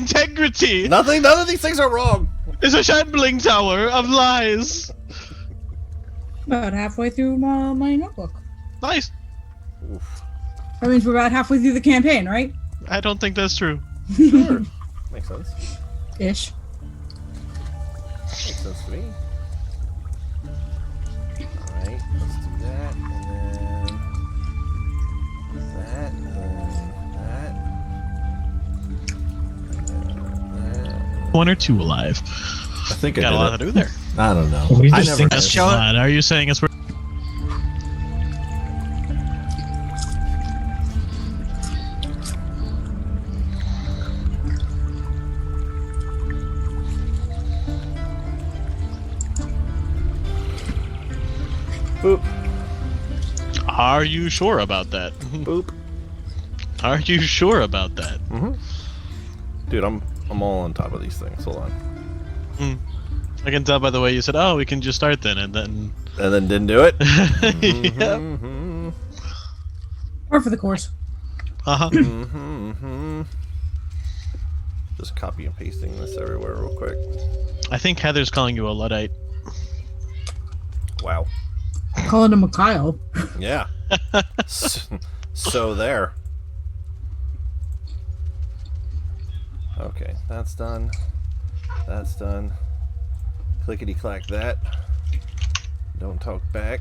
integrity. None of these things are wrong. It's a shambling tower of lies. About halfway through my notebook. Nice. Oof. That means we're about halfway through the campaign, right? I don't think that's true. Sure. Makes sense. Ish. Makes sense to me. Alright, let's do that, and then that, and then that. One or two alive. I think I Got a did lot it. to do there. I don't know. We I just never think did. that's What are you saying? It's Boop. Are you sure about that? Boop. Are you sure about that? Mm-hmm. Dude, I'm all on top of these things. Hold on. I can tell by the way you said, "Oh, we can just start then," and then. And then didn't do it. Yep. Mm-hmm. Or for the course. Uh-huh. Mm-hmm. Just copy and pasting this everywhere real quick. I think Heather's calling you a Luddite. Wow. Calling him a Kyle. Yeah. So there. Okay, that's done. That's done. Clickety clack that. Don't talk back.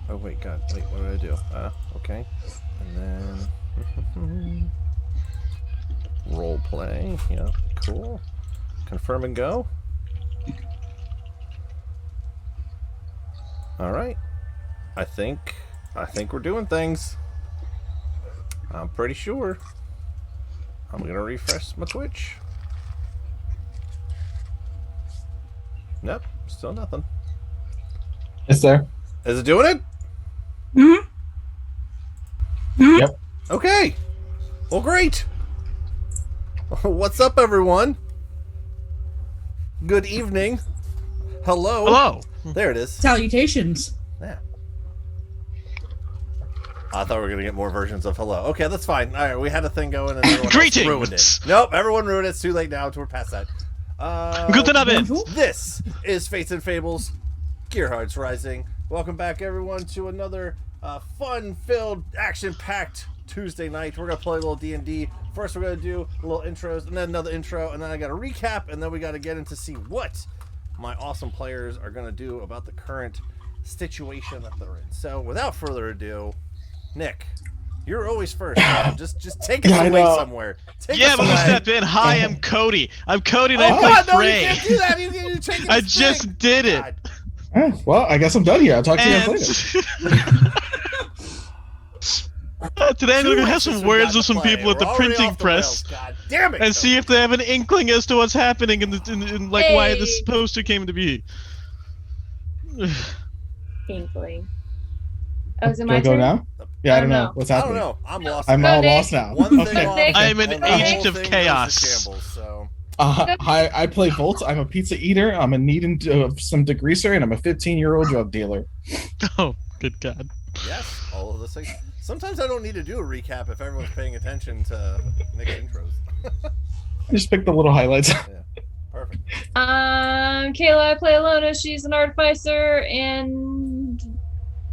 Oh wait, God, wait, what did I do? Okay. And then role play. Yeah, cool. Confirm and go. All right. I think we're doing things. I'm pretty sure. I'm gonna refresh my Twitch. Nope, still nothing. It's there. Is it doing it? Mm-hmm. Yep. Okay. Well, great. What's up, everyone? Good evening. Hello. Hello. There it is. Salutations. Yeah. I thought we were gonna get more versions of hello. Okay, that's fine. All right, we had a thing going and everyone else Greetings. ruined it. Nope, everyone ruined it. It's too late now. We're past that. Guten Abend. Bonjour. This is Fates and Fables, Gearhearts Rising. Welcome back, everyone, to another fun-filled, action-packed Tuesday night. We're gonna play a little D&D. First, we're gonna do a little intros, and then another intro, and then I got a recap, and then we got to get into see what my awesome players are gonna do about the current situation that they're in. So, without further ado, Nick, you're always first. Man. Just take us away somewhere. Take Yeah, us but away. step in. Hi, I'm Cody. I'm Cody and I Oh, play God, no, you Frey. can't do that. You taking I this just thing. did it. God. Well, I guess I'm done here. I'll talk to you guys And later. today I'm going to have Two some weeks words we've with some got to people at play. the We're already printing off the press rails. God damn it. and see if they have an inkling as to what's happening in like why this poster came to be. Inkling. Oh, is it Can my I go turn? now? Yeah, I don't know. What's I don't happening? know. I'm lost. I'm Go, all Nick. lost now. One thing Okay. off, Nick. I am in and the age whole of thing goes to chaos. shambles, so. Hi, I play Volt. I'm a pizza eater. I'm in need of some degreaser, and I'm a 15-year-old drug dealer. Oh, good God. Yes, all of those things. Sometimes I don't need to do a recap if everyone's paying attention to Nick's intros. I just picked the little highlights. Yeah, perfect. Kayla, I play Alona. She's an artificer, and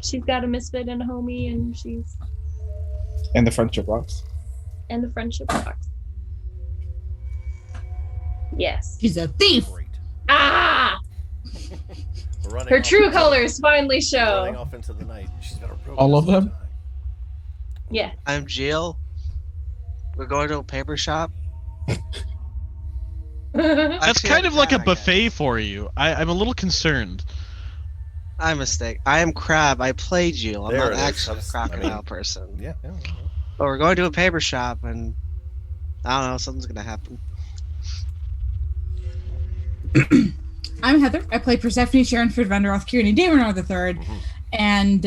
she's got a misfit and a homie, and she's And the friendship box. and the friendship box. Yes. She's a thief. Great. Ah! We're running Her off true into- colors finally Running show. off into the night. She's got a rope All of this them? time. Yeah. I'm Jill. We're going to a paper shop. That's Actually, kind of like a I guess. buffet for you. I'm a little concerned. I mistake. I am Crab. I play Jill. I'm There not it is. actually a That's- crocodile I mean- person. Yeah. But we're going to a paper shop, and I don't know, something's gonna happen. I'm Heather. I play Persephone, Sharonford, Venderoth, Kieran, Damonor the Third, and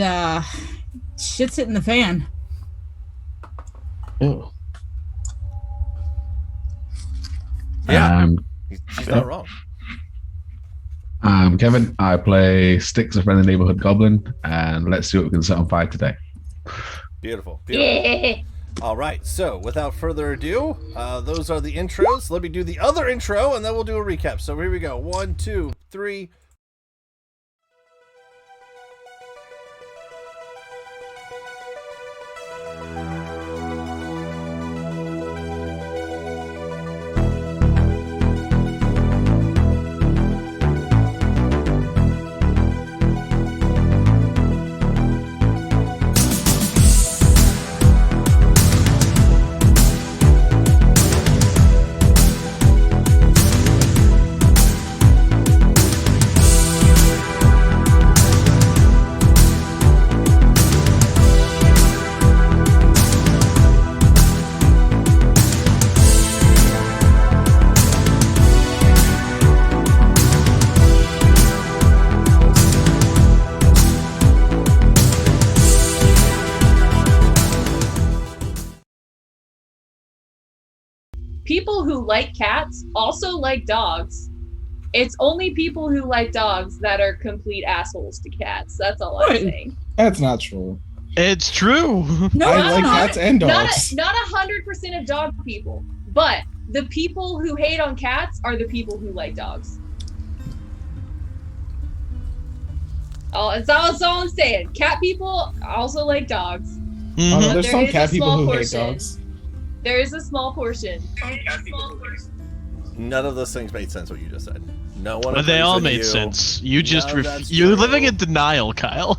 shit's hitting the fan. Ew. Yeah. Um, She's not wrong. I'm Kevin. I play Sticks, a friendly neighborhood goblin, and let's see what we can set on fire today. Beautiful. Yeah. All right, so without further ado, those are the intros. Let me do the other intro, and then we'll do a recap. So here we go. 1, 2, 3. People who like cats also like dogs. It's only people who like dogs that are complete assholes to cats. That's all I'm Right. saying. That's not true. It's true. No, I it's like not. cats and dogs. Not 100% of dog people, but the people who hate on cats are the people who like dogs. Oh, that's all I'm saying. Cat people also like dogs. Oh, no, Mhm. there's There some is a cat people small who hate portion. dogs. There is a small portion. None of those things made sense, what you just said. No one But they agrees all with made you. sense. You just No, that's you're true. living in denial, Kyle.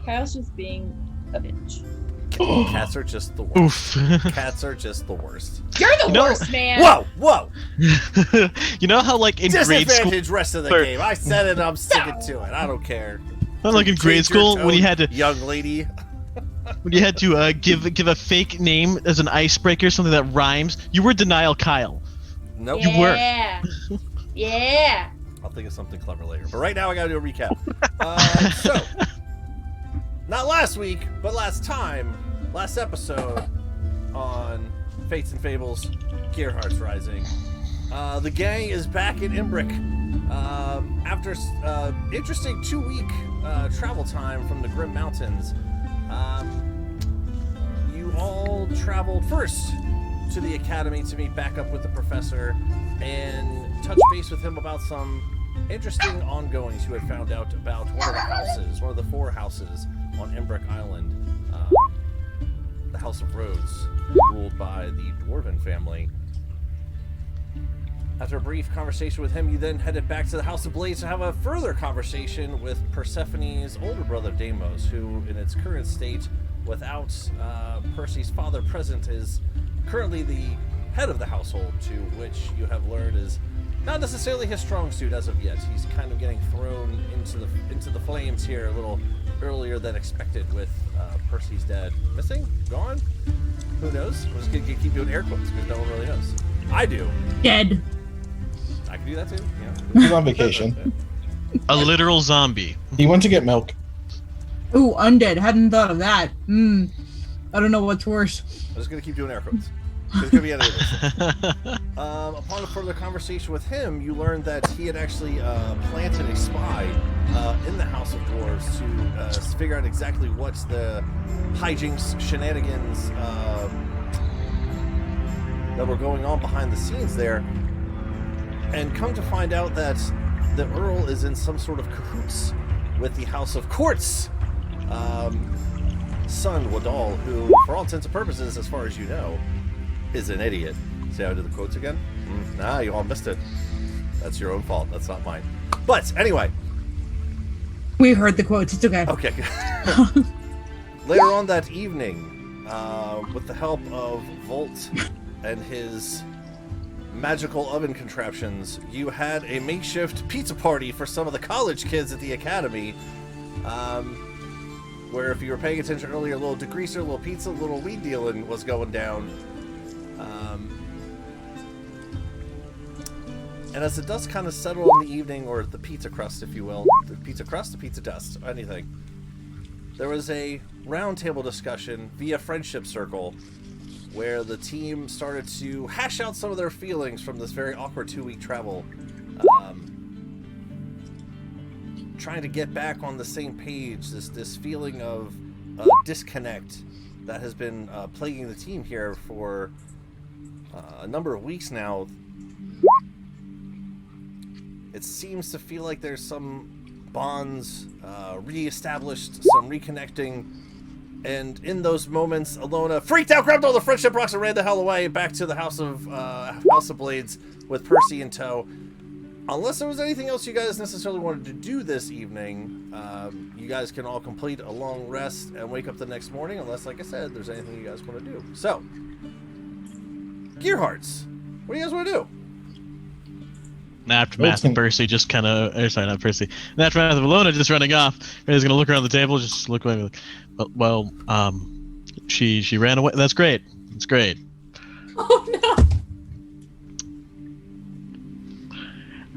Kyle's just being a bitch. Cats are just the worst. Oof. Cats are just the worst. You're the No. worst, man. Whoa, whoa! You know how like in grade school, Disadvantage rest of the Or- game. I said it, I'm sticking to it. I don't care. like in grade Change your school when you tone, had to young lady. give a fake name as an icebreaker, something that rhymes. You were Denial Kyle. Nope. You were. Yeah. Yeah. I'll think of something clever later. But right now I gotta do a recap. So, not last week, but last episode on Fates and Fables, Gearhearts Rising. The gang is back in Imbric. After interesting 2-week travel time from the Grim Mountains, you all traveled first to the academy to meet back up with the professor and touch base with him about some interesting ongoings you had found out about one of the 4 houses on Imbric Island. The House of Rhodes, ruled by the Dwarven family. After a brief conversation with him, you then headed back to the House of Blaze to have a further conversation with Persephone's older brother Deimos, who, in its current state, without Percy's father present, is currently the head of the household, to which you have learned is not necessarily his strong suit as of yet. He's kind of getting thrown into the flames here a little earlier than expected, with Percy's dad missing, gone. Who knows? I'm just gonna keep doing air quotes because no one really knows. I do. Dead. I can do that too. Yeah. He's on vacation. A literal zombie. He went to get milk. Ooh, undead. Hadn't thought of that. I don't know what's worse. I'm just gonna keep doing air quotes. It's gonna be any of this. Upon a further conversation with him, you learned that he had actually planted a spy in the House of Dwarves to figure out exactly what's the hijinks, shenanigans that were going on behind the scenes there, and come to find out that the Earl is in some sort of cahoots with the House of Courts. Son Wadal, who, for all intents and purposes, as far as you know, is an idiot. See how I did the quotes again? Nah, you all missed it. That's your own fault. That's not mine. But anyway. We heard the quotes. It's okay. Okay. Later on that evening, with the help of Volt and his magical oven contraptions, you had a makeshift pizza party for some of the college kids at the academy. Where, if you were paying attention earlier, a little degreaser, a little pizza, a little weed dealing was going down. And as the dust kind of settled in the evening, or the pizza crust, if you will, the pizza crust, the pizza dust, anything, there was a roundtable discussion via Friendship Circle where the team started to hash out some of their feelings from this very awkward 2-week travel. Trying to get back on the same page, this feeling of disconnect that has been plaguing the team here for a number of weeks now. It seems to feel like there's some bonds re-established, some reconnecting, and in those moments, Alona freaked out, grabbed all the friendship rocks, and ran the hell away back to the House of Blades with Percy in tow. Unless there was anything else you guys necessarily wanted to do this evening, you guys can all complete a long rest and wake up the next morning, unless, like I said, there's anything you guys want to do. So, Gearhearts, what do you guys want to do? In aftermath of Percy just kind of, sorry, not Percy. In aftermath of Alona just running off, Ray's gonna look around the table, just look away, like, well, she ran away. That's great. That's great. Oh no!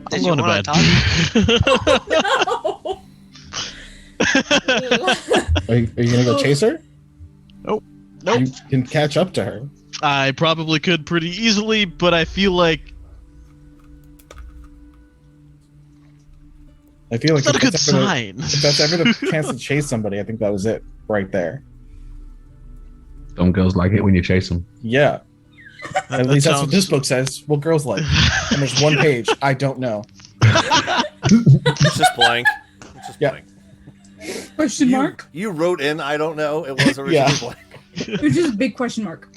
Did I'm you going want to to bed. Oh no! Are you gonna go chase her? Nope. You can catch up to her. I probably could pretty easily, but I feel like it's not a good sign. If that's ever the chance to chase somebody, I think that was it right there. Some girls like it when you chase them. Yeah. At least that's what sounds- this book says. What girls like. And there's one page. I don't know. It's just blank. It's just Yeah. blank. Question mark? You wrote in, I don't know. It was originally Yeah. blank. It's just a big question mark.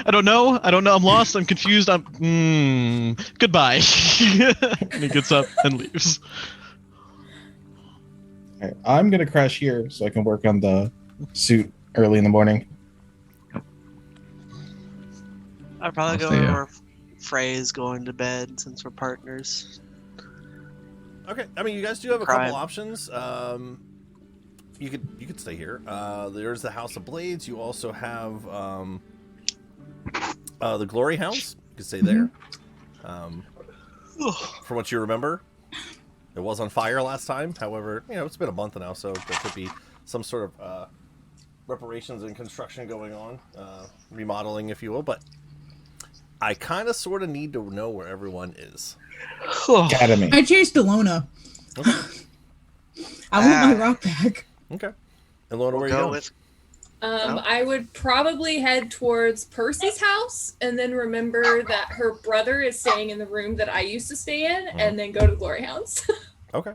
I don't know. I'm lost. I'm confused. Goodbye. And he gets up and leaves. Okay, I'm gonna crash here so I can work on the suit early in the morning. I'd probably I'll go stay, where Frey's going to bed since we're partners. Okay, I mean, you guys do have a Crime. couple options. You could stay here. There's the House of Blades. You also have the Glory House. You could stay there. From what you remember, it was on fire last time. However, it's been a month now, so there could be some sort of reparations and construction going on, remodeling, if you will. But I kind of sort of need to know where everyone is. Academy. I chased Alona. Okay. I want my rock back. Okay. And Lona, where are you Go going? with I would probably head towards Percy's house and then remember that her brother is staying in the room that I used to stay in, and then go to the Glory House. Okay.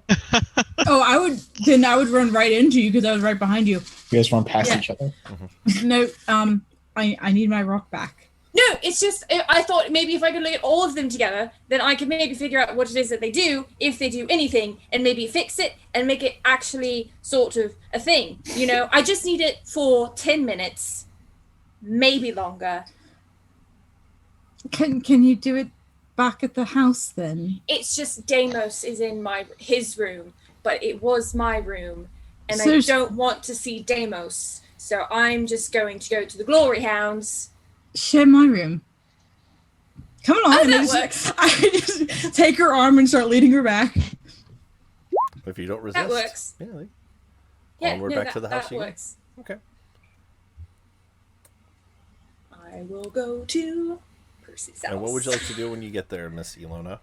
Oh, I would run right into you because I was right behind you. You guys run past Yeah. each other. No, I need my rock back. No, it's just I thought maybe if I could look at all of them together, then I could maybe figure out what it is that they do, if they do anything, and maybe fix it and make it actually sort of a thing. I just need it for 10 minutes, maybe longer. Can you do it back at the house then? It's just Deimos is in his room, but it was my room, and So- I don't want to see Deimos, so I'm just going to go to the Glory Hounds. Share my room. Come along. Oh, and that I works. just take her arm and start leading her back. If you don't resist. That works. Yeah. Yeah, Onward no, back that, to the house that you go. works. Okay. I will go to Percy's house. And what would you like to do when you get there, Miss Ilona?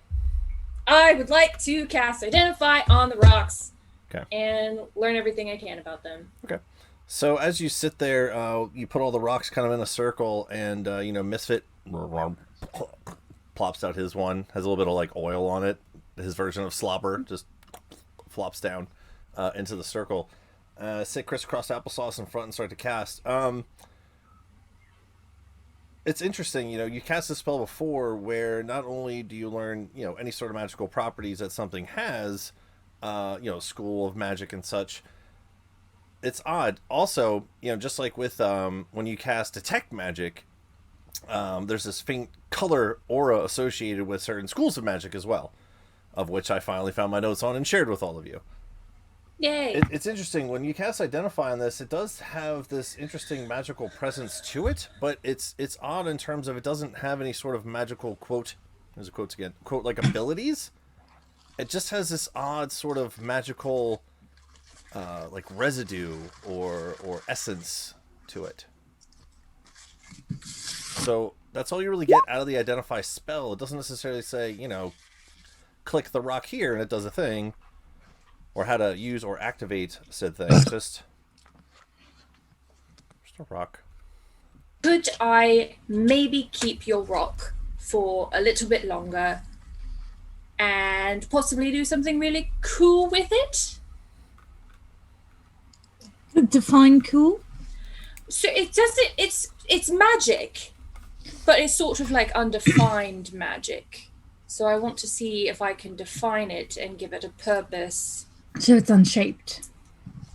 I would like to cast Identify on the rocks. Okay. And learn everything I can about them. So as you sit there, you put all the rocks kind of in a circle, and Misfit plops out his one. Has a little bit of like oil on it. His version of slobber just flops down into the circle. Sit crisscross applesauce in front and start to cast. It's interesting, you cast a spell before where not only do you learn, any sort of magical properties that something has, school of magic and such. It's odd. Also, just like with when you cast Detect Magic, there's this faint color aura associated with certain schools of magic as well, of which I finally found my notes on and shared with all of you. Yay. It's interesting when you cast Identify on this. It does have this interesting magical presence to it, but it's odd in terms of it doesn't have any sort of magical quote. There's a quotes again. Quote like abilities. It just has this odd sort of magical, like residue or essence to it. So that's all you really get out of the Identify spell. It doesn't necessarily say, click the rock here and it does a thing. or how to use or activate said things. Just a rock. Could I maybe keep your rock for a little bit longer and possibly do something really cool with it? Define cool? So it doesn't. It's magic, but it's sort of like undefined magic. So I want to see if I can define it and give it a purpose. So it's unshaped.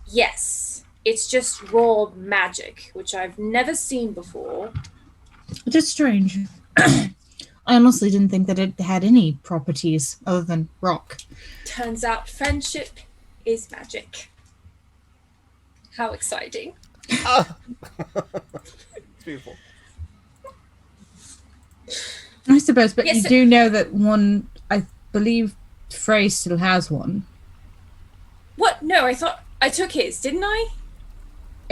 Yes, it's just raw magic, which I've never seen before. It is strange. I honestly didn't think that it had any properties other than rock. Turns out friendship is magic. How exciting. It's beautiful. I suppose, but Yes, you do know that one, I believe Frey still has one. What? No, I thought I took his, didn't I?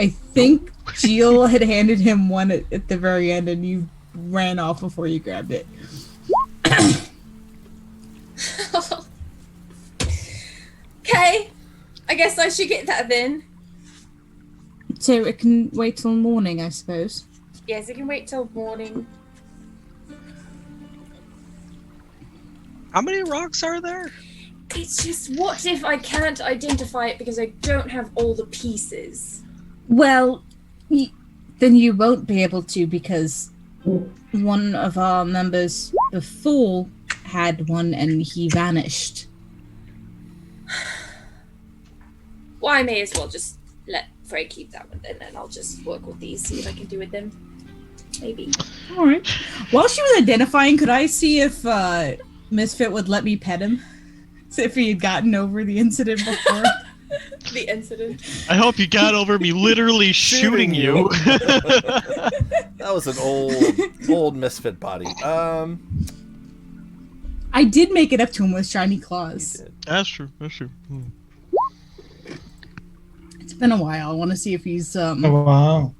I think Jill had handed him one at the very end and you ran off before you grabbed it. Okay, I guess I should get that then. So it can wait till morning, I suppose. Yes, it can wait till morning. How many rocks are there? It's just, what if I can't identify it because I don't have all the pieces? Well, then you won't be able to because one of our members before had one and he vanished. Well, I may as well just let Frey keep that one then, and I'll just work with these, see what I can do with them. Maybe. All right. While she was identifying, could I see if Misfit would let me pet him? See if he had gotten over the incident before. The incident. I hope you got over me literally shooting you. That was an old misfit body. I did make it up to him with shiny claws. You did. That's true. That's true. It's been a while. I want to see if he's Oh, wow.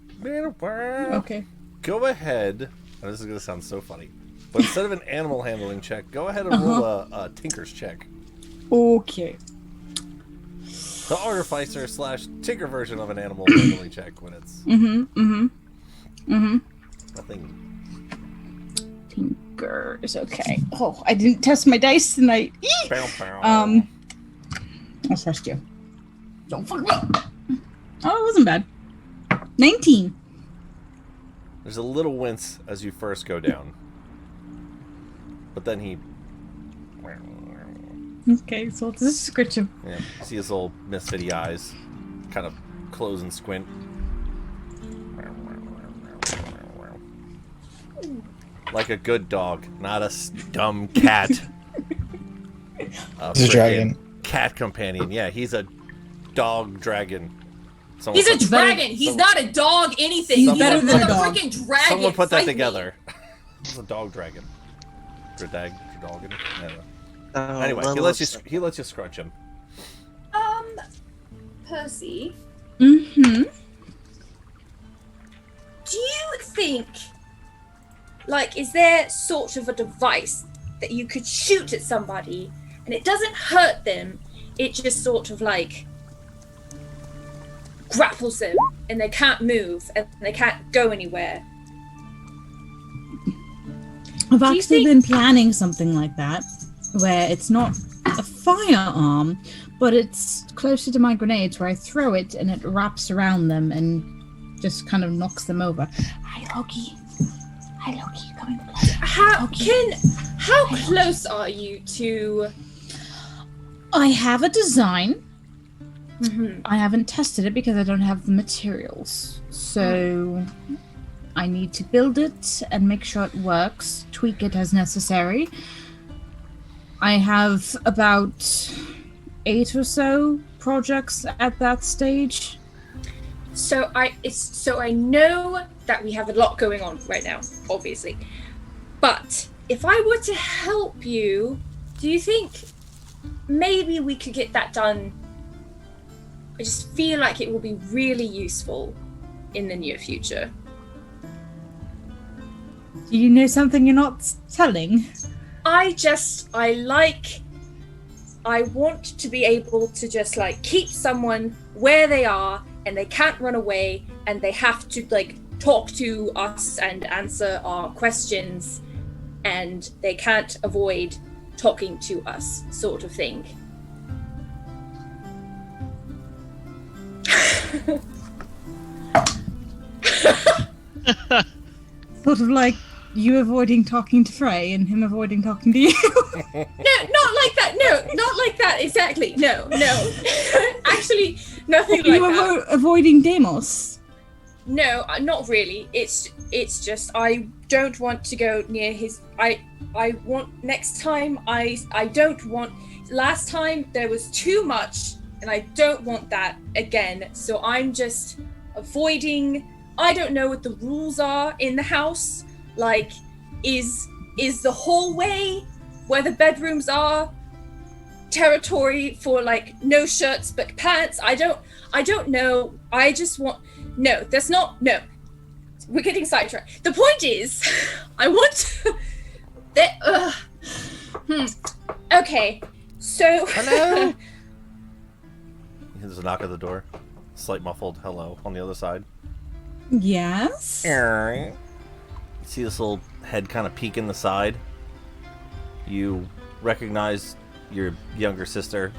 okay. Go ahead. And this is going to sound so funny. But instead of an animal handling check, go ahead and roll a Tinker's check. Okay. The Artificer / Tinker version of an animal handling check when it's nothing. Tinker is okay. Oh, I didn't test my dice tonight. Bow, bow. I'll trust you. Don't fuck me up. Oh, it wasn't bad. 19. There's a little wince as you first go down. But then he... Okay, so let's just scratch him. Yeah, you see his little misfitty eyes kind of close and squint. Like a good dog, not a dumb cat. He's a dragon. Cat companion. Yeah, he's a dog dragon. He's a dragon. He's not a dog anything. He's He's better a than a dog. freaking dragon. Someone put that Fight me. together. He's a dog dragon. Dragon. Oh, Anyway, he lets you scrunch him. Percy, Mm-hmm. do you think, like, is there sort of a device that you could shoot at somebody and it doesn't hurt them, it just sort of like grapples them and they can't move and they can't go anywhere? I've Do you actually think- been planning something like that, where it's not a firearm, but it's closer to my grenades, where I throw it and it wraps around them and just kind of knocks them over. Hi, Loki. Hi, Loki. Coming. How Okay. close are you to? I have a design. Mhm. I haven't tested it because I don't have the materials. So I need to build it and make sure it works, tweak it as necessary. I have about 8 or so projects at that stage. So I know that we have a lot going on right now, obviously. But if I were to help you, do you think maybe we could get that done? I just feel like it will be really useful in the near future. Do you know something you're not telling? I like I want to be able to just like keep someone where they are and they can't run away and they have to like talk to us and answer our questions and they can't avoid talking to us, sort of thing. Sort of like you avoiding talking to Frey and him avoiding talking to you. No, not like that. No, not like that. Exactly. No. Actually, nothing like you that. Avoiding Deimos. No, not really. It's just I don't want to go near his. I want next time. I don't want. Last time there was too much, and I don't want that again. So I'm just avoiding. I don't know what the rules are in the house. Like, is the hallway where the bedrooms are territory for like no shirts but pants? I don't know. I just want. No, that's not. No, we're getting sidetracked. The point is, I want. Okay, so. Hello. There's a knock at the door. Slight muffled hello on the other side. Yes. You see this little head kind of peek in the side. You recognize your younger sister.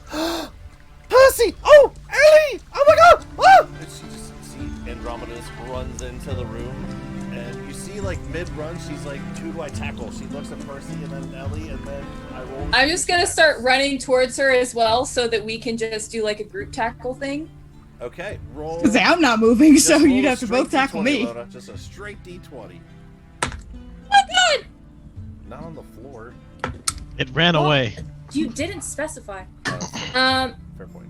Percy! Oh, Ellie! Oh my God! Oh! And she just see Andromeda runs into the room, and you see like mid-run, she's like, "Who do I tackle?" She looks at Percy and then Ellie, and then I roll. I'm just gonna start running towards her as well, so that we can just do like a group tackle thing. Okay, roll. Because I'm not moving, Just so roll you'd a have to straight both tackle D20, me. Loda. Just a straight D20. Oh God! Not on the floor. It ran away. You didn't specify. Fair point.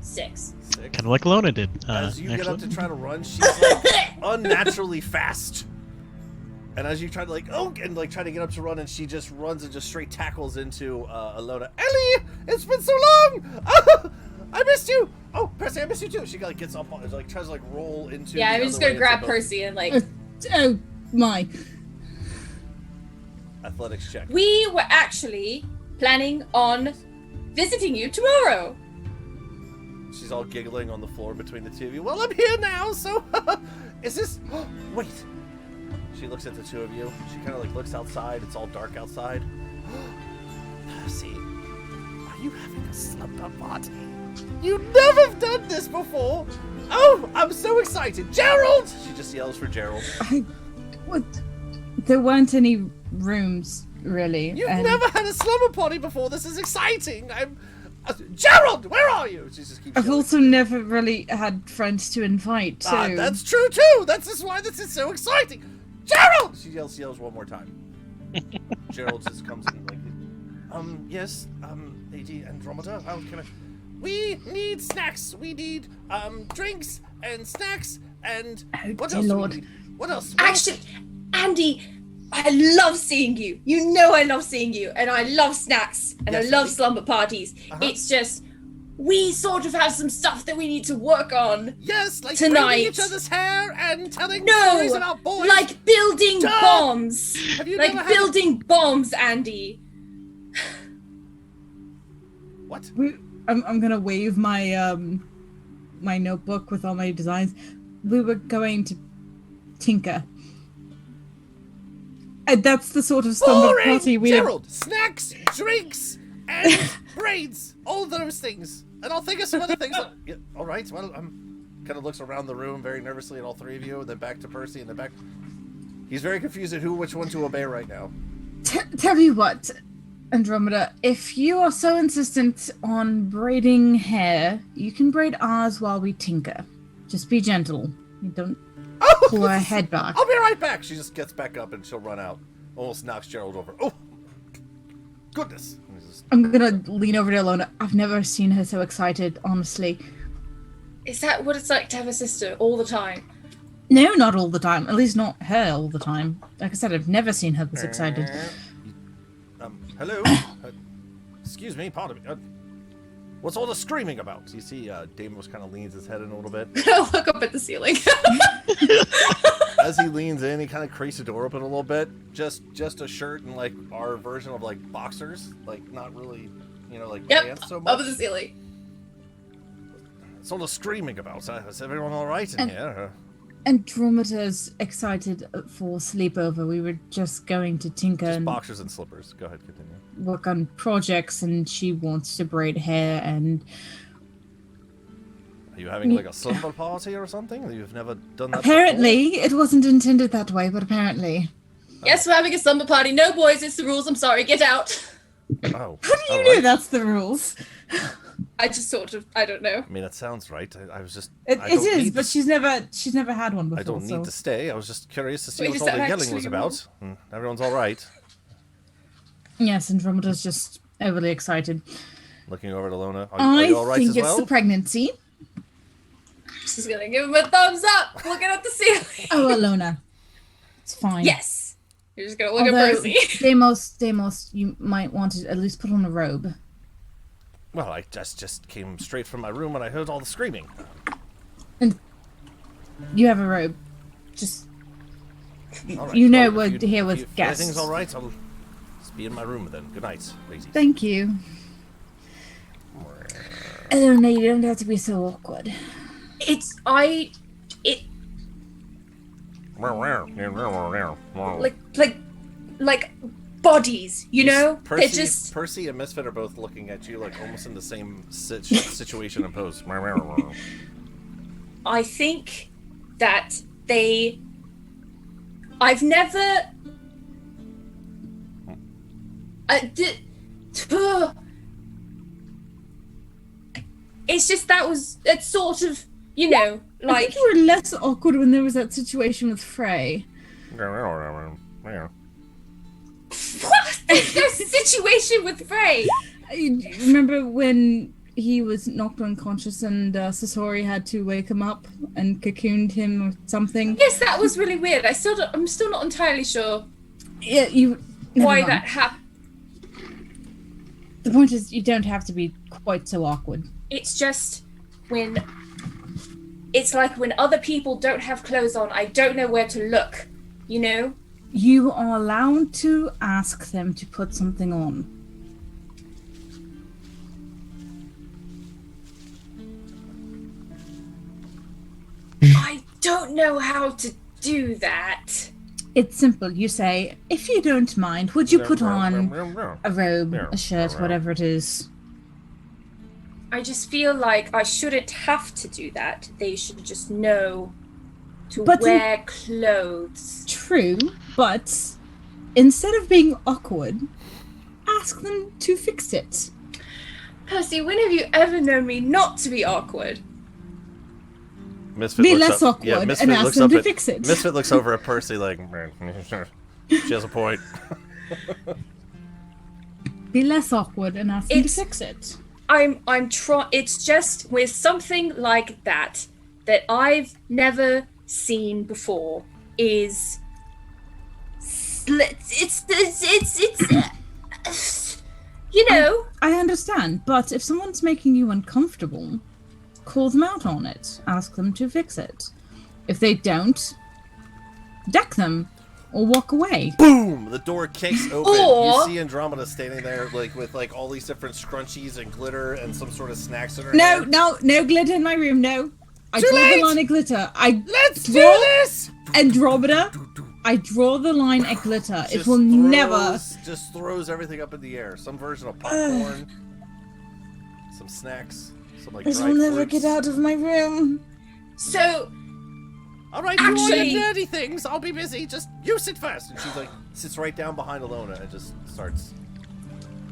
6. 6. Kind of like Lona did. As you get up actually. to try to run, she's like unnaturally fast. And as you try to try to get up to run, and she just runs and just straight tackles into Alona. Ellie, it's been so long. Oh, I missed you. Oh, Percy, I missed you too. She like gets up, like tries to like roll into. Yeah, the I'm just other gonna way grab into Percy and like. Oh my. Athletics check. We were actually planning on visiting you tomorrow. She's all giggling on the floor between the two of you. Well, I'm here now, so is this? Wait. She looks at the two of you. She kind of like looks outside. It's all dark outside. Percy, are you having a slumber party? You never have done this before. Oh, I'm so excited, Gerald! She just yells for Gerald. What? There weren't any rooms really. You've and never had a slumber party before. This is exciting. Gerald, where are you? She just keeps I've yelling. also never really had friends to invite too. That's true too. That's just why this is so exciting. Gerald! She yells one more time. Gerald just comes in like, yes, Lady Andromeda, how can I? We need snacks. We need drinks and snacks and what dear else? Lord. Do we need? What else? Actually, Andy, I love seeing you. You know I love seeing you, and I love snacks, and Yes, I love Andy. slumber parties. It's just we sort of have some stuff that we need to work on. Yes, like tonight. braiding each other's hair and telling stories No, about boys. like building Duh! bombs. Have you Like never had building bombs, Andy. what? I'm gonna wave my my notebook with all my designs. We were going to tinker. And that's the sort of slumber Boring! party we Gerald, snacks, drinks, and braids. All those things. And I'll think of some other things. Yeah, all right, well, kind of looks around the room very nervously at all three of you, and then back to Percy, and then back. He's very confused at which one to obey right now. Tell you what, Andromeda, if you are so insistent on braiding hair, you can braid ours while we tinker. Just be gentle. You don't pull her head back. I'll be right back. She just gets back up and she'll run out. Almost knocks Gerald over. Oh, goodness. I'm gonna lean over to Alona. I've never seen her so excited, honestly. Is that what it's like to have a sister all the time? No, not all the time. At least not her all the time. Like I said, I've never seen her this excited. Hello? Excuse me, pardon me. What's all the screaming about? You see, Deimos kind of leans his head in a little bit. I'll look up at the ceiling. as he leans in, he kind of creases the door open a little bit. Just a shirt and like our version of like boxers, like not really, like pants so much. Up to the ceiling. It's all the screaming about. Is everyone all right in here? Andromeda's excited for sleepover. We were just going to tinker Just and boxers and slippers. Go ahead, continue. work on projects, and she wants to braid hair. And Are you having like a slumber party or something? You've never done that apparently, it wasn't intended that way, but apparently. Yes, we're having a slumber party. No, boys, it's the rules. I'm sorry. Get out. before? Oh. How do you know that's the rules? I just I don't know. I mean, it sounds right. I was just. It I don't is, need but to- she's never had one before. I don't so. need to stay. I was just curious to see Wait, what is all the that yelling was actually about. Everyone's all right. Yes, Andromeda's just overly excited. Looking over to Lona. Are you all right think as it's well? the pregnancy. She's gonna give him a thumbs up, looking at the ceiling. Oh, Alona. It's fine. Yes. You're just gonna look Although, at Percy. Deimos, you might want to at least put on a robe. Well, I just came straight from my room and I heard all the screaming. You have a robe. Just All right, you know well, we're here with if guests. everything's all right, I'll just be in my room then. Good night, ladies. Thank you. Alona, you don't have to be so awkward. Like bodies, you know? Percy, They're just Percy and Misfit are both looking at you like almost in the same situation and pose. I think that I've never it's just it's sort of, I like think you were less awkward when there was that situation with Frey. there's a situation with Frey. Remember when he was knocked unconscious and Sasori had to wake him up and cocooned him or something? Yes, that was really weird. I'm still not entirely sure Yeah, never why mind. that happened. The point is, you don't have to be quite so awkward. It's just it's like when other people don't have clothes on, I don't know where to look, you know? You are allowed to ask them to put something on. I don't know how to do that. It's simple. You say, if you don't mind, would you put on a robe, a shirt, whatever it is? I just feel like I shouldn't have to do that. They should just know to wear clothes. True, but instead of being awkward, ask them to fix it. Percy, when have you ever known me not to be awkward? Misfit Be looks less up, awkward yeah, and Misfit ask looks them up to at, fix it. Misfit looks over at Percy like, she has a point. Be less awkward and ask them to fix it. It's just with something like that I've never seen before is you know. I understand, but if someone's making you uncomfortable, call them out on it. Ask them to fix it. If they don't, deck them or walk away. Boom! The door kicks open. Or- You see Andromeda standing there, like with like all these different scrunchies and glitter and some sort of snacks in her No, hand. no glitter in my room. No, I Too draw late! the line at glitter. Let's do draw this! Andromeda. I draw the line at glitter. It Just will never. just throws everything up in the air. Some version of popcorn, some snacks, some like This dried will never fruits. get out of my room. So All right, you all Actually- your nerdy things. I'll be busy. Just you sit first. And she's like sits right down behind Alona and just starts.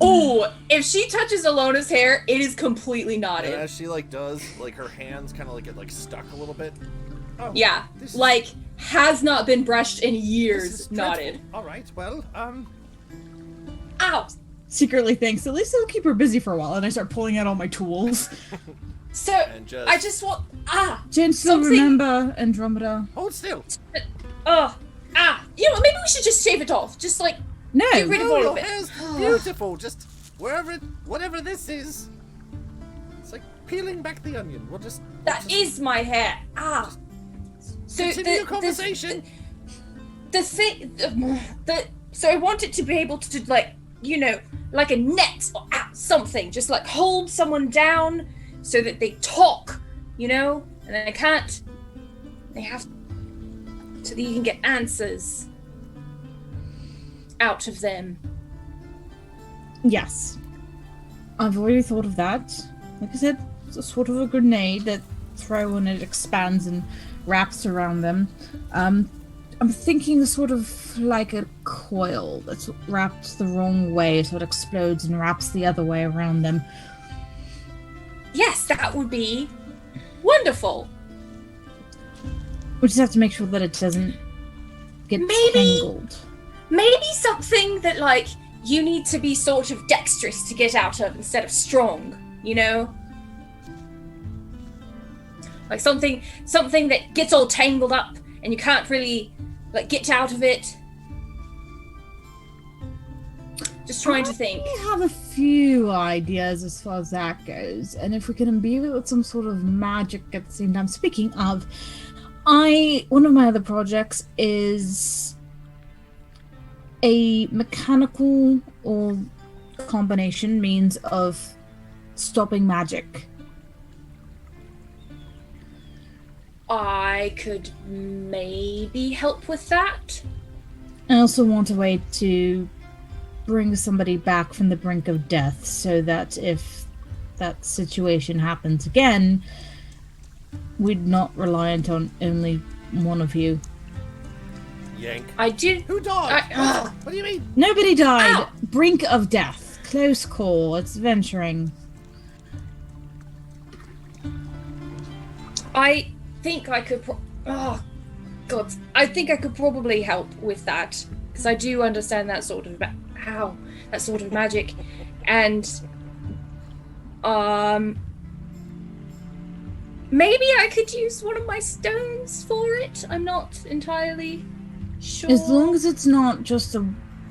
if she touches Alona's hair, it is completely And knotted. as she like does, like her hands kind of like get like stuck a little bit. Oh, Yeah, this is- like has not been brushed in this years. is Knotted. dreadful. All right, well, Ow. Secretly thinks, at least it'll keep her busy for a while. And I start pulling out all my tools. So And just- I just want Jen, still Something- remember Andromeda? hold still. you know, maybe we should just shave it off. Just like No. get rid of No, all your of it. hair's beautiful. Just whatever this is. It's like peeling back the onion. We'll just That is my hair. So continue your conversation. So I want it to be able to, like, you know, like a net or something, just like hold someone down so that they talk, you know, and they can't. They have so that you can get answers out of them. Yes. I've already thought of that. Like I said, it's a sort of a grenade that throw and it expands and wraps around them. I'm thinking sort of like a coil that's wrapped the wrong way, so it explodes and wraps the other way around them. Yes, that would be wonderful. We just have to make sure that it doesn't get tangled. Maybe something that, like, you need to be sort of dexterous to get out of instead of strong, you know? Like something that gets all tangled up and you can't really, like, get out of it. Just trying to think. I have a few ideas as far as that goes, and if we can imbue it with some sort of magic at the same time. Speaking of, one of my other projects is a mechanical or combination means of stopping magic. I could maybe help with that. I also want a way to bring somebody back from the brink of death, so that if that situation happens again, we're not reliant on only one of you. Yank. I did. Who died? What do you mean? Nobody died. Ow! Brink of death. Close call. It's venturing. I think I could. I think I could probably help with that because I do understand that sort of that sort of magic, and maybe I could use one of my stones for it. I'm not entirely sure. As long as it's not just a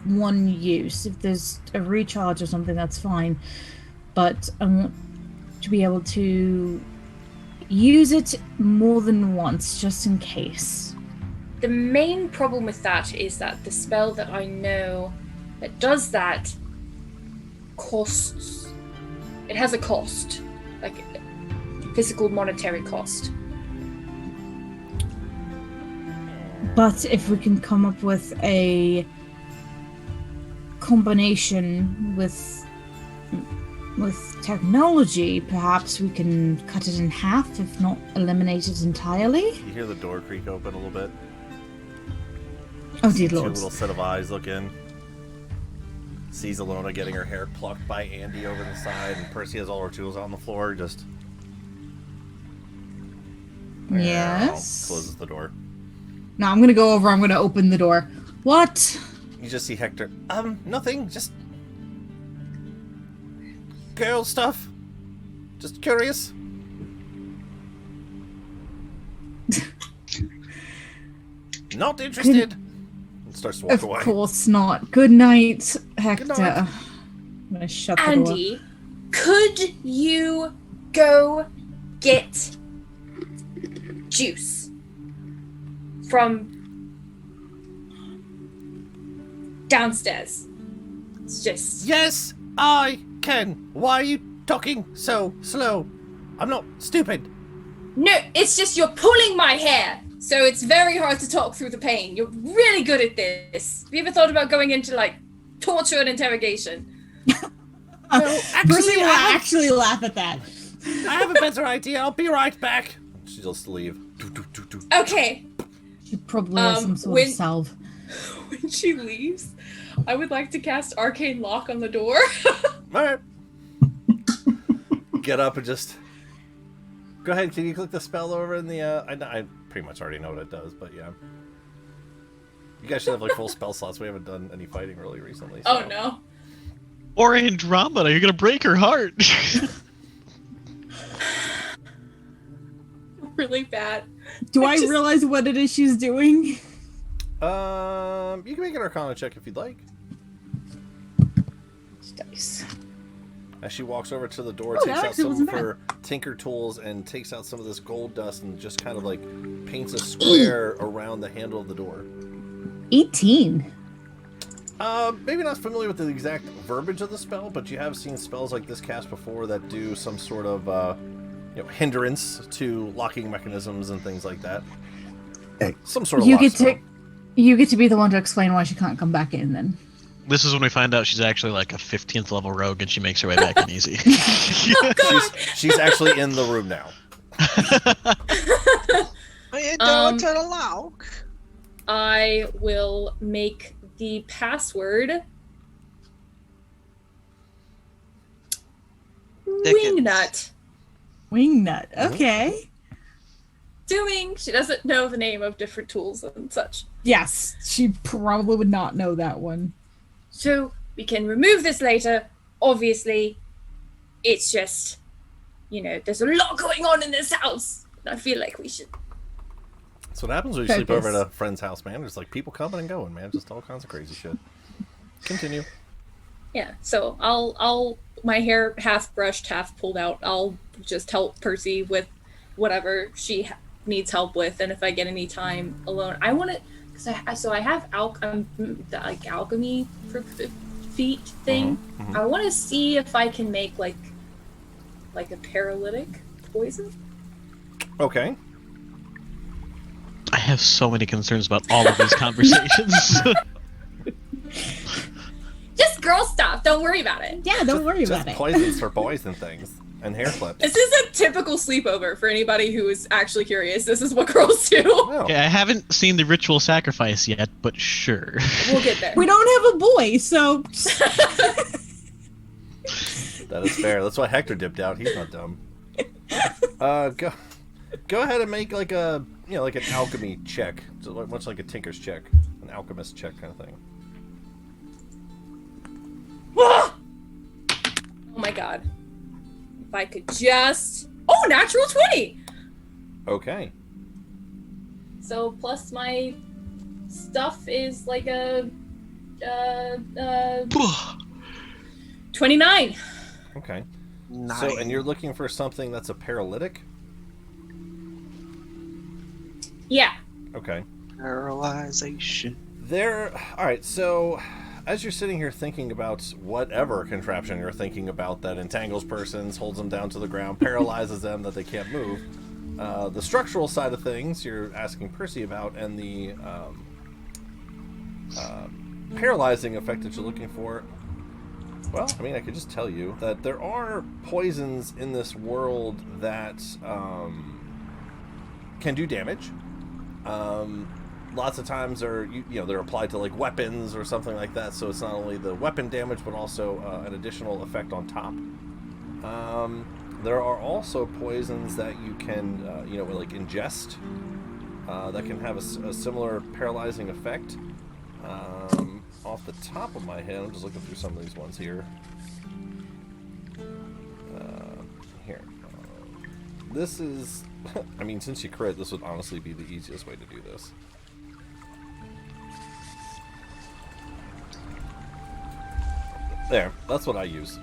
one use. If there's a recharge or something, that's fine. But I want to be able to use it more than once, just in case. The main problem with that is that the spell that I know that does that costs. It has a cost, like physical monetary cost. But if we can come up with a combination with technology, perhaps we can cut it in half, if not eliminate it entirely. You hear the door creak open a little bit. Oh dear Two lord. little set of eyes look in. Sees Alona getting her hair plucked by Andy over the side, and Percy has all her tools on the floor, just... Yes? Closes the door. No, I'm gonna go over, I'm gonna open the door. What? You just see Hector. Nothing, just... girl stuff. Just curious. Not interested. And starts to walk Of away. course not. Good night, Hector. Good night. I'm gonna shut the door. Andy, could you go get juice from downstairs? It's just... Yes, I can. Why are you talking so slow? I'm not stupid. No, it's just you're pulling my hair, so it's very hard to talk through the pain. You're really good at this. Have you ever thought about going into, like, torture and interrogation? No, Percy will I actually laugh at that. have a better idea. I'll be right back. She'll just leave. Okay. She probably has some sort of salve. When she leaves, I would like to cast Arcane Lock on the door. Alright. Get up and just... Go ahead, can you click the spell over in the... I pretty much already know what it does, but yeah. You guys should have, like, full spell slots. We haven't done any fighting really recently. So. Oh, no. Or Andromeda, you're gonna break her heart. Really bad. Do I realize what it is she's doing? You can make an Arcana check if you'd like. Dice. As she walks over to the door, Oh, takes that out actually some of wasn't her tinker tools and takes out some of this gold dust and just kind of like paints a square around the handle of the door. 18. Maybe not familiar with the exact verbiage of the spell, but you have seen spells like this cast before that do some sort of, hindrance to locking mechanisms and things like that. Some sort of You lock get spell. you get to be the one to explain why she can't come back in then. This is when we find out she's actually like a 15th level rogue and she makes her way back in easy. She's actually in the room now. To the lock. I will make the password Wingnut. Wingnut. Okay. Assuming she doesn't know the name of different tools and such. Yes, she probably would not know that one. So we can remove this later. Obviously, it's just, there's a lot going on in this house. I feel like we should. That's what happens when you sleep over at a friend's house, man. There's like people coming and going, man. Just all kinds of crazy shit. Continue. Yeah, so I'll my hair half brushed, half pulled out. I'll just help Percy with whatever she needs help with, and if I get any time alone, I want to. I have alchemy for feet thing. Mm-hmm. I want to see if I can make like a paralytic poison. Okay. I have so many concerns about all of these conversations. Just girl stuff. Don't worry about it. Yeah, don't worry about it. Poisons for boys and things. And hair clips. This is a typical sleepover for anybody who is actually curious. This is what girls do. Oh. Okay, I haven't seen the ritual sacrifice yet, but sure. We'll get there. We don't have a boy, so. That is fair. That's why Hector dipped out. He's not dumb. Go ahead and make like a like an alchemy check, much like a tinker's check, an alchemist check kind of thing. Oh my god! If I could just natural 20. Okay. So plus my stuff is like a 29. Okay. Nice. So, and you're looking for something that's a paralytic? Yeah. Okay. Paralyzation. Alright, so as you're sitting here thinking about whatever contraption you're thinking about that entangles persons, holds them down to the ground, paralyzes them that they can't move, the structural side of things you're asking Percy about, and the paralyzing effect that you're looking for, well, I mean, I could just tell you that there are poisons in this world that can do damage. Lots of times they're applied to like weapons or something like that, so it's not only the weapon damage but also an additional effect on top. There are also poisons that you can like ingest that can have a similar paralyzing effect. Off the top of my head, I'm just looking through some of these ones here. This is, I mean, since you crit, this would honestly be the easiest way to do this. There, that's what I use.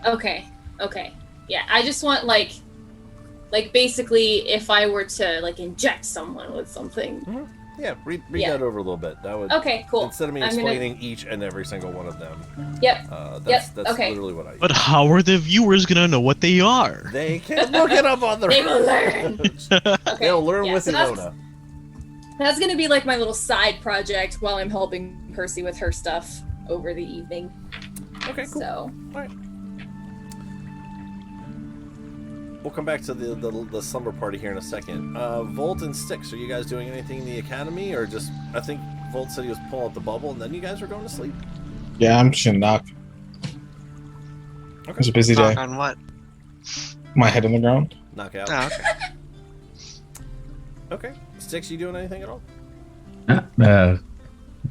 Okay. Yeah, I just want like basically if I were to like inject someone with something. Mm-hmm. Yeah, read that over a little bit. That would Okay, cool. Instead of me explaining each and every single one of them. Yep. That's Okay. literally what I use. But how are the viewers gonna know what they are? They can look it up on their They will learn. Okay. They'll learn Yeah, with so Ilona. That's gonna be like my little side project while I'm helping Percy with her stuff over the evening. Okay, cool. So. All right. We'll come back to the slumber party here in a second. Volt and Styx, are you guys doing anything in the academy, or just? I think Volt said he was pulling out the bubble, and then you guys were going to sleep. Yeah, I'm just gonna knock. Okay. It was a busy Knock day. on what? My head on the ground. Knock out. Oh, okay. Okay. Styx, you doing anything at all? A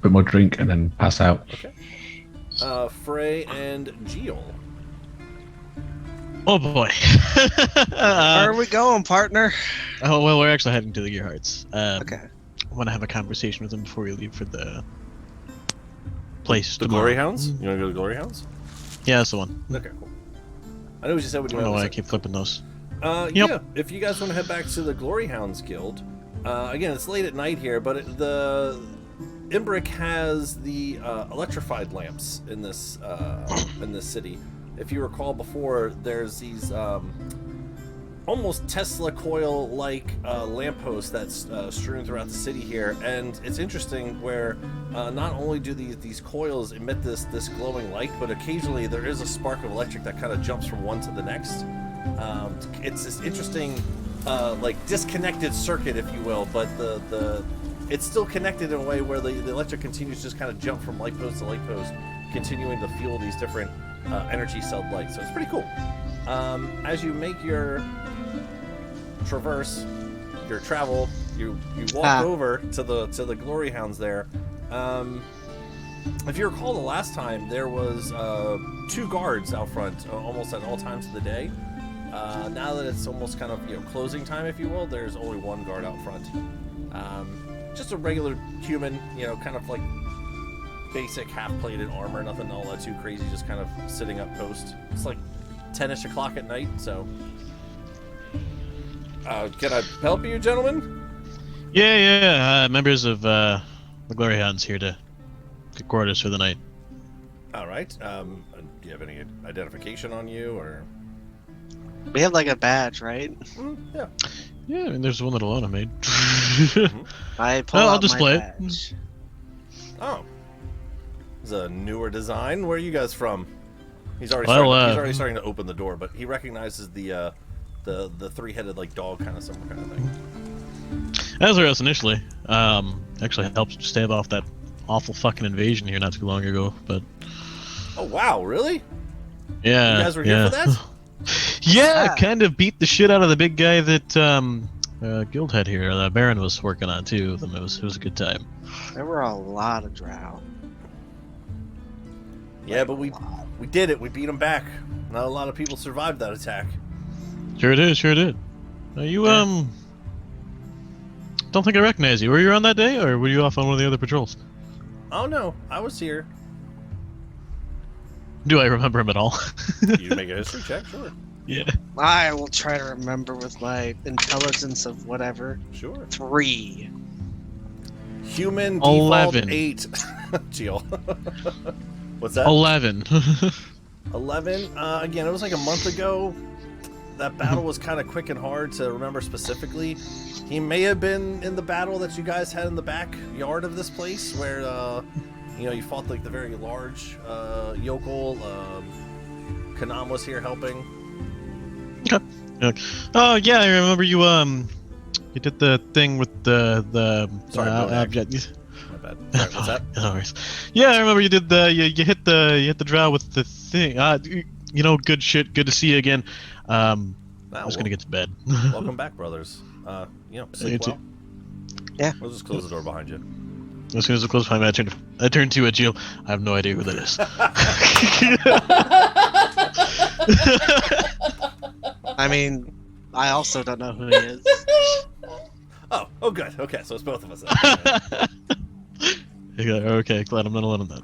bit more drink and then pass out. Okay. Frey and Geel. Oh boy. Where are we going, partner? Oh well, we're actually heading to the gearhearts. Okay. I want to have a conversation with them before we leave for the place. The tomorrow. Glory Hounds? You want to go to the Glory Hounds? Yeah, that's the one. Okay, cool. I know what you said when I you don't know went. why I keep flipping those. Yeah, if you guys want to head back to the Glory Hounds Guild, Again, it's late at night here, but the Imbric has the electrified lamps in this city. If you recall before, there's these almost Tesla coil-like lampposts that's strewn throughout the city here, and it's interesting where not only do these coils emit this glowing light, but occasionally there is a spark of electric that kind of jumps from one to the next. It's this interesting like disconnected circuit, if you will, but it's still connected in a way where the electric continues to just kind of jump from light post to light post, continuing to fuel these different energy cell lights. So it's pretty cool. As you make your traverse, your travel, you walk over to the Glory Hounds there. If you recall the last time, there was 2 guards out front almost at all times of the day. Now that it's almost kind of closing time, if you will, there's only 1 guard out front. Just a regular human, kind of like basic half-plated armor, nothing all that too crazy, just kind of sitting up post. It's like 10ish o'clock at night, so can I help you, gentlemen? Yeah. Members of the Glory Hounds here to get quarters for the night. All right. Do you have any identification on you, or? We have like a badge, right? Yeah. Yeah, I mean, there's one that Alona made. I pull I'll out display my it. badge. Oh. It's a newer design. Where are you guys from? He's already starting to open the door, but he recognizes the 3-headed like dog kind of similar kind of thing. That was us initially. Actually helped stave off that awful fucking invasion here not too long ago, but Oh wow, really? yeah. You guys were here for that? Yeah, Yeah. kind of beat the shit out of the big guy that Guildhead here, the Baron, was working on too. It was a good time. There were a lot of drow. Yeah, but we did it. We beat him back. Not a lot of people survived that attack. Sure did. You don't think I recognize you. Were you on that day, or were you off on one of the other patrols? Oh no, I was here. Do I remember him at all? You make a history check, sure. Yeah. I will try to remember with my intelligence of whatever. Sure. 3. Human default 11. 8. Geo. What's that? 11. 11. Again, it was like a month ago. That battle was kind of quick and hard to remember specifically. He may have been in the battle that you guys had in the backyard of this place, where you fought like the very large yokel. Kanam was here helping. Okay. Oh yeah, I remember you. You did the thing with the Sorry, object. My bad. Sorry, what's that? No worries. Yeah, I remember you did the you hit the drow with the thing. Good shit. Good to see you again. I was gonna get to bed. Welcome back, brothers. You Sleep too. well. Yeah. We'll just close the door behind you. As soon as I close my mouth, I turned to a Jill. I have no idea who that is. I mean, I also don't know who he is. Oh, good. Okay, so it's both of us then. Okay, glad I'm not alone on that.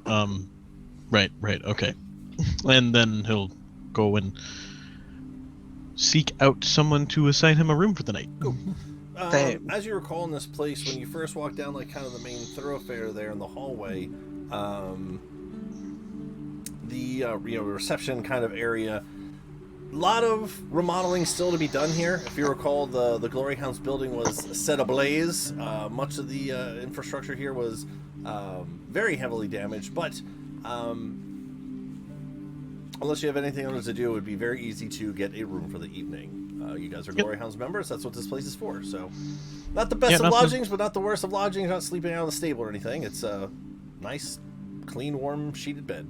Right, okay. And then he'll go and seek out someone to assign him a room for the night. Cool. As you recall, in this place, when you first walk down like kind of the main thoroughfare there in the hallway, the reception kind of area, a lot of remodeling still to be done here. If you recall, the Glory Hounds building was set ablaze. Much of the infrastructure here was very heavily damaged, but unless you have anything else to do, it would be very easy to get a room for the evening. You guys are Glory Hounds members. That's what this place is for. So, not the best of lodgings, but not the worst of lodgings. Not sleeping out in the stable or anything. It's a nice, clean, warm, sheeted bed.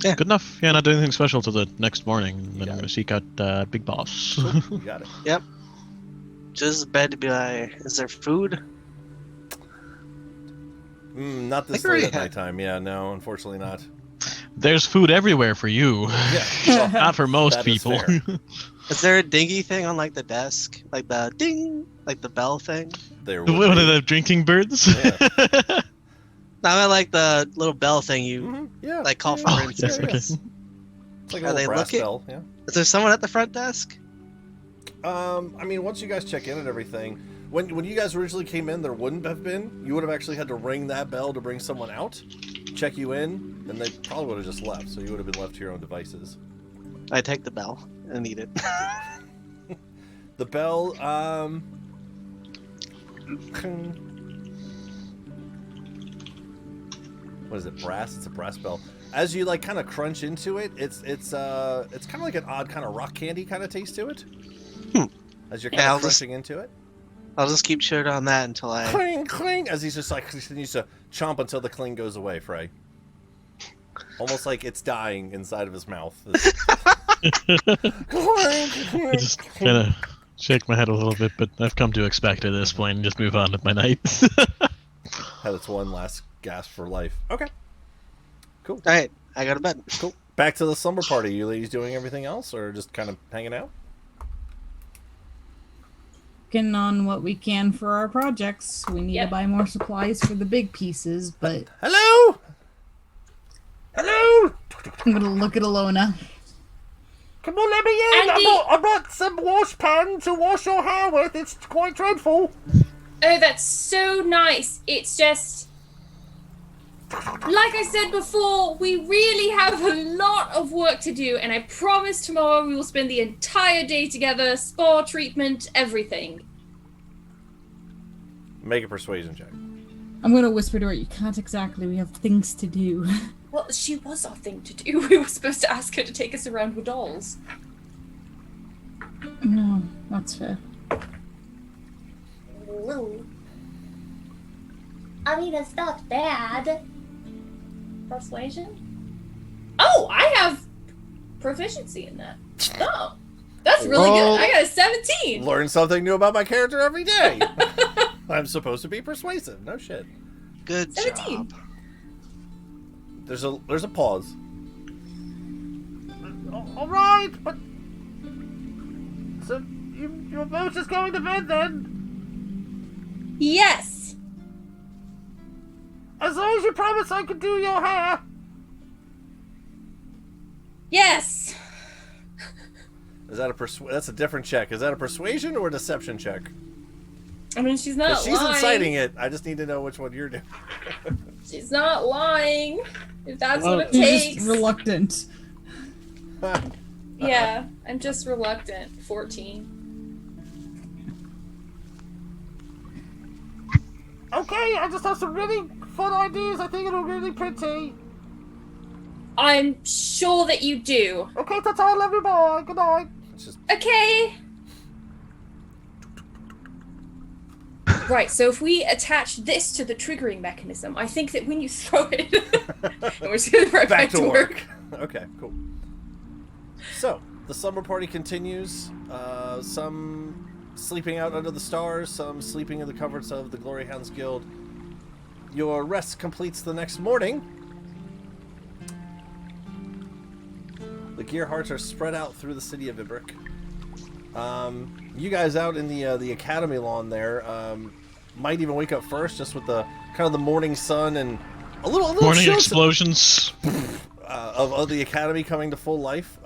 Yeah, good enough. Yeah, not doing anything special till the next morning. Then I'm going to seek out Big Boss. You got it. Yep. Just bed to be like, is there food? Not this late at nighttime. Yeah, no, unfortunately not. There's food everywhere for you. Yeah, Not for most that is people. fair. Is there a dingy thing on like the desk? Like the ding? Like the bell thing? There One would of be. the drinking birds? Yeah. No, I mean like the little bell thing you Mhm, yeah. like call for Oh, instance. yes, okay. It's like a Are little they brass looking? bell. Yeah. Is there someone at the front desk? I mean, once you guys check in and everything, when you guys originally came in, there wouldn't have been. You would have actually had to ring that bell to bring someone out, check you in, and they probably would have just left. So you would have been left to your own devices. I take the bell and eat it. The bell, what is it? Brass? It's a brass bell. As you like kind of crunch into it, it's kind of like an odd kind of rock candy kind of taste to it. As you're kind of crunching into it. I'll just keep chewing on that until I cling cling. As he's just like continues to chomp until the cling goes away, Frey. Almost like it's dying inside of his mouth. I just kind of shake my head a little bit, but I've come to expect at this point and just move on with my night. Had its one last gasp for life. Okay. Cool. All right, I go to bed. Cool. Back to the slumber party. You ladies doing everything else, or just kind of hanging out? Working on what we can for our projects. We need to buy more supplies for the big pieces, but... Hello? Hello? I'm gonna look at Alona. Come on, let me in. Andy! I brought some wash pan to wash your hair with. It's quite dreadful. Oh, that's so nice. It's just... Like I said before, we really have a lot of work to do, and I promise tomorrow we will spend the entire day together, spa treatment, everything. Make a persuasion check. I'm gonna whisper to her, you can't exactly, we have things to do. Well, she was our thing to do. We were supposed to ask her to take us around with dolls. No, that's fair. Ooh. I mean, it's not bad. Persuasion? Oh, I have proficiency in that. Oh, that's really good. I got a 17. Learn something new about my character every day. I'm supposed to be persuasive. No shit. Good 17. job. There's a pause. All right, but so you're both just going to bed then? Yes. As long as you promise I can do your hair. Yes. Is that that's a different check. Is that a persuasion or a deception check? I mean, she's not She's lying. inciting it. I just need to know which one you're doing. She's not lying. If that's Well, what it you're takes. just reluctant. Yeah, I'm just reluctant. 14. Okay, I just have some really fun ideas. I think it'll be really pretty. I'm sure that you do. Okay, that's all. Love you, bye. Good night. Okay. Right, so if we attach this to the triggering mechanism, I think that when you throw it, and we're just gonna right back to work. Okay, cool. So, the summer party continues. Some sleeping out under the stars, some sleeping in the coverts of the Glory Hounds Guild. Your rest completes the next morning. The gearhearts are spread out through the city of Ibrick. You guys out in the academy lawn there might even wake up first, just with the kind of the morning sun and a little morning chill explosions of the academy coming to full life.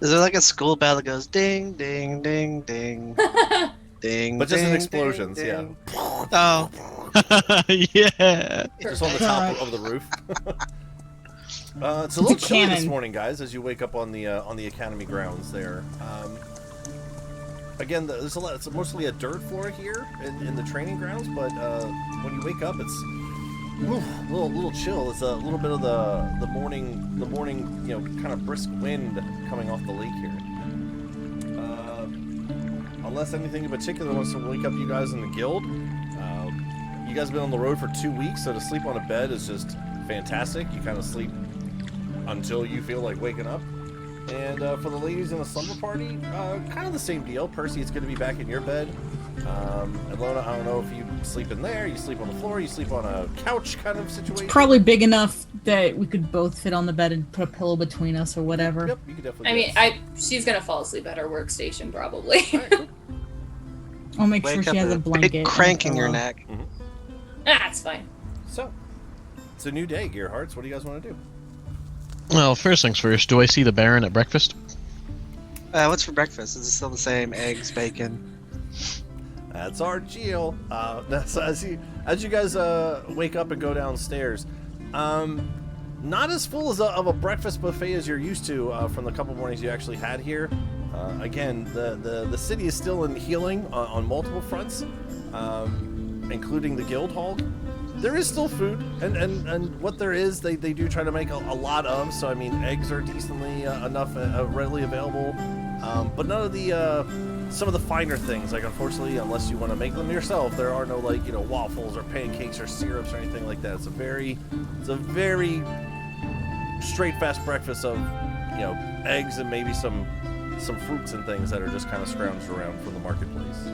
Is there like a school bell that goes ding, ding, ding, ding, ding? But just in ding, explosions, ding, yeah. ding. Oh, yeah. Just on the top of the roof. It's a little chilly this morning, guys, as you wake up on the academy grounds there. Again, there's a lot. It's mostly a dirt floor here in the training grounds, but when you wake up, it's a little chill. It's a little bit of the morning, kind of brisk wind coming off the lake here. Unless anything in particular wants to wake up you guys in the guild. You guys have been on the road for 2 weeks, so to sleep on a bed is just fantastic. You kind of sleep until you feel like waking up. And for the ladies in the slumber party, kind of the same deal. Percy, it's good to be back in your bed. Ilona, I don't know if you sleep in there, you sleep on the floor, you sleep on a couch kind of situation. It's probably big enough that we could both fit on the bed and put a pillow between us or whatever. Yep, you could definitely. I mean, she's gonna fall asleep at her workstation probably. Alright, cool. I'll make sure wake she up has with a blanket. big and a crank in your pillow. neck. That's fine. So, it's a new day, Gearhearts. What do you guys want to do? Well, first things first, do I see the Baron at breakfast? What's for breakfast? Is it still the same? Eggs, bacon? That's our Geo. So as you guys wake up and go downstairs, not as full as of a breakfast buffet as you're used to from the couple mornings you actually had here. Again, the city is still in healing on multiple fronts, including the guild hall. There is still food, and what there is, they do try to make a lot of. So I mean, eggs are decently enough readily available, but none of the some of the finer things. Like unfortunately, unless you want to make them yourself, there are no like waffles or pancakes or syrups or anything like that. It's a very straight fast breakfast of eggs and maybe some fruits and things that are just kind of scrounged around from the marketplace.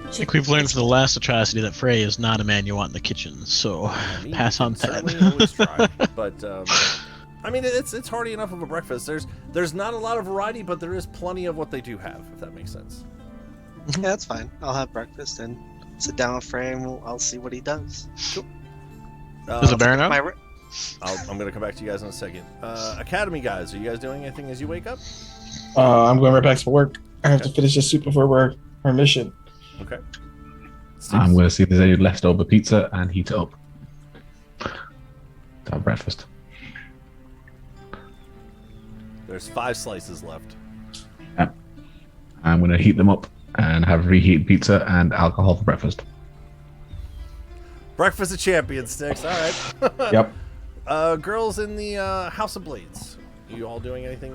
I think we've learned from the last atrocity that Frey is not a man you want in the kitchen, so pass on that. Certainly always try, but I mean it's hearty enough of a breakfast. There's not a lot of variety, but there is plenty of what they do have, if that makes sense. Yeah, that's fine. I'll have breakfast and sit down with Frey and I'll see what he does. Cool. Does the Baron know? I'm gonna come back to you guys in a second. Academy guys, are you guys doing anything as you wake up? I'm going right back to work. I have to finish this soup before our mission. Okay. I'm going to see if there's any leftover pizza and heat it up. To have breakfast. There's 5 slices left. Yeah. I'm going to heat them up and have reheated pizza and alcohol for breakfast. Breakfast of champions, Sticks. All right. Yep. Girls in the House of Blades. You all doing anything?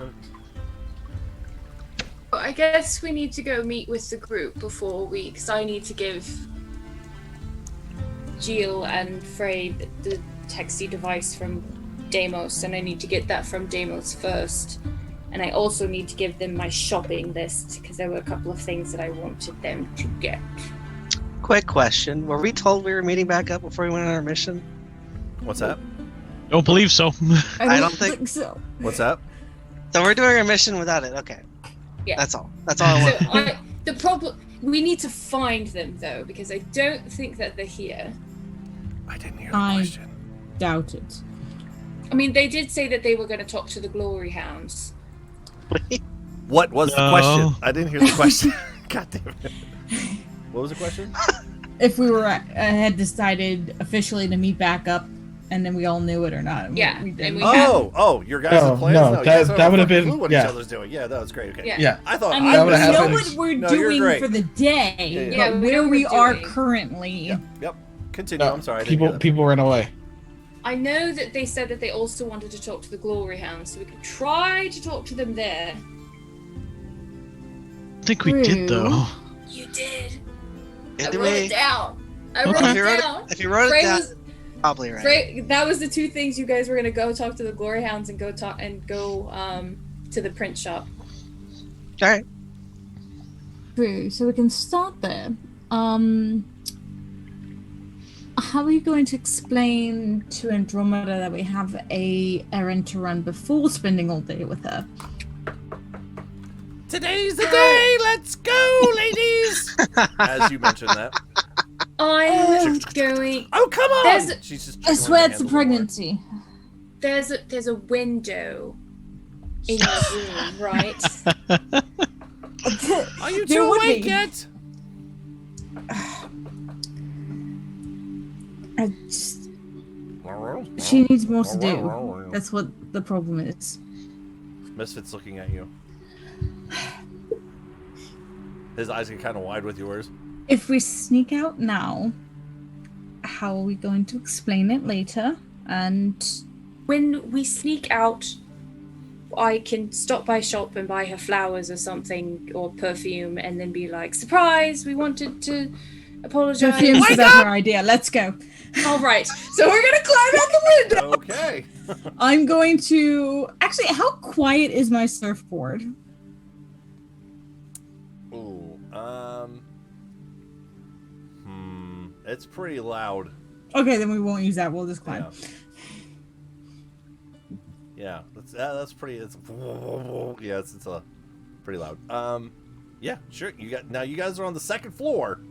I guess we need to go meet with the group before because I need to give Jill and Frey the texty device from Deimos, and I need to get that from Deimos first. And I also need to give them my shopping list because there were a couple of things that I wanted them to get. Quick question. Were we told we were meeting back up before we went on our mission? What's that? Don't believe so. I don't think so. What's that? So we're doing our mission without it. Okay. Yeah. That's all. That's all I want. The problem, we need to find them though, because I don't think that they're here. I didn't hear the question. Doubt it. I mean, they did say that they were going to talk to the Glory Hounds. What was the question? I didn't hear the question. God damn it. What was the question? If we had decided officially to meet back up, and then we all knew it or not. Yeah. We didn't. Your guys' plans? No, that would have been what each other's doing. Yeah, that was great. Okay. Yeah. I thought I mean, that we would have know happened. what we're No, you're doing great. for the day, Yeah, but we know where what we we're are doing. currently. Yep. Continue. No, I'm sorry. I didn't hear that. people ran away. I know that they said that they also wanted to talk to the Glory Hounds, so we could try to talk to them there. I think we did, though. You did. Yeah, I do wrote we? it down. I Okay. wrote If you it wrote down. it, if you wrote Frey it down, was- probably right. Frey, that was the 2 things you guys were gonna go talk to the Glory Hounds and go to the print shop. All right. True. So we can start there. How are you going to explain to Andromeda that we have a errand to run before spending all day with her? Today's the day. Let's go, ladies. As you mentioned that. I'm going. Oh, come on. There's- She's just I jiggling swear the it's a handle more. pregnancy. There's a window in your room, right? Are you There two would awake be. yet? She needs more to do. That's what the problem is. Misfit's looking at you. His eyes get kind of wide with yours. If we sneak out now, how are we going to explain it later? And When we sneak out, I can stop by shop and buy her flowers or something, or perfume, and then be like, "Surprise! We wanted to apologize." perfume's a better idea. Let's go. All right, so we're gonna climb out the window. Okay. I'm going to actually. How quiet is my surfboard? Ooh. It's pretty loud. Okay, then we won't use that. We'll just climb. Yeah. That's pretty. It's pretty loud. Yeah, sure. You guys are on the second floor.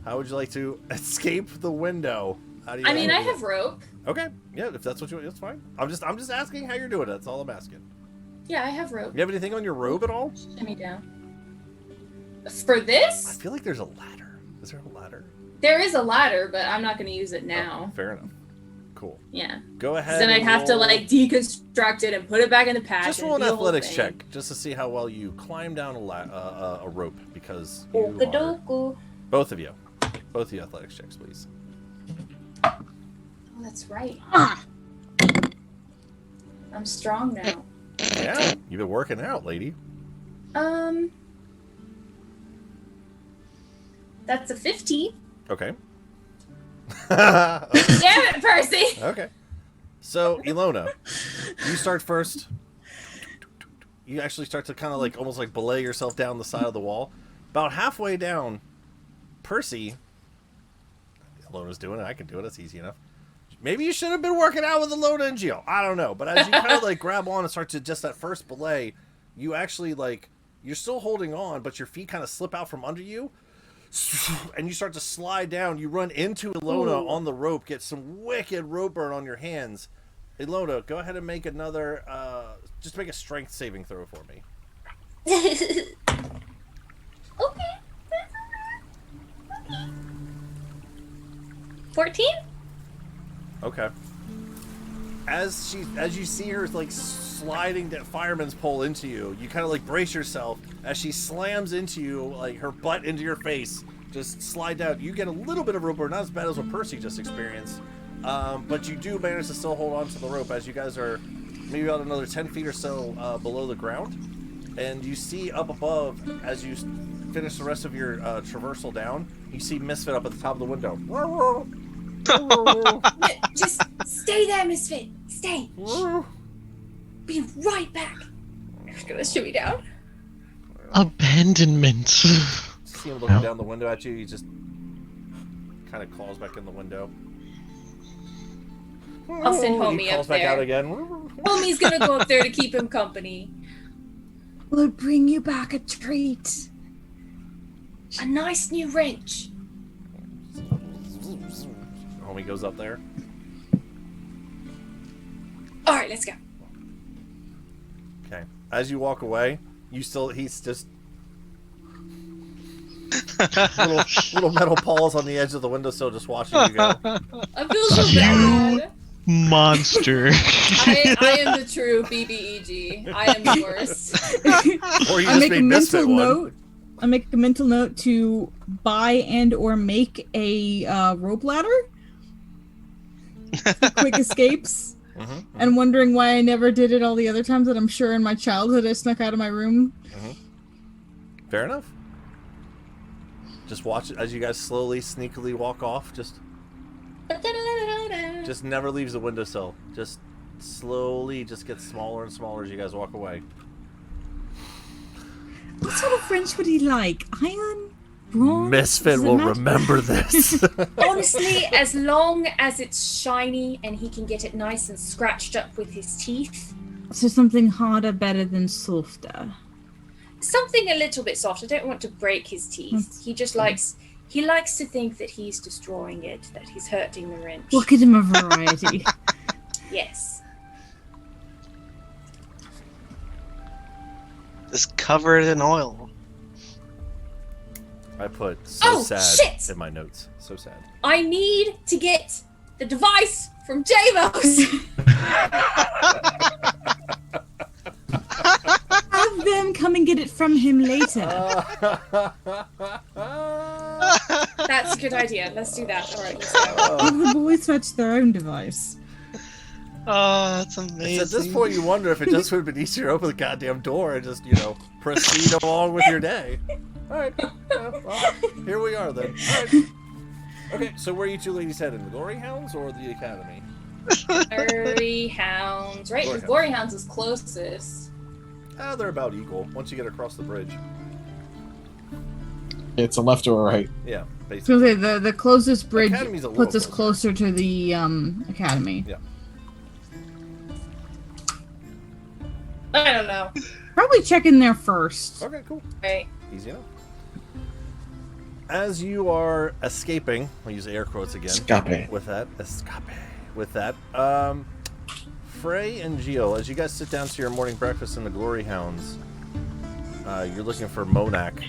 How would you like to escape the window? How do you I mean, wanna I do it? have rope. Okay. Yeah, if that's what you want, that's fine. I'm just asking how you're doing it. That's all I'm asking. Yeah, I have rope. You have anything on your robe at all? Shut me down. For I this? feel like there's a ladder. Is there a ladder? There is a ladder, but I'm not going to use it now. Oh, fair enough. Cool. Yeah. Go ahead. Then I'd and have to roll- like deconstruct it and put it back in the pack. Just and roll an it'd be a whole athletics thing. check, just to see how well you climb down a rope, because you are, Okadoku. both of you athletics checks, please. Oh, that's right. I'm strong now. Yeah, you've been working out, lady. That's a 15. Okay. Damn it, Percy! Okay. So, Ilona, you start first. You actually start to kind of like almost like belay yourself down the side of the wall. About halfway down, Percy. Ilona's doing it. I can do it. It's easy enough. Maybe you should have been working out with Ilona and Gio. I don't know. But as you kind of like grab on and start to just that first belay, you actually like, you're still holding on, but your feet kind of slip out from under you. And you start to slide down. You run into Ilona on the rope, get some wicked rope burn on your hands. Ilona, go ahead and make another, just make a strength saving throw for me. Okay. 14? Okay. As you see her like sliding that fireman's pole into you, you kind of like brace yourself as she slams into you, like her butt into your face. Just slide down. You get a little bit of rope burn, not as bad as what Percy just experienced, but you do manage to still hold on to the rope as you guys are maybe about another 10 feet or so below the ground, and you see up above as you finish the rest of your traversal down. You see Misfit up at the top of the window. Just stay there, Misfit. Stay. Be right back. I'm just gonna shoot me down. Abandonment. See him looking down the window at you. He just kind of claws back in the window. I'll send Homie He up calls back there. out again. Homie's gonna go up there to keep him company. We'll bring you back a treat. A nice new wrench. Homie goes up there. All right, let's go. Okay. As you walk away, he's just little metal paws on the edge of the windowsill, just watching you go. I feel so bad. Monster. I am the true BBEG. I am the worst. Or you I just make a made Misfit mental one. note. I make a mental note to buy and or make a rope ladder for quick escapes. And wondering why I never did it all the other times that I'm sure in my childhood I snuck out of my room. Fair enough. Just watch it as you guys slowly, sneakily walk off. Just never leaves the windowsill. Just slowly, just gets smaller and smaller as you guys walk away. What sort of wrench would he like? Iron? Bronze? Misfit Does it will matter? remember this. Honestly, as long as it's shiny and he can get it nice and scratched up with his teeth. So something harder better than softer. Something a little bit soft. I don't want to break his teeth. He just likes to think that he's destroying it, that he's hurting the wrench. We'll get him a variety. Yes. It's covered in oil. I put so sad shit! in my notes. So sad. I need to get the device from Javos. Have them come and get it from him later. That's a good idea. Let's do that. All right, let's go. Have the boys fetch their own device. Oh, that's amazing. It's at this point you wonder if it just would have been easier to open the goddamn door and just, proceed along with your day. Alright, well, here we are then. Alright. Okay, so where are you two ladies headed? The Glory Hounds or the Academy? Glory Hounds. Right, Glory the Glory Hounds is closest. They're about equal once you get across the bridge. It's a left or a right. Yeah, So basically. the closest bridge Academy's a little puts us closer to the academy. Yeah. I don't know. Probably check in there first. Okay, cool. Right. Easy enough. As you are escaping, I'll use air quotes again. Escape. With that. Frey and Gio, as you guys sit down to your morning breakfast in the Glory Hounds, you're looking for Monak.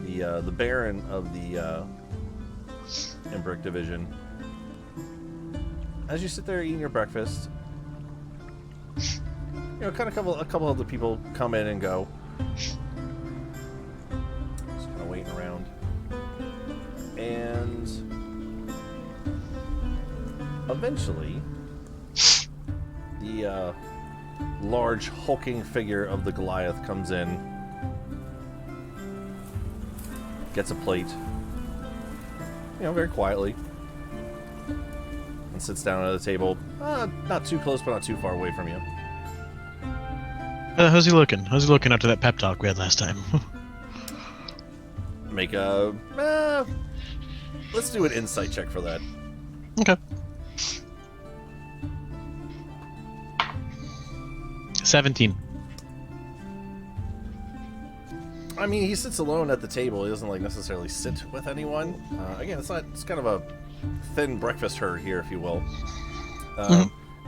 the Baron of the Embrick Division. As you sit there eating your breakfast, you know, kind of a couple of the people come in and go. Just kind of waiting around, and eventually, the large hulking figure of the Goliath comes in, gets a plate, you know, very quietly, and sits down at a table, not too close, but not too far away from you. How's he looking? How's he looking after that pep talk we had last time? Make a... let's do an insight check for that. Okay. 17. I mean, he sits alone at the table. He doesn't, like, necessarily sit with anyone. Again, it's kind of a thin breakfast herd here, if you will.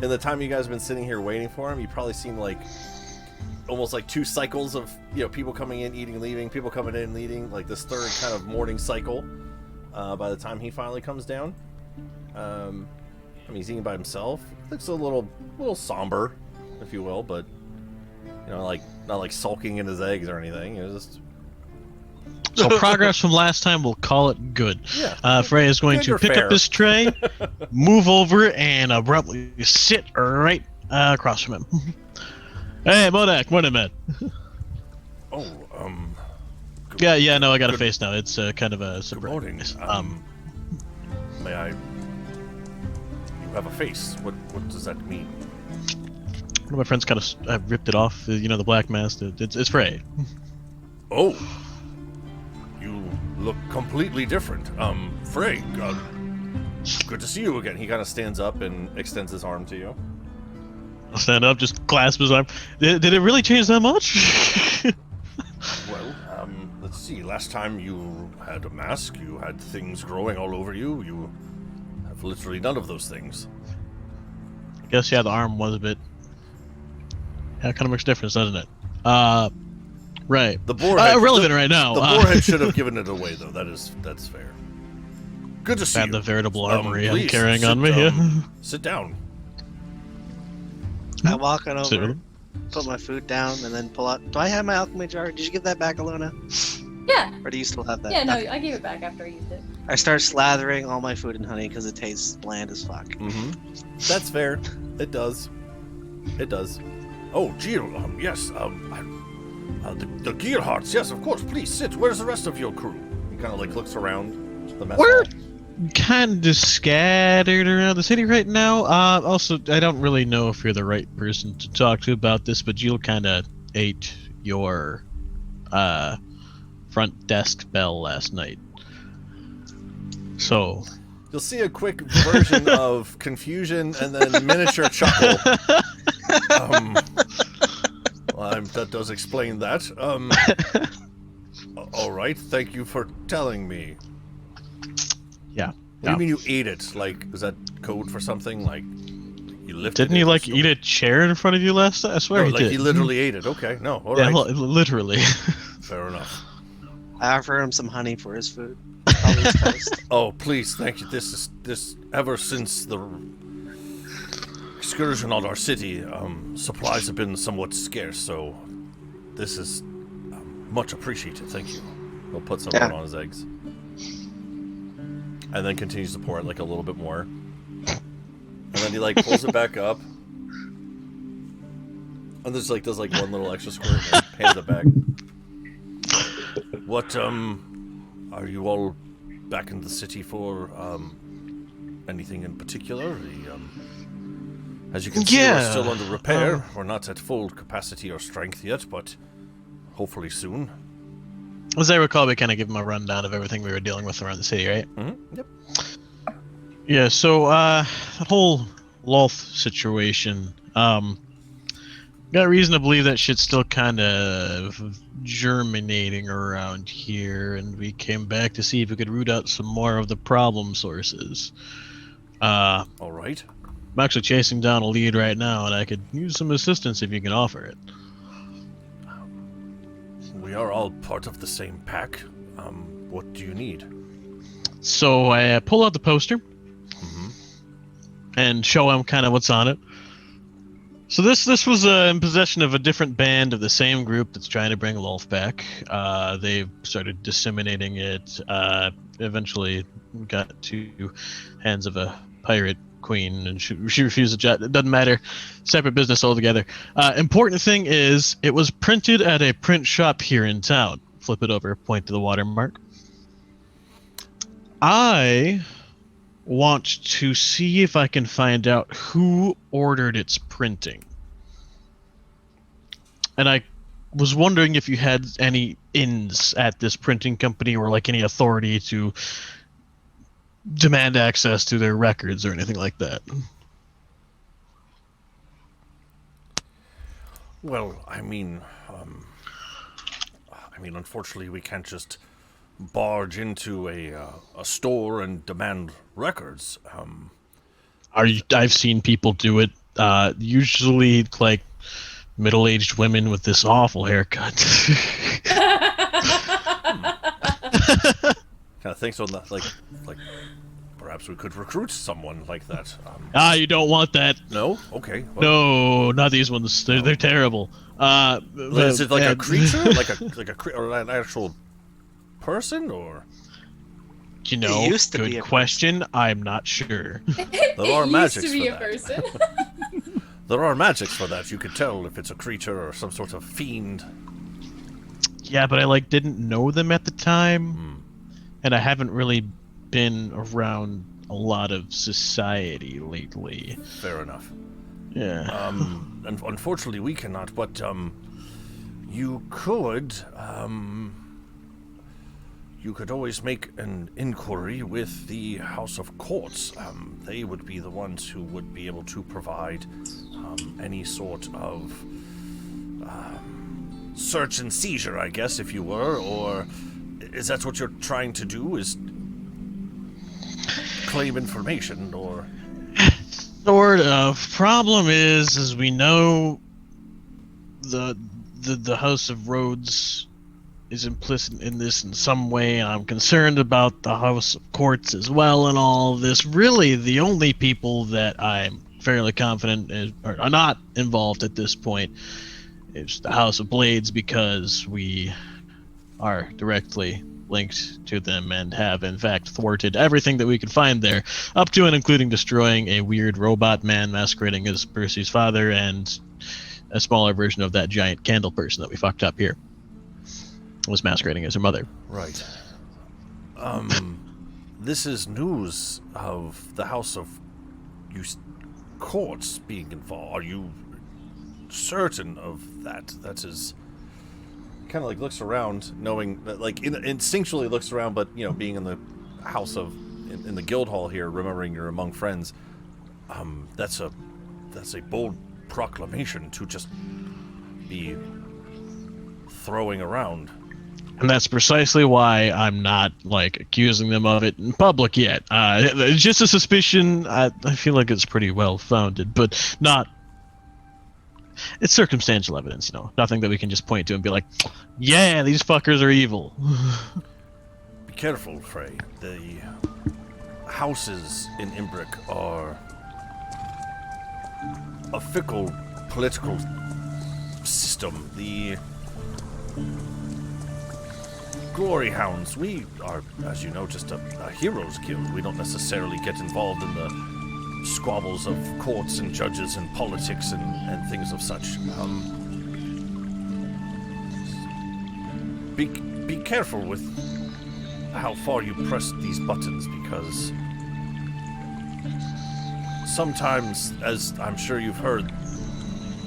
In the time you guys have been sitting here waiting for him, you've probably seen, like, almost like 2 cycles of, you know, people coming in, eating, leaving, people coming in, leaving, like this third kind of morning cycle by the time he finally comes down. I mean, he's eating by himself. Looks a little somber, if you will, but, you know, like, not like sulking in his eggs or anything. It was just... So progress from last time, we'll call it good. Yeah. Frey is going to pick up his tray, move over, and abruptly sit right across from him. Hey, Modak, morning, man. Yeah, no, I got a face now. It's kind of a surprise. Good morning. May I... You have a face. What does that mean? One of my friends kind of ripped it off. You know, the black mask. It's Frey. Oh. You look completely different. Frey, good to see you again. He kind of stands up and extends his arm to you. I'll stand up, just clasp his arm. Did it really change that much? Well, let's see. Last time you had a mask, you had things growing all over you. You have literally none of those things. I guess, yeah, the arm was a bit... Yeah, it kind of makes a difference, doesn't it? Right. The boarhead... irrelevant right now. The boarhead should have given it away, though. That's fair. Good to see you. The veritable armory I'm please, carrying on me here. Sit down. I walk on over, put my food down, and then pull out. Do I have my alchemy jar? Did you give that back, Alona? Yeah. Or do you still have that? Yeah, no, I gave it back after I used it. I start slathering all my food in honey because it tastes bland as fuck. Mm-hmm. That's fair. It does. It does. Oh, Jill, yes, the gearhearts, yes, of course, please sit. Where's the rest of your crew? He kind of, like, looks around the mess hall. Kind of scattered around the city right now. Also, I don't really know if you're the right person to talk to about this, but Jill kind of ate your front desk bell last night. So you'll see a quick version of confusion and then miniature chuckle. That does explain that. All right, thank you for telling me. Yeah. What do you mean you ate it? Like, is that code for something? Like, you lifted Didn't it? he, like, eat a chair in front of you last night? I swear he like did. he literally ate it. Okay, no, all right. Yeah, literally. Fair enough. I offer him some honey for his food. Probably his toast. Oh, please, thank you. This ever since the excursion on our city, supplies have been somewhat scarce, so this is much appreciated. Thank you. He'll put some on his eggs. And then continues to pour it like a little bit more. And then he like pulls it back up. And just like does like one little extra squirt and hands it back. What are you all back in the city for? Anything in particular? As you can see, we're still under repair. We're not at full capacity or strength yet, but hopefully soon. As I recall, we kind of give him a rundown of everything we were dealing with around the city, right? Mm-hmm. Yep. Yeah, so that whole Loth situation, got reason to believe that shit's still kind of germinating around here, and we came back to see if we could root out some more of the problem sources. All right. I'm actually chasing down a lead right now, and I could use some assistance if you can offer it. We are all part of the same pack. What do you need? So I pull out the poster Mm-hmm. and show him kind of what's on it. So this was in possession of a different band of the same group that's trying to bring Lolth back. They started disseminating it. Eventually got to hands of a pirate queen, and she refused the jet. It doesn't matter. Separate business altogether. Important thing is, it was printed at a print shop here in town. Flip it over, point to the watermark. I want to see if I can find out who ordered its printing. And I was wondering if you had any ins at this printing company or like any authority to demand access to their records or anything like that. Well, I mean, unfortunately, we can't just barge into a store and demand records. I've seen people do it. Usually, like middle-aged women with this awful haircut. Kind of thinks on that, like perhaps we could recruit someone like that. You don't want that. No? Okay. Well, No, not these ones. They're terrible. is it like a creature, like a or an actual person, or? You know, It used to be good a question. I'm not sure. There are It magics used to be for a that. person. There are magics for that. You could tell if it's a creature or some sort of fiend. Yeah, but I didn't know them at the time, and I haven't really been around a lot of society lately. Fair enough. Yeah. And unfortunately, we cannot. But you could. You could always make an inquiry with the House of Courts. They would be the ones who would be able to provide any sort of search and seizure, I guess, if you were. Or is that what you're trying to do? Is claim information, or? Sort of. Problem is we know the House of Rhodes is implicit in this in some way, and I'm concerned about the House of Courts as well and all of this. Really, the only people that I'm fairly confident are not involved at this point is the House of Blades, because we are directly linked to them and have in fact thwarted everything that we could find there, up to and including destroying a weird robot man masquerading as Percy's father and a smaller version of that giant candle person that we fucked up here was masquerading as her mother. Right. This is news of the House of Courts being involved. Are you certain of that? That is kind of looks around, knowing that instinctually looks around, but being in the house of in the guild hall here, remembering you're among friends. That's a bold proclamation to just be throwing around. And that's precisely why I'm not accusing them of it in public yet. It's just a suspicion. I feel like it's pretty well founded, but not. It's circumstantial evidence, nothing that we can just point to and be like, yeah, these fuckers are evil. Be careful, Frey. The houses in Imbric are a fickle political system. The Glory Hounds, we are, as you know, just a heroes guild. We don't necessarily get involved in the squabbles of courts and judges and politics and things of such. Be careful with how far you press these buttons, because sometimes, as I'm sure you've heard,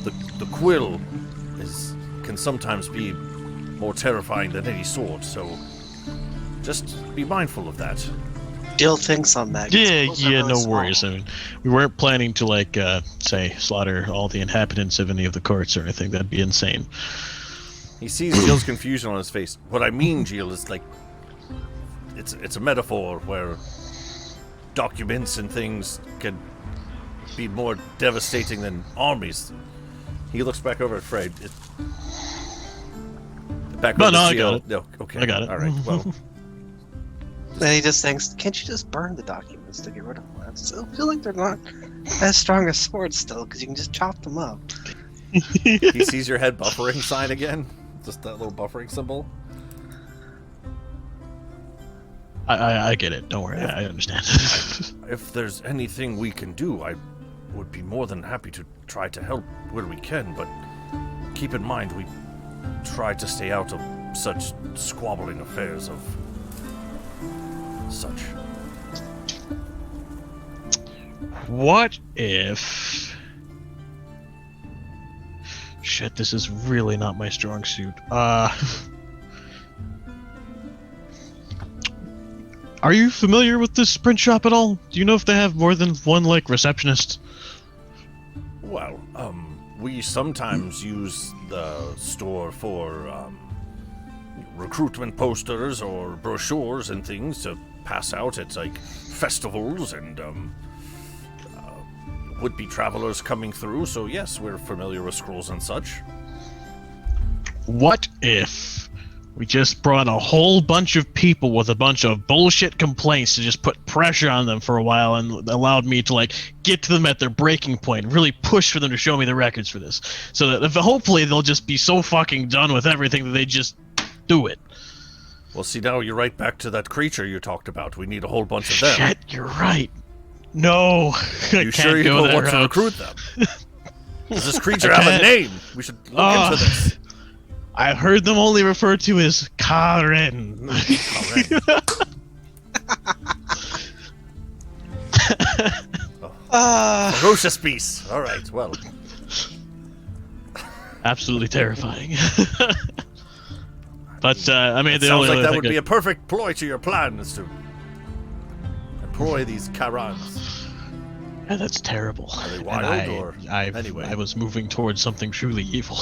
the quill can sometimes be more terrifying than any sword, so just be mindful of that. Jill thinks on that. Yeah, no worries. I mean, we weren't planning to say slaughter all the inhabitants of any of the courts or anything. That'd be insane. He sees Jill's confusion on his face. What I mean, Jill, is it's a metaphor where documents and things can be more devastating than armies. He looks back over at Frey. Back No, on no, the I seal. got it. No, okay. I got it. All right. Well, Then he just thinks, can't you just burn the documents to get rid of them? I still feel like they're not as strong as swords still, because you can just chop them up. he sees your head buffering sign again. Just that little buffering symbol. I get it. Don't worry. I understand. If there's anything we can do, I would be more than happy to try to help where we can, but keep in mind we try to stay out of such squabbling affairs of such. What if... Shit, this is really not my strong suit. Are you familiar with this print shop at all? Do you know if they have more than one, like, receptionist? Well, we sometimes use the store for recruitment posters or brochures and things to pass out at, like, festivals and would-be travelers coming through, so yes, we're familiar with scrolls and such. What if we just brought a whole bunch of people with a bunch of bullshit complaints to just put pressure on them for a while and allowed me to, like, get to them at their breaking point and really push for them to show me the records for this, so that hopefully they'll just be so fucking done with everything that they just do it. Well, see, now you're right back to that creature you talked about. We need a whole bunch of them. Shit, you're right. No, You sure you don't want to recruit them? Does this creature have a name? We should look into this. I heard them only referred to as Karen. Ferocious beast. All right, well. Absolutely terrifying. But, I mean, It sounds like that would be a perfect ploy to your plan, is to employ these Karans. Yeah, that's terrible. Are they wild, anyway? I was moving towards something truly evil.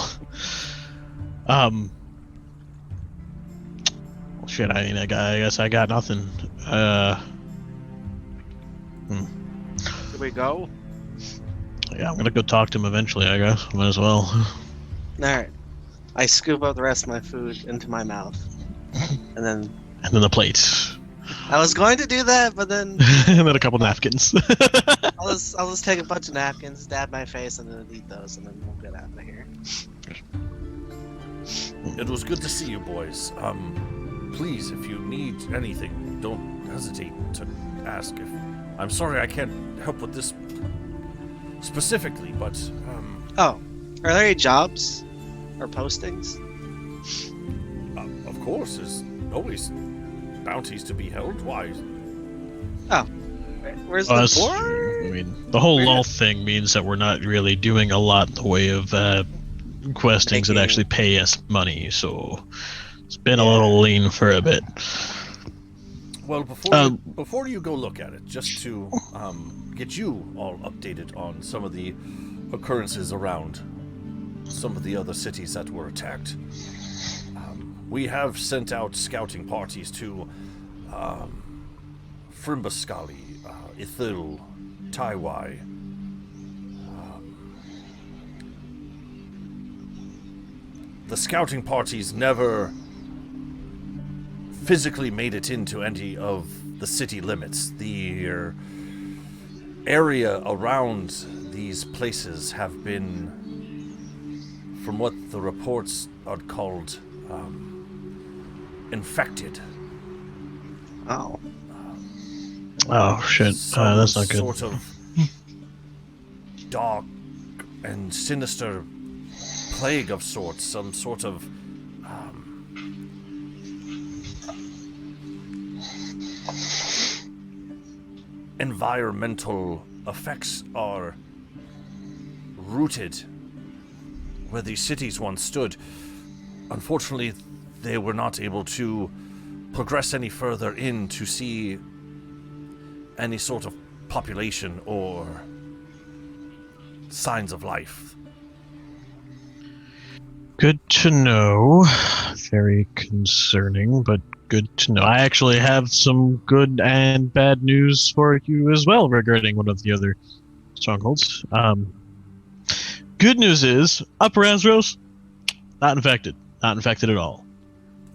Well, shit, I mean, I guess I got nothing. Should we go? Yeah, I'm gonna go talk to him eventually, I guess. Might as well. Alright. I scoop up the rest of my food into my mouth. And then the plates. I was going to do that, but then And then a couple napkins. I'll just take a bunch of napkins, dab my face, and then eat those, and then we'll get out of here. It was good to see you, boys. Please, if you need anything, don't hesitate to ask. I'm sorry I can't help with this specifically, but Oh, are there any jobs or postings? Of course, there's always bounties to be held. Why? Oh, where's the poor? I mean, the whole lull thing means that we're not really doing a lot in the way of questings that actually pay us money, so it's been a little lean for a bit. Well, before you go look at it, just to get you all updated on some of the occurrences around some of the other cities that were attacked, we have sent out scouting parties to Frimbaskali, Ithil, Taiwai. The scouting parties never physically made it into any of the city limits. The area around these places have been, from what the reports are called, infected. Oh. Oh shit! That's not good. Sort of dark and sinister plague of sorts. Some sort of environmental effects are rooted where these cities once stood. Unfortunately, they were not able to progress any further in to see any sort of population or signs of life. Good to know. Very concerning, but good to know. I actually have some good and bad news for you as well regarding one of the other strongholds. Good news is, Upper Azros, not infected. Not infected at all.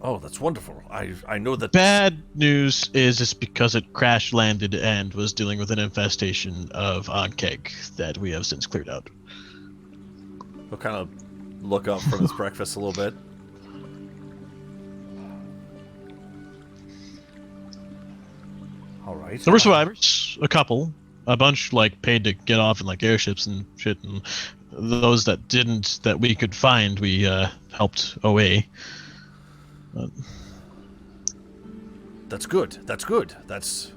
Oh, that's wonderful. I know that. Bad news is it's because it crash landed and was dealing with an infestation of Ankeg that we have since cleared out. He'll kind of look up from his breakfast a little bit. All right. There were survivors, a couple, a bunch like paid to get off in like airships and shit, and those that didn't, that we could find, we helped away. That's good. That's good. That's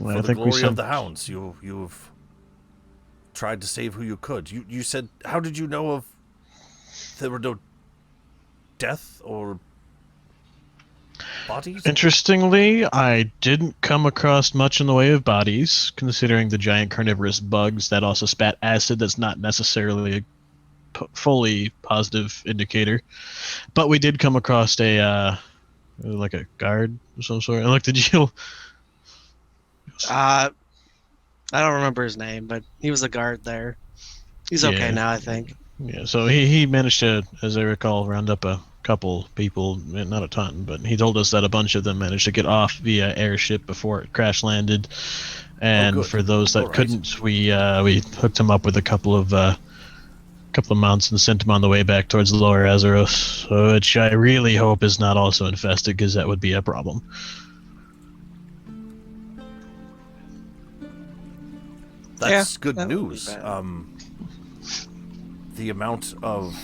Well, for I the think we glory of sent the hounds. You've tried to save who you could. You said, how did you know of there were no death or bodies? Interestingly, I didn't come across much in the way of bodies, considering the giant carnivorous bugs that also spat acid. That's not necessarily a fully positive indicator, but we did come across a like a guard of some sort. And look, did you? I don't remember his name, but he was a guard there. He's okay Yeah. now, I think. Yeah, so he managed to, as I recall, round up a couple people, not a ton, but he told us that a bunch of them managed to get off via airship before it crash landed. And good. for those that All right. couldn't, we hooked him up with a couple of mounts and sent him on the way back towards the lower Azeroth, which I really hope is not also infested, because that would be a problem. That's good that would be news. bad. The amount of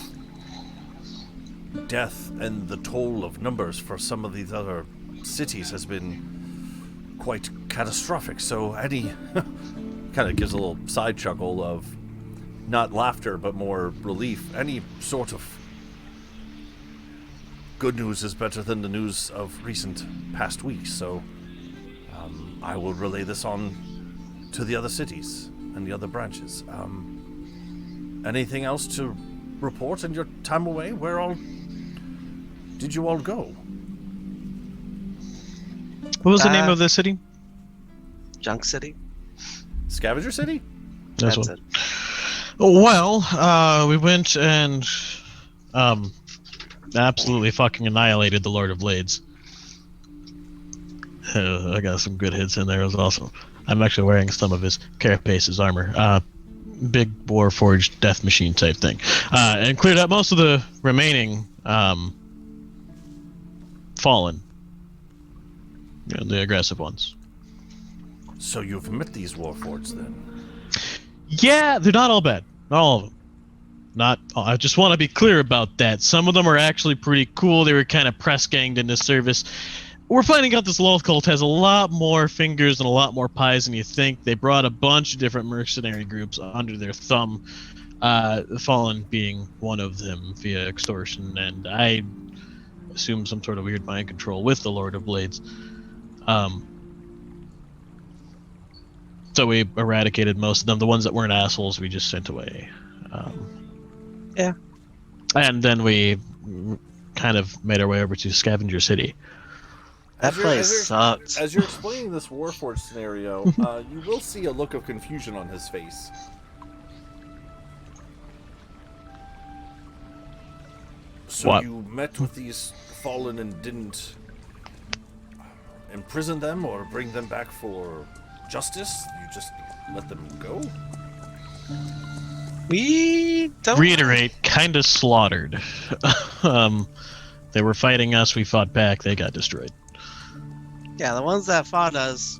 death and the toll of numbers for some of these other cities has been quite catastrophic. So any kind of gives a little side chuckle of not laughter but more relief. Any sort of good news is better than the news of recent past weeks. So I will relay this on to the other cities and the other branches. Anything else to report in your time away? Where all did you all go? What was the name of the city? Junk City? Scavenger City? That's That's one. it. Well, we went and absolutely fucking annihilated the Lord of Blades. I got some good hits in there. It was awesome. I'm actually wearing some of his Carapace's armor. Big Warforged death machine type thing. And cleared out most of the remaining fallen. You know, the aggressive ones. So you've met these Warforged then? Yeah, they're not all bad. Not all of them. Not. I just want to be clear about that. Some of them are actually pretty cool. They were kind of press ganged into service. We're finding out this Loth cult has a lot more fingers and a lot more pies than you think. They brought a bunch of different mercenary groups under their thumb, Fallen being one of them via extortion, and I assume some sort of weird mind control with the Lord of Blades. So we eradicated most of them. The ones that weren't assholes, we just sent away. Yeah. And then we kind of made our way over to Scavenger City. That place sucked. As you're explaining this Warforged scenario, you will see a look of confusion on his face. So What? you met with these fallen and didn't imprison them or bring them back for justice? You just let them go? We don't Reiterate, kind of slaughtered. They were fighting us, we fought back, they got destroyed. Yeah, the ones that fought us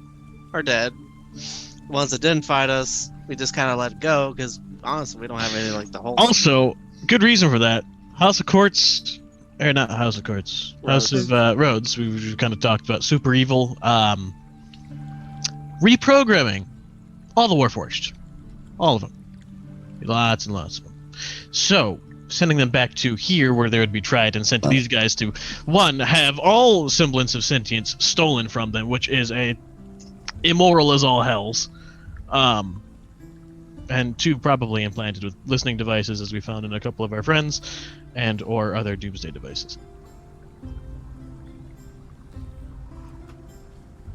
are dead. The ones that didn't fight us, we just kind of let go because honestly, we don't have anything like the whole. Also, good reason for that. House of Courts, or not House of Courts, House of Roads, we kind of talked about super evil. Reprogramming all the Warforged. All of them. Lots and lots of them. So, sending them back to here where they would be tried and sent to these guys to, one, have all semblance of sentience stolen from them, which is a immoral as all hells. And two, probably implanted with listening devices, as we found in a couple of our friends, and or other doomsday devices.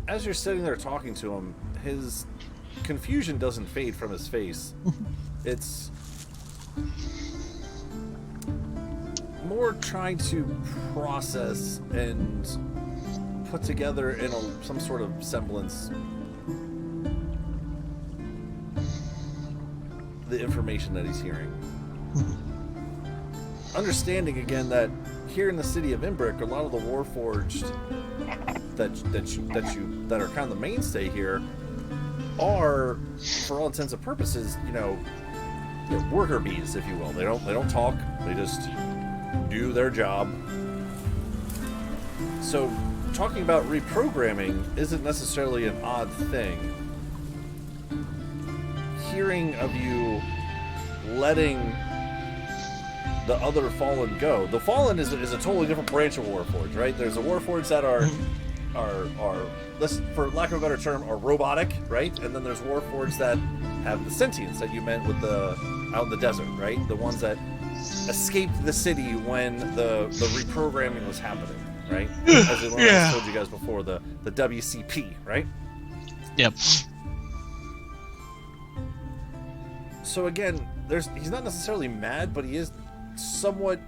As you're sitting there talking to him, his confusion doesn't fade from his face. It's you're trying to process and put together in some sort of semblance the information that he's hearing. Understanding again that here in the city of Imbrick, a lot of the Warforged that are kind of the mainstay here are, for all intents and purposes, worker bees, if you will. They don't talk. They just do their job. So, talking about reprogramming isn't necessarily an odd thing. Hearing of you letting the other Fallen go. The Fallen is a totally different branch of Warforged, right? There's the Warforged that are for lack of a better term, are robotic, right? And then there's Warforged that have the sentience that you meant with out in the desert, right? The ones that escaped the city when the reprogramming was happening, right? As I told you guys before, the WCP, right? Yep. So again, he's not necessarily mad, but he is somewhat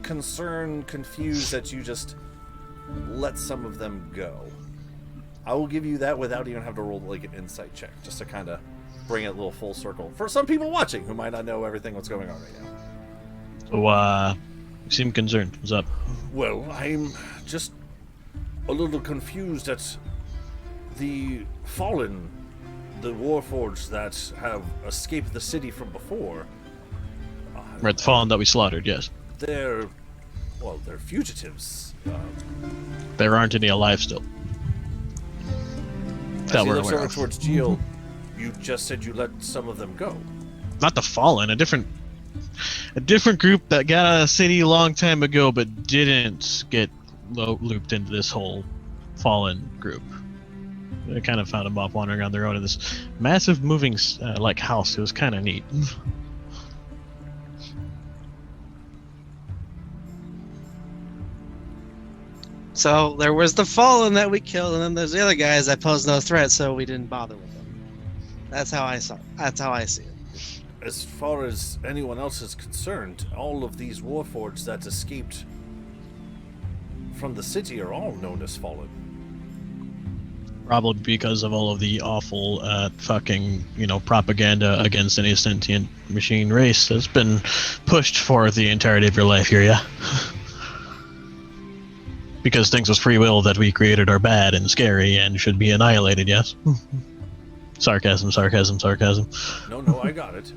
concerned, confused that you just let some of them go. I will give you that without even having to roll like an insight check, just to kind of bring it a little full circle for some people watching who might not know everything what's going on right now. So, you seem concerned. What's up? Well, I'm just a little confused at the Fallen, the Warforged that have escaped the city from before. Right, the Fallen that we slaughtered, yes. They're fugitives. There aren't any alive still. That we're aware of. Towards Geo, you just said you let some of them go. Not the Fallen, a different group that got out of the city a long time ago, but didn't get looped into this whole Fallen group. I kind of found them off wandering on their own in this massive moving house. It was kind of neat. So there was the Fallen that we killed, and then there's the other guys that posed no threat, so we didn't bother with them. That's how I see it. As far as anyone else is concerned, all of these Warforged that escaped from the city are all known as Fallen. Probably because of all of the awful fucking, propaganda against any sentient machine race that's been pushed for the entirety of your life here, yeah? Because things with free will that we created are bad and scary and should be annihilated, yes? Sarcasm. No, I got it.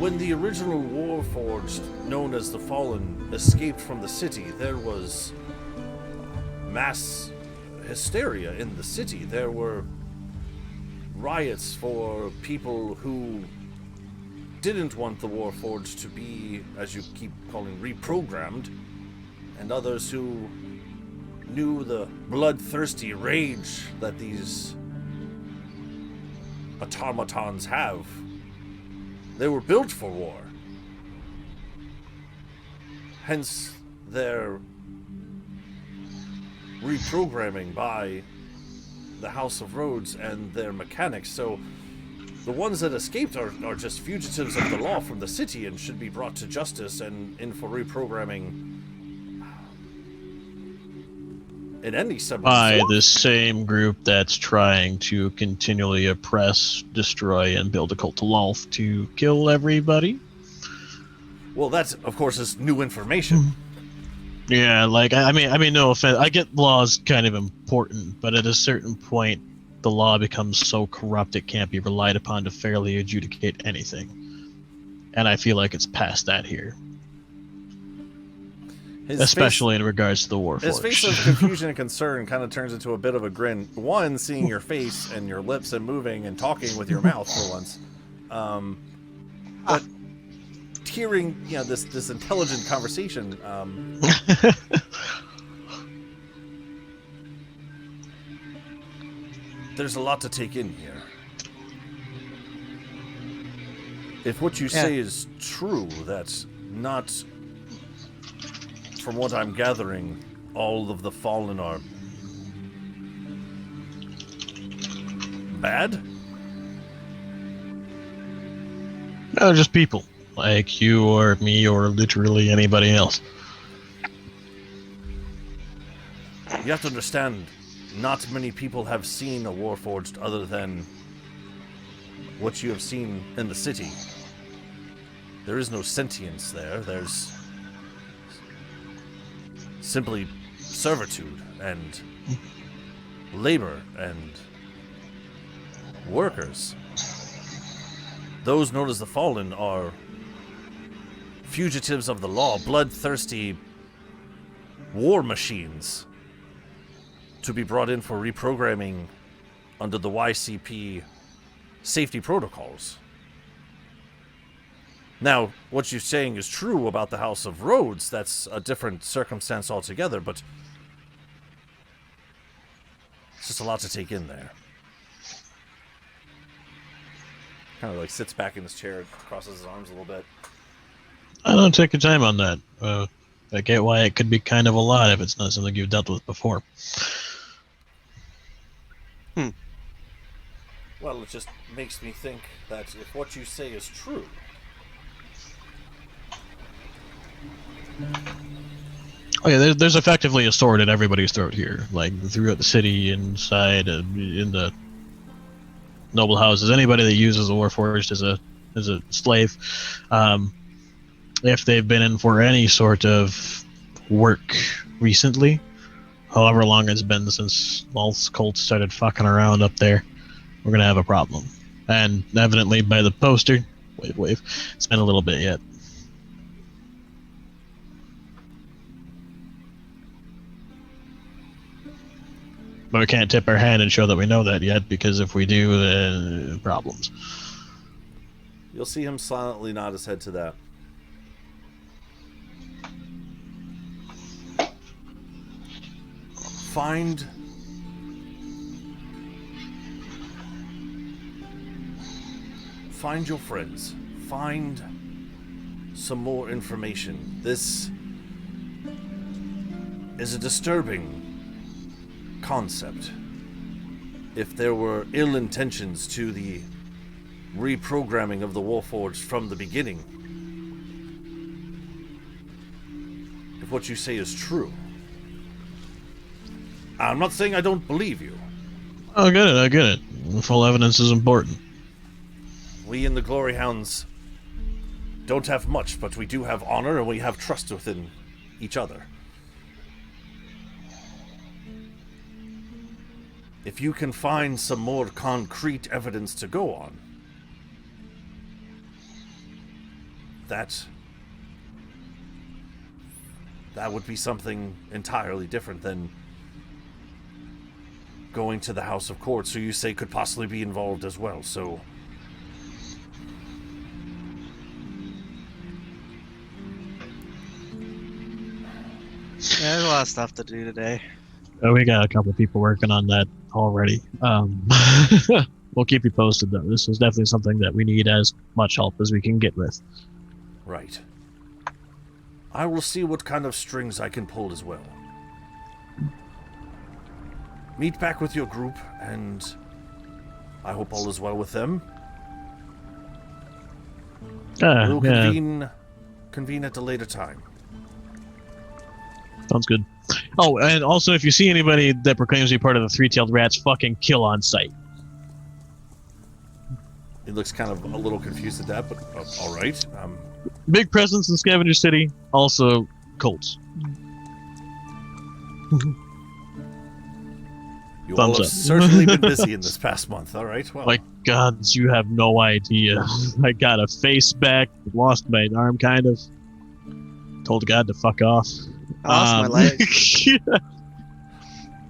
When the original Warforged, known as the Fallen, escaped from the city, there was mass hysteria in the city. There were riots for people who didn't want the Warforged to be, as you keep calling, reprogrammed, and others who knew the bloodthirsty rage that these automatons have. They were built for war. Hence their reprogramming by the House of Rhodes and their mechanics. So the ones that escaped are just fugitives of the law from the city and should be brought to justice and in for reprogramming in any subject. By the same group that's trying to continually oppress, destroy, and build a cult of Lolth to kill everybody. Well, that's, of course, is new information. Yeah, I mean, no offense. I get laws kind of important, but at a certain point, the law becomes so corrupt it can't be relied upon to fairly adjudicate anything. And I feel like it's past that here. Especially in regards to the Warforged. His face of confusion and concern kind of turns into a bit of a grin. One, seeing your face and your lips and moving and talking with your mouth for once. But hearing, this intelligent conversation, there's a lot to take in here. If what you say is true, that's not, from what I'm gathering, all of the Fallen are bad? Oh, just people. Like you or me or literally anybody else. You have to understand, not many people have seen a Warforged other than what you have seen in the city. There is no sentience there. There's simply servitude and labor and workers. Those known as the Fallen are fugitives of the law, bloodthirsty war machines to be brought in for reprogramming under the YCP safety protocols. Now, what you're saying is true about the House of Rhodes. That's a different circumstance altogether, but it's just a lot to take in there. Kind of like sits back in his chair, crosses his arms a little bit. I don't take your time on that. I get why it could be kind of a lot if it's not something you've dealt with before. Well, it just makes me think that if what you say is true, Oh yeah, there's effectively a sword at everybody's throat here, like throughout the city, inside, in the noble houses. Anybody that uses a Warforged is a slave. If they've been in for any sort of work recently, however long it's been since Walt's cults started fucking around up there, we're gonna have a problem. And evidently by the poster, wave, it's been a little bit yet. But we can't tip our hand and show that we know that yet, because if we do, problems. you'll see him silently nod his head to that. Find your friends. Find some more information. This is a disturbing concept. If there were ill intentions to the reprogramming of the Warforged from the beginning, if what you say is true, I'm not saying I don't believe you. I get it. Full evidence is important. We in the Glory Hounds don't have much, but we do have honor and we have trust within each other. If you can find some more concrete evidence to go on, that would be something entirely different than going to the House of Courts, who you say could possibly be involved as well, so... Yeah, there's a lot of stuff to do today. We got a couple people working on that already. We'll keep you posted, though. This is definitely something that we need as much help as we can get with. Right. I will see what kind of strings I can pull as well. Meet back with your group, and I hope all is well with them. We'll convene at a later time. Sounds good. Oh, and also, if you see anybody that proclaims to be part of the Three-Tailed Rats, fucking kill on sight. He looks kind of a little confused at that, but all right. Big presence in Scavenger City, also cults. You Thumbs all have up. certainly been busy in this past month, all right? Well, My God, you have no idea. I got a face back, lost my arm, kind of. Told God to fuck off. I lost my leg.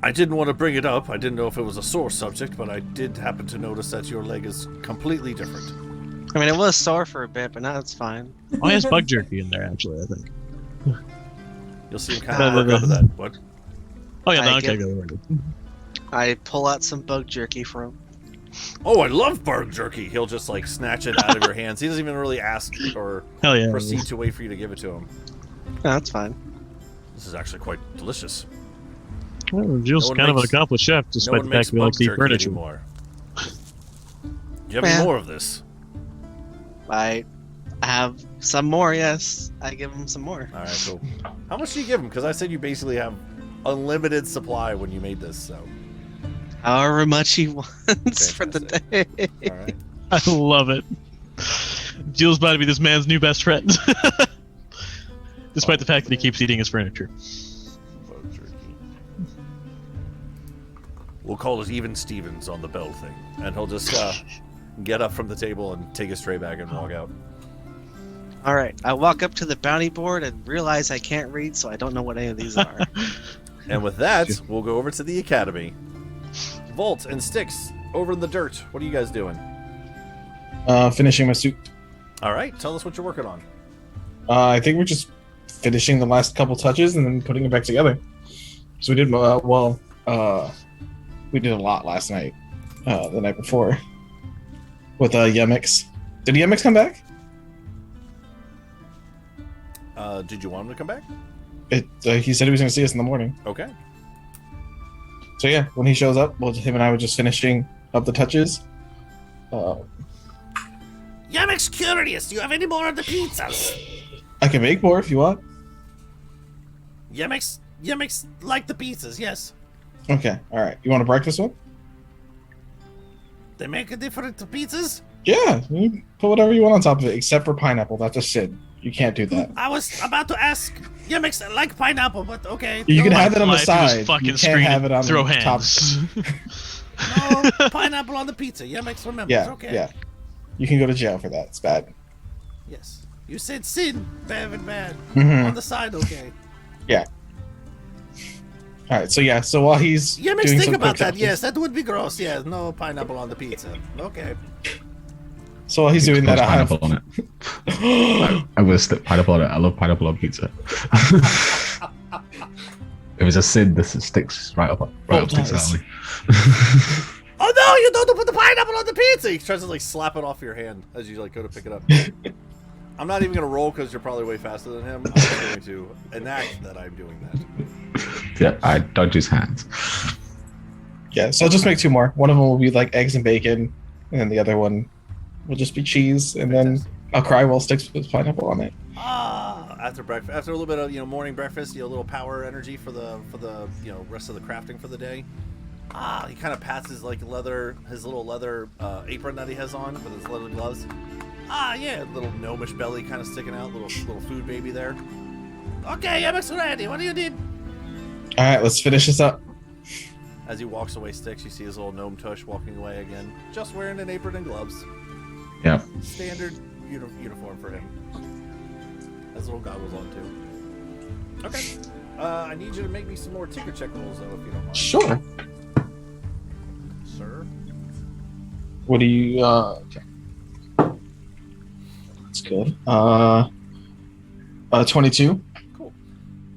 I didn't want to bring it up. I didn't know if it was a sore subject, but I did happen to notice that your leg is completely different. I mean, it was sore for a bit, but now it's fine. Oh, he has bug jerky in there, actually, I think. You'll see him kind of work out of that. What? Oh, yeah, no, I okay, get- go. I pull out some bug jerky for him. Oh, I love bug jerky. He'll just like snatch it out of your hands. He doesn't even really ask or Hell yeah. proceed to wait for you to give it to him. No, that's fine. This is actually quite delicious. Well, Jill's No one kind of an makes- accomplished chef, No despite one the fact makes that he likes bug to eat jerky furniture. anymore. Do you have Yeah. any more of this? I have some more, yes. I give him some more. All right, cool. How much do you give him? Because I said you basically have unlimited supply when you made this, so. However much he wants for the day. All right. I love it. Jill's about to be this man's new best friend. Despite the fact that he keeps eating his furniture. We'll call it Even Stevens on the bell thing. And he'll just get up from the table and take his tray back and walk out. All right. I walk up to the bounty board and realize I can't read, so I don't know what any of these are. And with that, we'll go over to the academy. Volt and Styx, over in the dirt. What are you guys doing? Finishing my suit. All right. Tell us what you're working on. I think we're just finishing the last couple touches and then putting it back together. So we did we did a lot last night, the night before, with Yemix. Did Yemix come back? Did you want him to come back? He said he was going to see us in the morning. Okay. So yeah, when he shows up, him and I were just finishing up the touches. Yemix curious. Do you have any more of the pizzas? I can make more if you want. Yemix like the pizzas, yes. Okay, all right. You want a breakfast one? They make a different pizzas? Yeah, you can put whatever you want on top of it, except for pineapple. That's a sin. You can't do that. I was about to ask Yemix like pineapple, but okay. You can No, have it on the Life, he was side. fucking You can't screaming, have it on throw the top. hands. no pineapple on the pizza. Yemix remembers. Yeah, Okay. yeah. You can go to jail for that. It's bad. Yes. You said sin. Bad and bad. Mhm. On the side, okay. Yeah. All right. So yeah. So while he's Yemix, doing think some about quick that. touches- Yes, that would be gross. Yes, no pineapple on the pizza. Okay. So while he's doing that, I have pineapple on it. I will stick pineapple on it. I love pineapple on pizza. If it's a sin, this sticks right up Sticks does. alley. Oh no! You don't put the pineapple on the pizza. He tries to like slap it off your hand as you like go to pick it up. I'm not even gonna roll because you're probably way faster than him. I'm just going to enact that I'm doing that. Yeah, I dodge his hands. Yeah. So I'll just make two more. One of them will be like eggs and bacon, and then the other one will just be cheese, and then I'll cry while Sticks puts pineapple on it. After breakfast, after a little bit of morning breakfast, a little power energy for the rest of the crafting for the day. He kind of pats his little leather apron that he has on with his leather gloves. Yeah, little gnomish belly kind of sticking out, little food baby there. Okay, I'm ready. What do you need? All right, let's finish this up. As he walks away, Sticks, you see his little gnome tush walking away again, just wearing an apron and gloves. Yeah. Standard uniform for him. Has little goggles on too. Okay. I need you to make me some more ticker check rolls, though, if you don't mind. Sure. Sir. What do you? Okay. That's good. 22. Cool.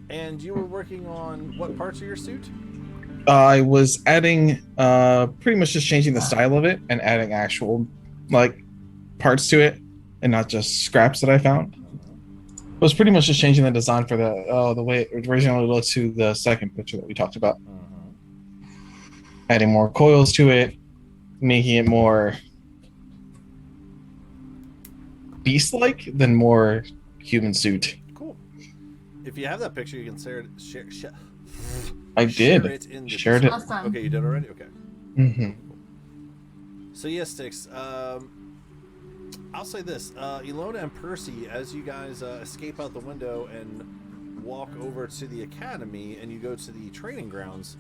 And you were working on what parts of your suit? I was adding, pretty much just changing the style of it and adding actual, parts to it, and not just scraps that I found. It was pretty much just changing the design for the way it originally looked to the second picture that we talked about. Adding more coils to it, making it more beast-like than more human suit. Cool. If you have that picture, you can share. I did. Share it in the Shared it. Awesome. Okay, you did already. Okay. Mm-hmm. So yes, Sticks. I'll say this: Ilona and Percy, as you guys escape out the window and walk over to the academy, and you go to the training grounds.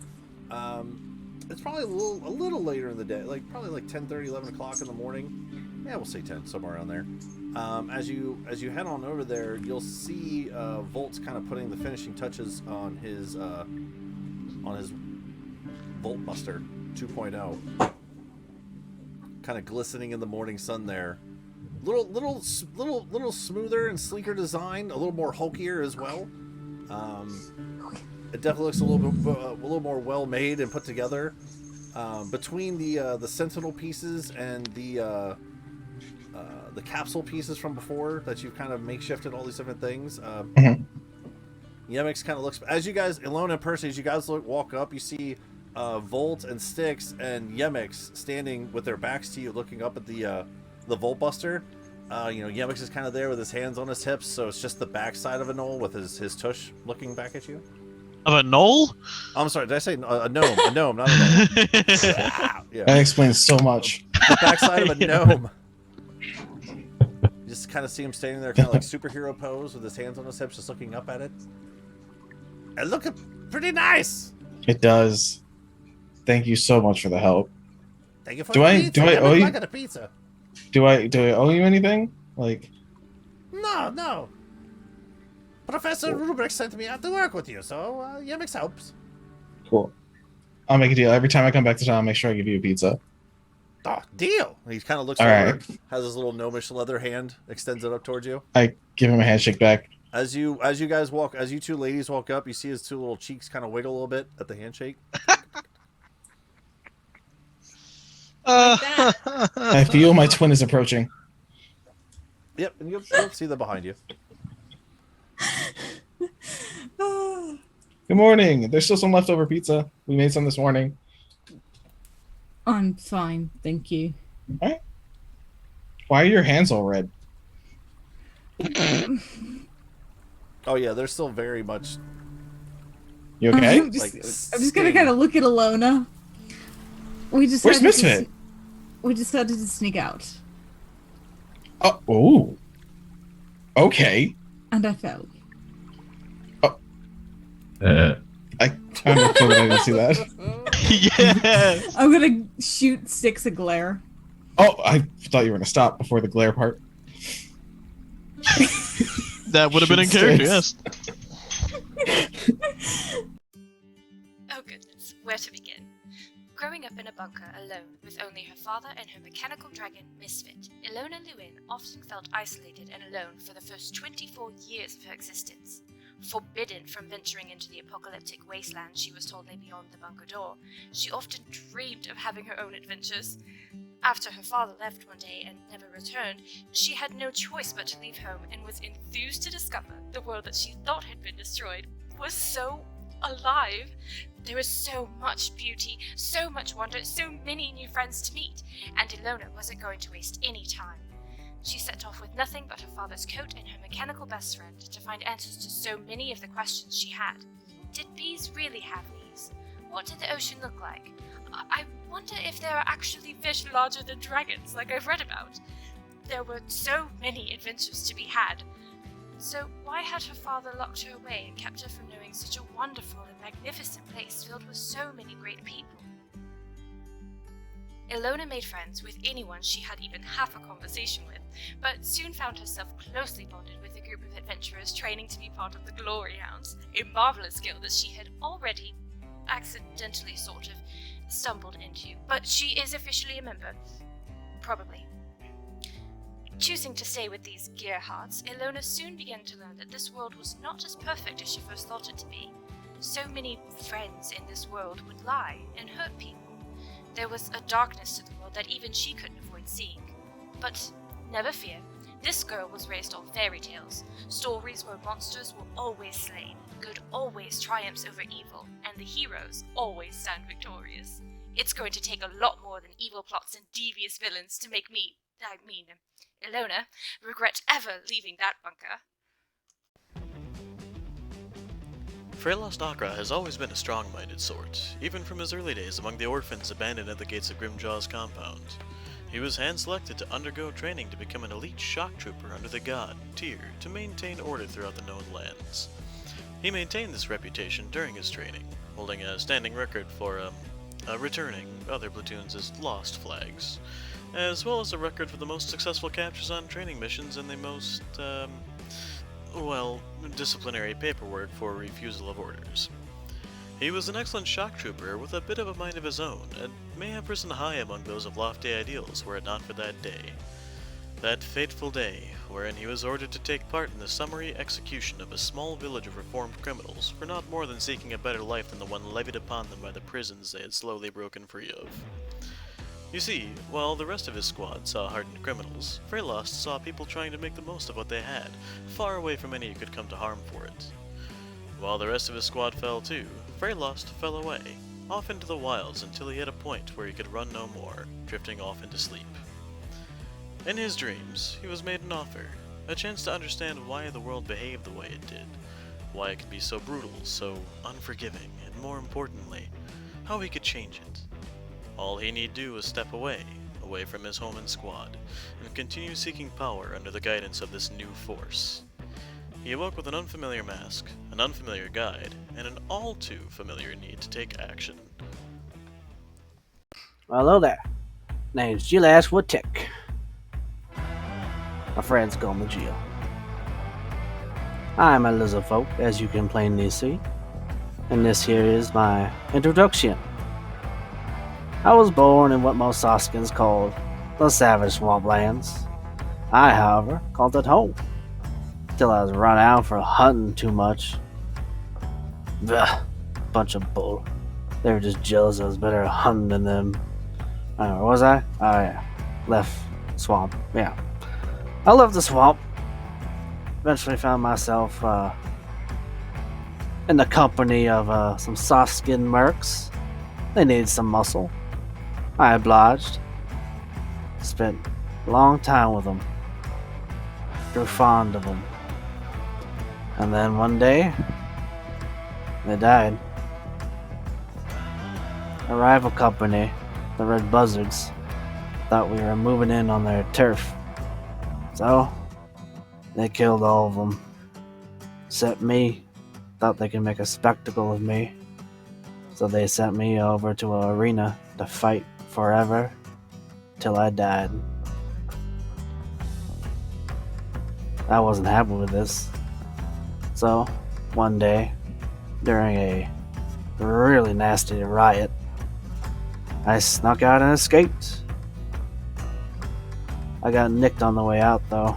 It's probably a little later in the day, probably 10:30, 11 o'clock in the morning. Yeah, we'll say 10, somewhere around there. As you head on over there, you'll see Volt's kind of putting the finishing touches on his Volt Buster 2.0. Kind of glistening in the morning sun there. Little smoother and sleeker design, a little more hulkier as well. It definitely looks a little more well made and put together. Between the Sentinel pieces and the capsule pieces from before that you've kind of makeshifted all these different things. Yemix kind of looks, as you guys, Ilona and Percy, as you guys walk up, you see Volt and Styx and Yemix standing with their backs to you, looking up at the Volt Buster. Yemix is kind of there with his hands on his hips, so it's just the backside of a knoll with his tush looking back at you. Of a knoll? I'm sorry, did I say a gnome? A gnome, not a knoll. Yeah. That explains so much. The backside of a gnome. You just kind of see him standing there, kind of like superhero pose with his hands on his hips, just looking up at it. And looking pretty nice. It does. Thank you so much for the help. Thank you for Do the I- pizza. do I owe you- I got a pizza. Do I owe you anything? Like, No. Professor Rubrik sent me out to work with you, so Yemix helps. cool. I'll make a deal. Every time I come back to town, I'll make sure I give you a pizza. Oh, deal. And he kind of looks All over, right. has his little gnomish leather hand, extends it up towards you. I give him a handshake back. As you two ladies walk up, you see his two little cheeks kind of wiggle a little bit at the handshake. I feel my twin is approaching. Yep, and you'll see them behind you. Good morning. There's still some leftover pizza. We made some this morning. I'm fine, thank you. Why are your hands all red? Oh yeah, they're still very much You okay? I'm like. just gonna kind of look at Alona. Where's Misfit? We decided to sneak out, Oh. Okay. and I fell. I kind of thought I didn't see that. Yes. I'm gonna shoot Six a glare. Oh, I thought you were gonna stop before the glare part. That would have been in character, yes. Oh goodness, where to begin? Growing up in a bunker alone with only her father and her mechanical dragon, Misfit, Ilona Lewin often felt isolated and alone for the first 24 years of her existence. Forbidden from venturing into the apocalyptic wasteland she was told lay beyond the bunker door, she often dreamed of having her own adventures. After her father left one day and never returned, she had no choice but to leave home and was enthused to discover the world that she thought had been destroyed was so alive. There was so much beauty, so much wonder, so many new friends to meet, and Ilona wasn't going to waste any time. She set off with nothing but her father's coat and her mechanical best friend to find answers to so many of the questions she had. Did bees really have leaves? What did the ocean look like? I wonder if there are actually fish larger than dragons, like I've read about. There were so many adventures to be had. So why had her father locked her away and kept her from knowing such a wonderful and magnificent place filled with so many great people? Ilona made friends with anyone she had even half a conversation with, but soon found herself closely bonded with a group of adventurers training to be part of the Glory Hounds, a marvelous guild that she had already accidentally sort of stumbled into, but she is officially a member. Probably. Choosing to stay with these gearhearts, Ilona soon began to learn that this world was not as perfect as she first thought it to be. So many friends in this world would lie and hurt people. There was a darkness to the world that even she couldn't avoid seeing. But never fear, this girl was raised on fairy tales, stories where monsters were always slain, good always triumphs over evil, and the heroes always stand victorious. It's going to take a lot more than evil plots and devious villains to make Ilona, regret ever leaving that bunker. Freylost Akra has always been a strong-minded sort, even from his early days among the orphans abandoned at the gates of Grimjaw's compound. He was hand-selected to undergo training to become an elite shock trooper under the god, Tyr, to maintain order throughout the known lands. He maintained this reputation during his training, holding a standing record for returning other platoons as lost flags, as well as a record for the most successful captures on training missions and the most, disciplinary paperwork for refusal of orders. He was an excellent shock trooper with a bit of a mind of his own, and may have risen high among those of lofty ideals were it not for that day. That fateful day, wherein he was ordered to take part in the summary execution of a small village of reformed criminals for not more than seeking a better life than the one levied upon them by the prisons they had slowly broken free of. You see, while the rest of his squad saw hardened criminals, Freylost saw people trying to make the most of what they had, far away from any who could come to harm for it. While the rest of his squad fell too, Freylost fell away, off into the wilds until he hit a point where he could run no more, drifting off into sleep. In his dreams, he was made an offer, a chance to understand why the world behaved the way it did, why it could be so brutal, so unforgiving, and more importantly, how he could change it. All he need do was step away from his home and squad, and continue seeking power under the guidance of this new force. He awoke with an unfamiliar mask, an unfamiliar guide, and an all too familiar need to take action. Hello there. Name's Jill Ashwood Tech. My friends call me Jill. I'm a lizard folk, as you can plainly see, and this here is my introduction. I was born in what most Saskans called the Savage Swamplands. I, however, called it home, till I was run out for hunting too much. Ugh, bunch of bull. They were just jealous I was better at hunting than them. Where was I? Oh yeah, left swamp. Yeah, I left the swamp. Eventually found myself in the company of some soft-skinned mercs. They needed some muscle. I obliged. Spent a long time with them. Grew fond of them. And then one day, they died. A rival company, the Red Buzzards, thought we were moving in on their turf. So, they killed all of them. Except me. Thought they could make a spectacle of me. So they sent me over to an arena to fight forever till I died. I wasn't happy with this. So, one day, during a really nasty riot, I snuck out and escaped. I got nicked on the way out though,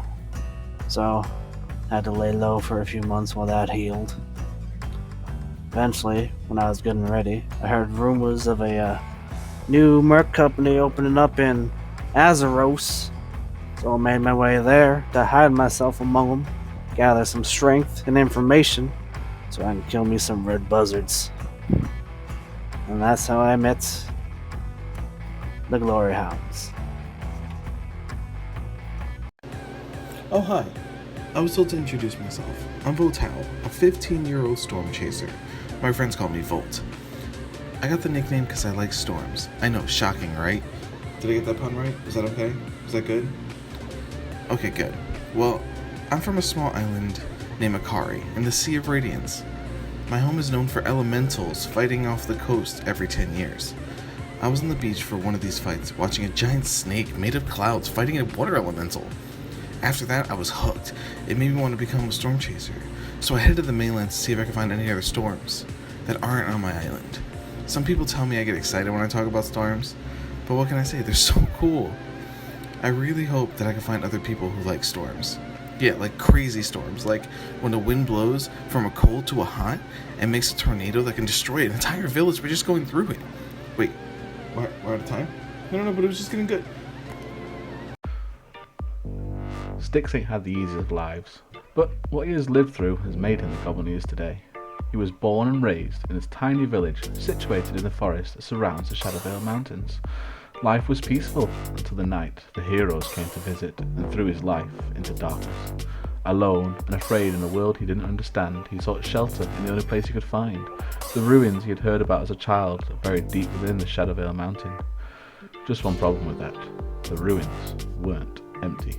so had to lay low for a few months while that healed. Eventually, when I was good and ready, I heard rumors of a new merc company opening up in Azeros, so I made my way there to hide myself among them, gather some strength and information so I can kill me some red buzzards. And that's how I met the Glory Hounds. Oh, hi. I was told to introduce myself. I'm Voltao, a 15-year-old storm chaser. My friends call me Volt. I got the nickname because I like storms. I know, shocking, right? Did I get that pun right? Is that okay? Is that good? Okay, good. Well, I'm from a small island named Akari in the Sea of Radiance. My home is known for elementals fighting off the coast every 10 years. I was on the beach for one of these fights, watching a giant snake made of clouds fighting a water elemental. After that, I was hooked. It made me want to become a storm chaser. So I headed to the mainland to see if I could find any other storms that aren't on my island. Some people tell me I get excited when I talk about storms, but what can I say? They're so cool. I really hope that I can find other people who like storms. Yeah, like crazy storms, like when the wind blows from a cold to a hot and makes a tornado that can destroy an entire village by just going through it. Wait, we're out of time? No, but it was just getting good. Styx ain't had the easiest of lives, but what he has lived through has made him the goblin he is today. He was born and raised in this tiny village situated in the forest that surrounds the Shadowvale Mountains. Life was peaceful until the night the heroes came to visit and threw his life into darkness. Alone and afraid in a world he didn't understand, he sought shelter in the only place he could find, the ruins he had heard about as a child buried deep within the Shadowvale Mountain. Just one problem with that: the ruins weren't empty.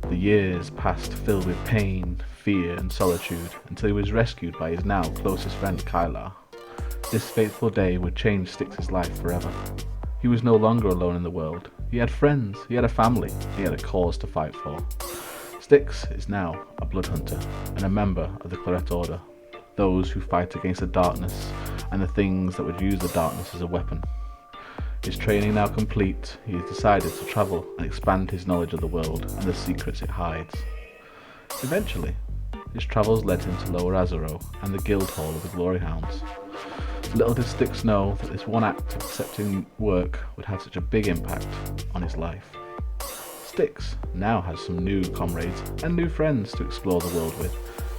The years passed filled with pain, fear and solitude until he was rescued by his now closest friend Kylar. This fateful day would change Styx's life forever. He was no longer alone in the world. He had friends, he had a family, he had a cause to fight for. Styx is now a blood hunter and a member of the Claret Order, those who fight against the darkness and the things that would use the darkness as a weapon. His training now complete, he has decided to travel and expand his knowledge of the world and the secrets it hides. Eventually, his travels led him to Lower Azaro and the guild hall of the Glory Hounds. Little did Styx know that this one act of accepting work would have such a big impact on his life. Styx now has some new comrades and new friends to explore the world with,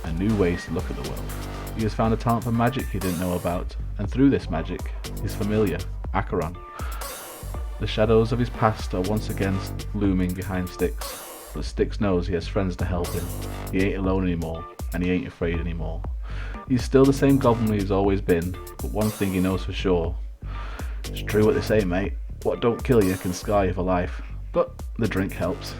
and new ways to look at the world. He has found a talent for magic he didn't know about, and through this magic, his familiar, Acheron, The shadows of his past are once again looming behind Styx, but Styx knows he has friends to help him. He ain't alone anymore, and he ain't afraid anymore. He's still the same goblin he's always been, but one thing he knows for sure. It's true what they say, mate. What don't kill you can scar you for life. But the drink helps.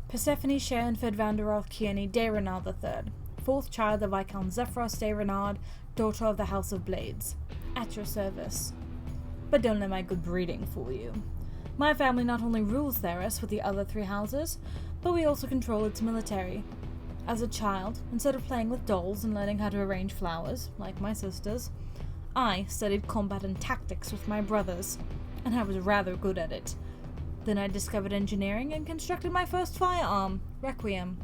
Persephone Sharonford Vanderoth Kearney de Renard III, fourth child of Viscount Zephyros de Renard, daughter of the House of Blades. At your service. But don't let my good breeding fool you. My family not only rules Theros with the other 3 houses, but we also control its military. As a child, instead of playing with dolls and learning how to arrange flowers, like my sisters, I studied combat and tactics with my brothers, and I was rather good at it. Then I discovered engineering and constructed my first firearm, Requiem.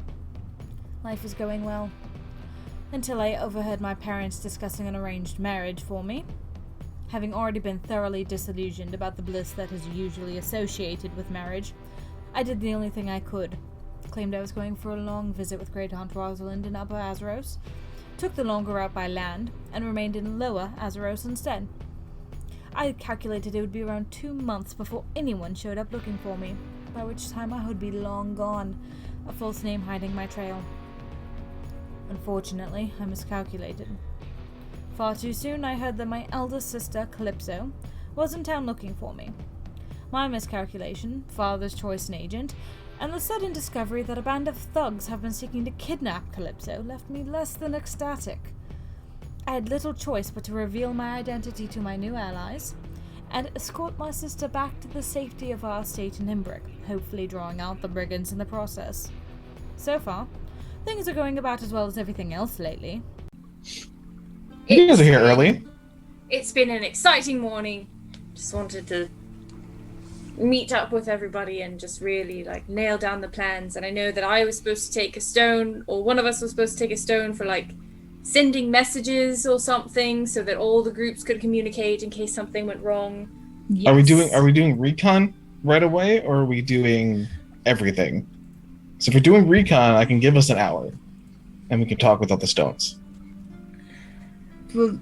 Life was going well, until I overheard my parents discussing an arranged marriage for me. Having already been thoroughly disillusioned about the bliss that is usually associated with marriage, I did the only thing I could. Claimed I was going for a long visit with Great Aunt Rosalind in Upper Azeros, took the longer route by land, and remained in Lower Azeros instead. I calculated it would be around 2 months before anyone showed up looking for me, by which time I would be long gone, a false name hiding my trail. Unfortunately, I miscalculated. Far too soon I heard that my eldest sister, Calypso, was in town looking for me. My miscalculation, father's choice and agent, and the sudden discovery that a band of thugs have been seeking to kidnap Calypso left me less than ecstatic. I had little choice but to reveal my identity to my new allies, and escort my sister back to the safety of our estate in Imbric, hopefully drawing out the brigands in the process. So far, things are going about as well as everything else lately. You guys are here early. It's been an exciting morning. Just wanted to meet up with everybody and just really nail down the plans. And I know that I was supposed to take a stone, or one of us was supposed to take a stone for sending messages or something, so that all the groups could communicate in case something went wrong. Yes. Are we doing recon right away, or are we doing everything? So if we're doing recon, I can give us an hour, and we can talk without the stones. Well,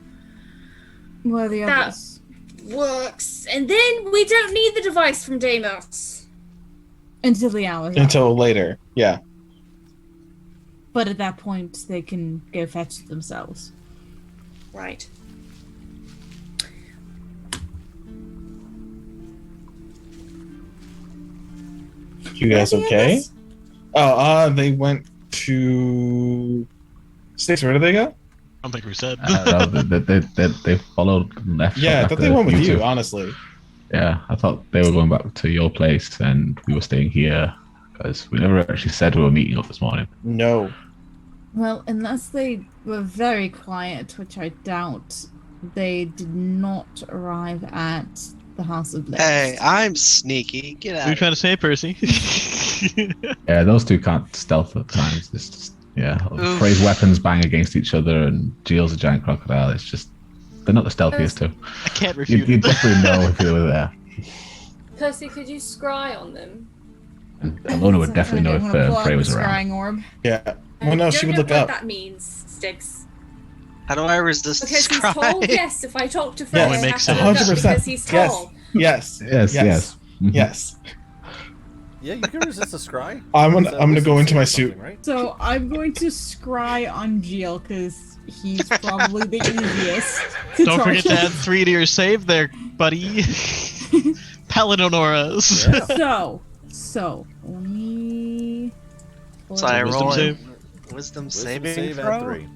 where are the others? Works. And then we don't need the device from Deimos. Until the hour. Until later, yeah. But at that point, they can go fetch it themselves. Right. You guys okay? Oh, they went to Styx. Where did they go? I don't think we said. They followed and left. Yeah, I thought they went with you, honestly. Yeah, I thought they were going back to your place and we were staying here because we never actually said we were meeting up this morning. No. Well, unless they were very quiet, which I doubt, they did not arrive at the House of Blades. Hey, I'm sneaky. Get out. What are you trying to say, Percy? Yeah, those two can't stealth at times. It's just, Frey's weapons bang against each other and Jill's a giant crocodile. It's just, they're not the stealthiest two. I can't refute You'd definitely know if you were there. Percy, could you scry on them? And Alona would definitely know if Frey was around. Scrying orb. Yeah. Well, no, she would look up. What that means, Styx. How do I resist Because he's scry? tall? Yes, if I talk to Frey, Yes. I Only have makes to look sense. up 100%. because he's tall. Yes. Yes. Yes. Yeah, you can resist a scry. I'm It's gonna go into my suit. something, right? So I'm going to scry on Jill because he's probably the easiest. to Don't forget to target. add 3 to your save there, buddy. Paladin auras. Yeah. So let me. So I Wisdom roll save? Wisdom Wisdom saving save throw? at 3. You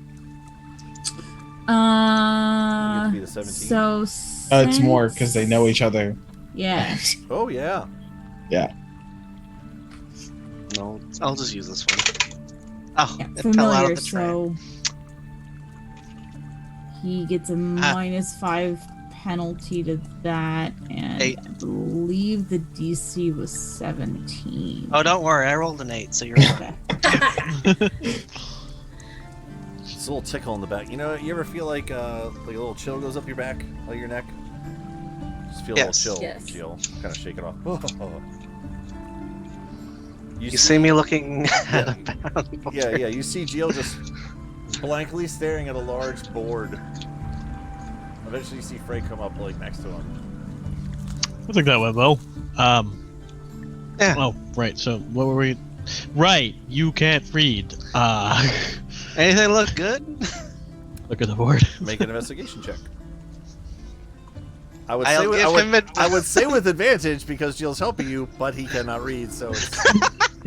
get to be the 17. So It's more because they know each other. Yeah. Oh yeah. Yeah. No, I'll just use this one. Oh, Yeah, it fell out familiar, of the tray. so he gets a -5 penalty to that, and 8. I believe the DC was 17. Oh, don't worry, I rolled an 8, so you're fine. It's a little tickle in the back. You know, you ever feel like a little chill goes up your back, like your neck? Just feel a Yes. little chill, Yes. Jill. Kind of shake it off. You see me looking at a bound. Yeah. You see Jill just blankly staring at a large board Eventually, you see Frey come up like next to him. I think that went well. Yeah. Oh, right. So what were we? Right. You can't read. Anything look good? Look at the board. Make an investigation check. I would say with advantage because Jill's helping you, but he cannot read, so it's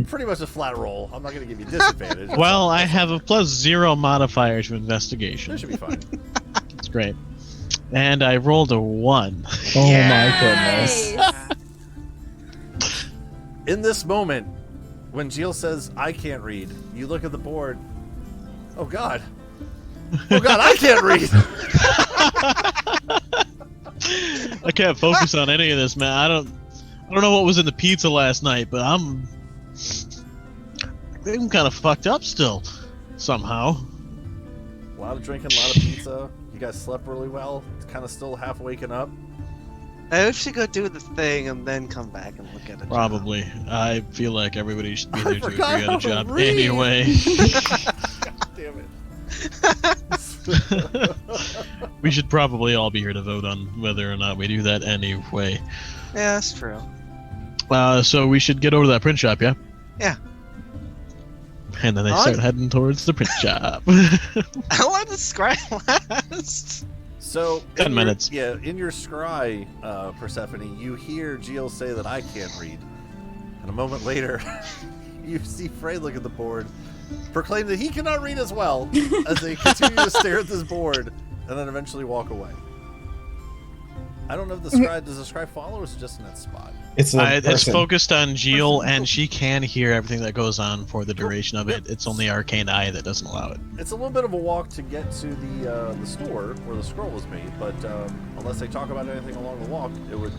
pretty much a flat roll. I'm not going to give you disadvantage. Well, I have a +0 modifier to investigation. That should be fine. That's great. And I rolled a 1. Oh my goodness. In this moment, when Jill says, I can't read, you look at the board. Oh God. Oh God, I can't read! I can't focus on any of this, man. I don't know what was in the pizza last night, but I'm kind of fucked up still, somehow. A lot of drinking, a lot of pizza. You guys slept really well. It's kind of still half waking up. I should go do the thing and then come back and look at it. Probably. I feel like everybody should be there to agree on how a job to read. anyway. God damn it. We should probably all be here to vote on whether or not we do that anyway. Yeah, that's true. So we should get over to that print shop, yeah? Yeah. And then they start heading towards the print shop. I want to scry last. So 10 minutes. In your scry, Persephone, you hear Jill say that I can't read. And a moment later, you see Frey look at the board, proclaim that he cannot read as well, as they continue to stare at this board, and then eventually walk away. I don't know if the scry does the scry follow or is it just in that spot? It's focused on Jill, and she can hear everything that goes on for the duration of it. It's only Arcane Eye that doesn't allow it. It's a little bit of a walk to get to the store where the scroll was made, but unless they talk about anything along the walk, you would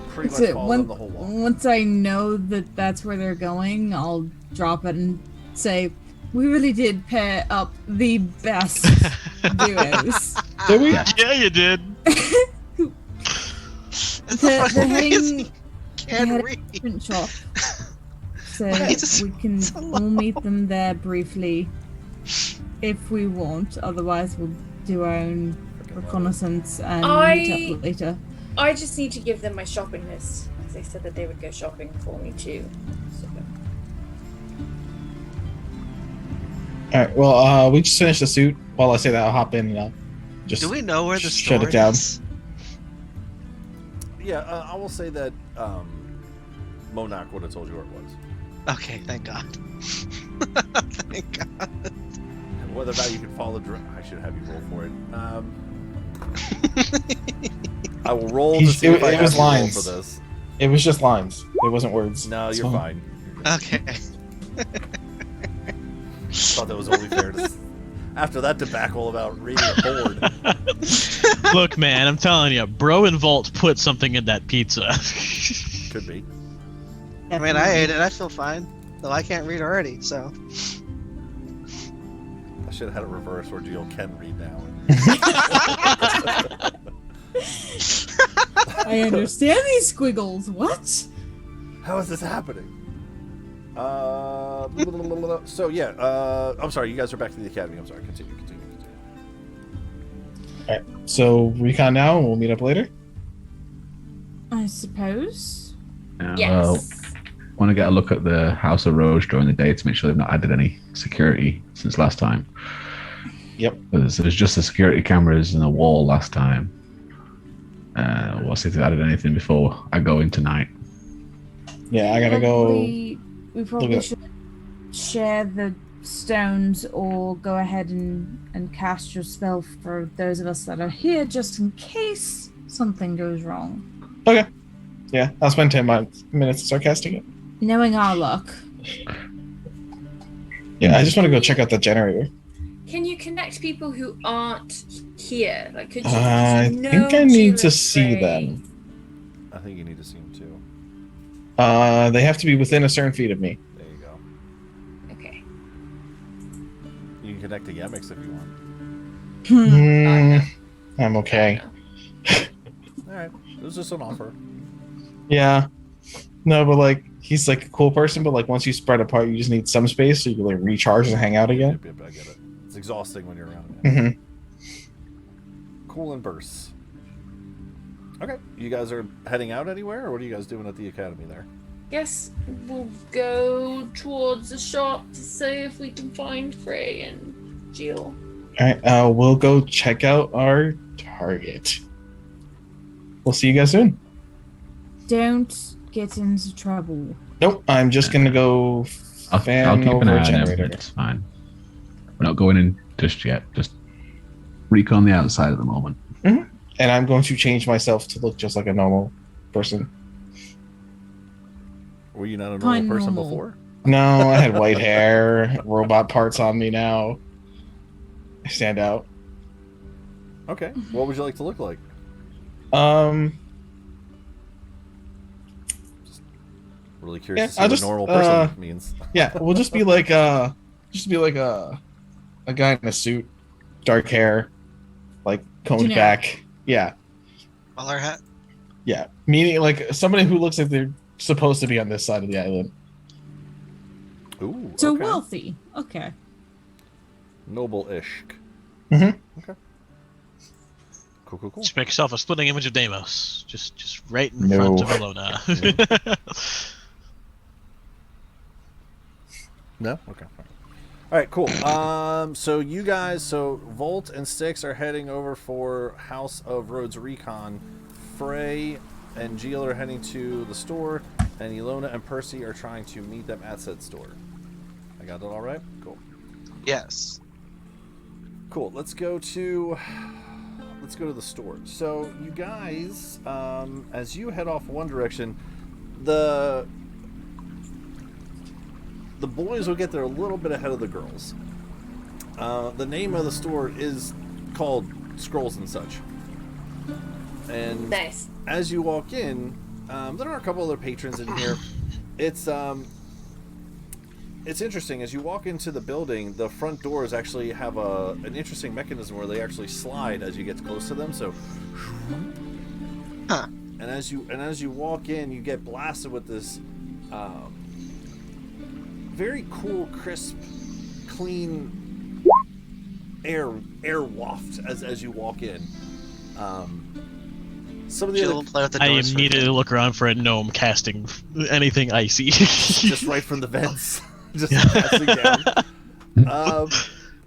pretty much follow them the whole walk. Once I know that that's where they're going, I'll drop it and say, we really did pair up the best duos. Did we? Yeah, you did. They're heading Can't read. print shop. So we'll meet them there briefly if we want. Otherwise, we'll do our own reconnaissance and meet up later. I just need to give them my shopping list because they said that they would go shopping for me too. So. Alright, well, we just finished the suit. While I say that, I'll hop in and I'll just Do we know where the shut store it down. is? Yeah, I will say that Monak would have told you where it was. Okay, thank God. Thank God. And whether or not you can follow I should have you roll for it. I will roll to see if I have to roll for this. It was just lines. It wasn't words. No, you're fine. Okay. Thought that was only fair to... After that debacle about reading a board. Look, man, I'm telling you, Bro and Volt put something in that pizza. Could be. I mean, I ate it. I feel fine. Though I can't read already, so. I should have had it reversed where Jill can read now. I understand these squiggles. What? How is this happening? So yeah, I'm sorry, you guys are back to the academy. I'm sorry, continue. Alright, so recon now and we'll meet up later? I suppose. Yes. Want to get a look at the House of Roge during the day to make sure they've not added any security since last time. Yep. There's just the security cameras and the wall last time. We'll see if they've added anything before I go in tonight. Yeah, I gotta go. We probably should share the stones or go ahead and cast your spell for those of us that are here just in case something goes wrong. Okay. Yeah, I'll spend 10 minutes to start casting it. Knowing our luck. Yeah, I just want to go check out the generator. Can you connect people who aren't here? Like, could you? I think I need to see them. I think you need to see them too. They have to be within a certain feet of me. There you go. Okay. You can connect to Yemix if you want. I'm okay. Alright. It was just an offer. Yeah. No, but like, he's like a cool person, but like once you spread apart, you just need some space so you can like recharge and hang out again. Yep, I get it. It's exhausting when you're around. Mm-hmm. Cool in bursts. Okay. You guys are heading out anywhere, or what are you guys doing at the academy there? Guess we'll go towards the shop to see if we can find Frey and Jill. All right, we'll go check out our target. We'll see you guys soon. Don't get into trouble. Nope, I'm just gonna go I'll fan keep an over eye on him. generator. It's fine. We're not going in just yet. Just recon the outside at the moment. Mm-hmm. And I'm going to change myself to look just like a normal person. Were you not a normal person before? No, I had white hair, robot parts on me now. I stand out. Okay. What would you like to look like? Just really curious to see what normal person means. Yeah, we'll just be like a guy in a suit, dark hair, like combed back. Yeah. Bowler hat? Yeah. Meaning like somebody who looks like they're supposed to be on this side of the island. Ooh. So okay. wealthy. Okay. Noble-ish. Mm-hmm. Okay. Cool. Just make yourself a splitting image of Deimos. Just right in front of Alona. No? Okay. All right, cool. So you guys, Volt and Styx are heading over for House of Rhodes Recon. Frey and Jill are heading to the store, and Ilona and Percy are trying to meet them at said store. I got that all right? Cool. Yes. Cool. Let's go to the store. So you guys, as you head off one direction, the boys will get there a little bit ahead of the girls. The name of the store is called Scrolls and Such. And nice. As you walk in, there are a couple other patrons in here. It's interesting. As you walk into the building, the front doors actually have an interesting mechanism where they actually slide as you get close to them. So, and as you walk in, you get blasted with this very cool, crisp, clean air waft as you walk in. Some of the I immediately look around for a gnome casting anything icy. Just right from the vents. Just passing down.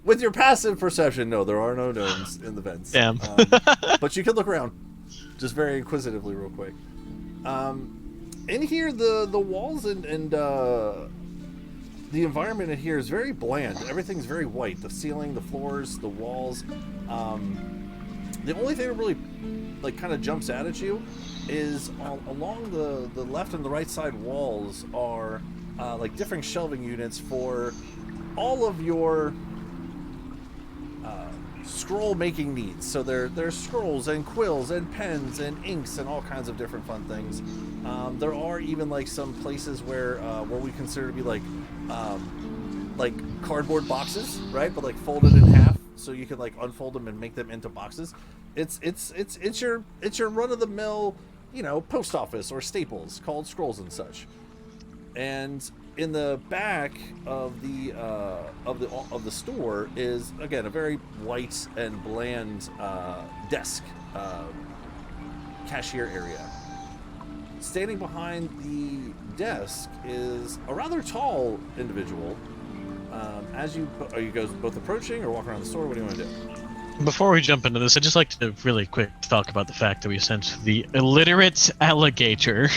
With your passive perception, no, there are no gnomes in the vents. Damn. But you can look around, just very inquisitively, real quick. In here, the walls and the environment in here is very bland. Everything's very white. The ceiling, the floors, the walls. The only thing that really kind of jumps out at you is along the left and the right side walls are different shelving units for all of your scroll making needs. So there's scrolls and quills and pens and inks and all kinds of different fun things. There are even some places where what we consider to be like cardboard boxes, right? But folded in half, so you can unfold them and make them into boxes. It's your run of the mill, post office or Staples called Scrolls and Such. And in the back of the store is again a very white and bland desk cashier area. Standing behind the desk is a rather tall individual. Are you guys both approaching or walking around the store? What do you want to do? Before we jump into this, I'd just like to really quick talk about the fact that we sent the illiterate alligator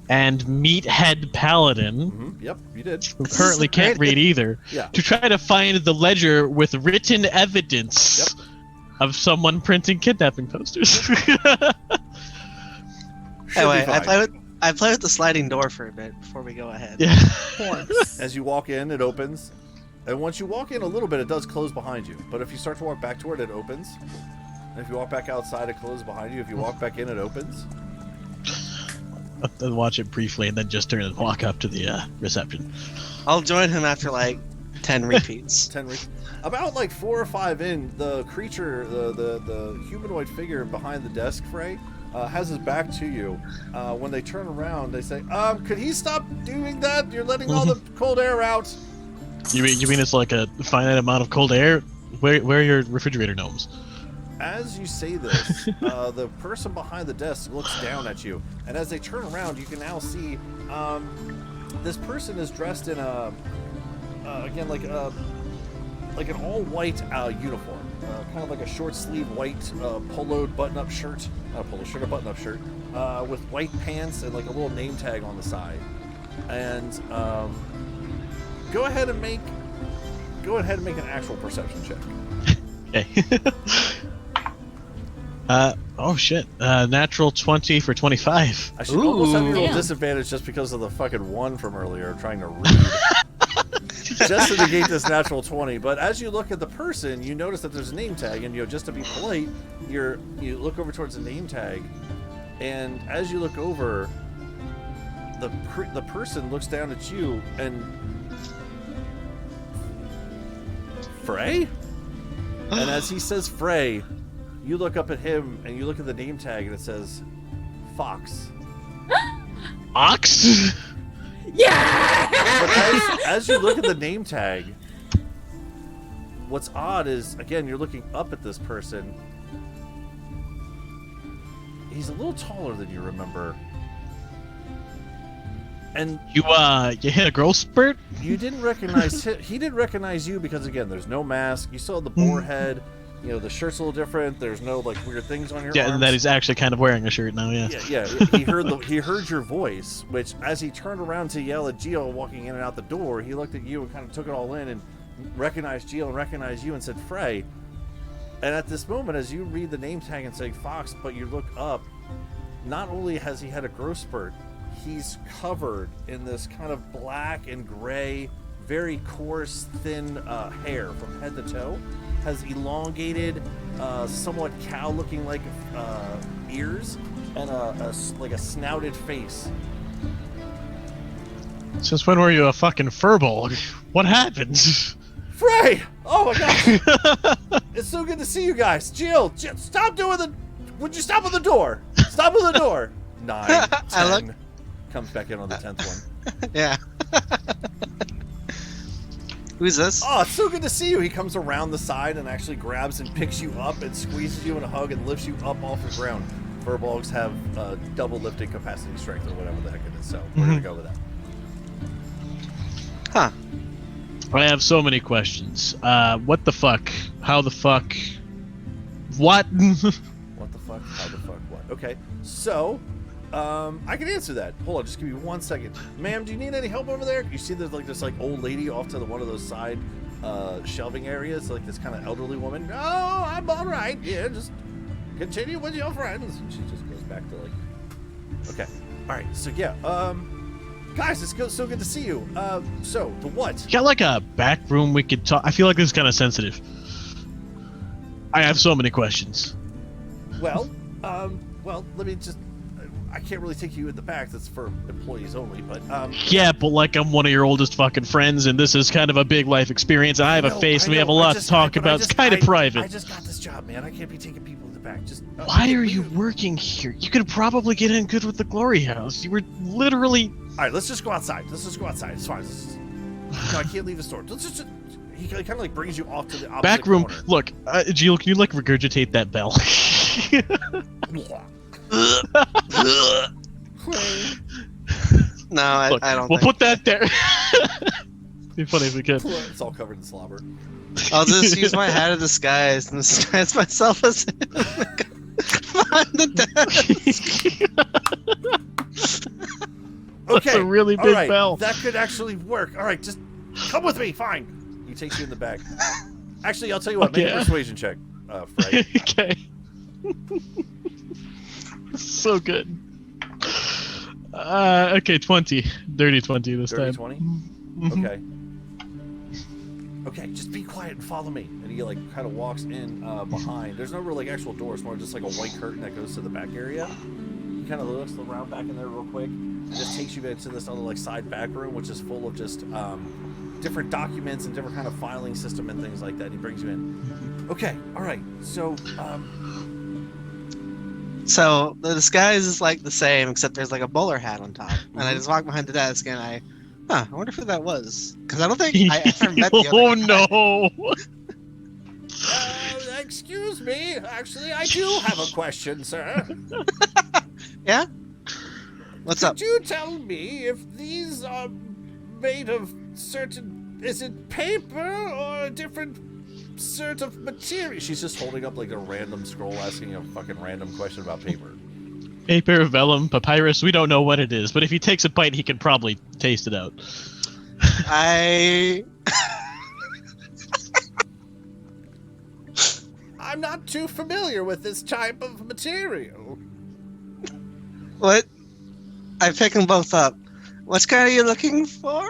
and meathead paladin, Yep, you did. who currently can't read either, to try to find the ledger with written evidence of someone printing kidnapping posters. Anyway, I play with the sliding door for a bit before we go ahead. Yeah. As you walk in, it opens. And once you walk in a little bit, it does close behind you. But if you start to walk back toward it, it opens. And if you walk back outside, it closes behind you. If you walk back in, it opens. Then watch it briefly and then just turn and walk up to the reception. I'll join him after 10 repeats. About 4 or 5 in, the creature, the humanoid figure behind the desk, Frey, has his back to you. When they turn around, they say, could he stop doing that? You're letting all the cold air out. You mean it's like a finite amount of cold air? Where are your refrigerator gnomes? as you say this, the person behind the desk looks down at you, and as they turn around, you can now see this person is dressed in a again like an all-white uniform, kind of like a short-sleeve white poloed button-up shirt, not a polo shirt, a button-up shirt, with white pants and like a little name tag on the side. And go ahead and make an actual perception check. Okay. Oh shit. Natural 20 for 25. I should almost have you roll disadvantage just because of the fucking 1 from earlier trying to read. Just to negate this natural 20. But as you look at the person, you notice that there's a name tag, and just to be polite, you look over towards the name tag, and as you look over, the person looks down at you and Frey? And as he says Frey, you look up at him and you look at the name tag and it says Fox. Ox? Yeah! But as you look at the name tag, what's odd is, again, you're looking up at this person. He's a little taller than you remember. And you hit a growth spurt? You didn't recognize him. He didn't recognize you because, again, there's no mask. You still have the boar head. You know, the shirt's a little different. There's no like weird things on your arms. And that he's actually kind of wearing a shirt now. Yeah. Yeah. He heard your voice, which as he turned around to yell at Gio walking in and out the door, he looked at you and kind of took it all in and recognized Gio and recognized you and said Frey. And at this moment, as you read the name tag and say Fox, but you look up, not only has he had a growth spurt, he's covered in this kind of black and gray, very coarse, thin hair from head to toe. Has elongated, somewhat cow-looking like ears, and like a snouted face. Since when were you a fucking furball? What happened? Frey! Oh my gosh! It's so good to see you guys. Jill, stop doing the... Would you stop at the door? Stop at the door. 9, 10. Comes back in on the 10th one. Yeah. Who's this? Oh, it's so good to see you. He comes around the side and actually grabs and picks you up and squeezes you in a hug and lifts you up off the ground. Furbolgs have double lifting capacity strength or whatever the heck it is, so we're going to go with that. Huh. I have so many questions. What the fuck? How the fuck? What? What the fuck? How the fuck? What? Okay, so... I can answer that. Hold on, just give me 1 second. Ma'am, do you need any help over there? You see there's like this old lady off to one of those side shelving areas, like this kind of elderly woman. Oh, I'm all right. Yeah, just continue with your friends. And she just goes back to like, okay, all right. So yeah, guys, it's so good to see you. So the what? You got like a back room we could talk. I feel like this is kind of sensitive. I have so many questions. Well, let me just. I can't really take you in the back. That's for employees only. But yeah, but like I'm one of your oldest fucking friends, and this is kind of a big life experience. I have a face, and we have a lot to talk about. It's kind of private. I just got this job, man. I can't be taking people in the back. Just why are you working here? You could probably get in good with the Glory House. You were literally. All right, let's just go outside. It's fine. No, I can't leave the store. Let's just. He kind of like brings you off to the opposite back room. corner. Look, Jill, can you like regurgitate that bell? No, Look, I don't. We'll put that there. Be funny if we could. It's all covered in slobber. I'll just use my hat of disguise and disguise myself as him. Behind the desk. Okay, that's a really big bell. That could actually work. All right, just come with me. Fine. He takes you in the back. Actually, I'll tell you what. Okay. Make a persuasion check, Frey. Okay. So good. Okay, 20. Dirty 20 this Dirty time. 20? Mm-hmm. Okay. Okay, just be quiet and follow me. And he like kind of walks in behind. There's no real like actual door. It's more just like a white curtain that goes to the back area. He kind of looks around back in there real quick. And just takes you into this other like side back room, which is full of just different documents and different kind of filing system and things like that. He brings you in. Okay, all right. So the disguise is like the same, except there's like a bowler hat on top. And I just walk behind the desk and I wonder who that was. Because I don't think I ever met the other guy. No! excuse me. Actually, I do have a question, sir. Yeah? What's up? Could you tell me if these are made of certain... Is it paper or a different sort of material? She's just holding up like a random scroll asking a fucking random question about paper. Paper, vellum, papyrus, we don't know what it is, but if he takes a bite, he can probably taste it out. I'm not too familiar with this type of material. What? I pick them both up. What kind are you looking for?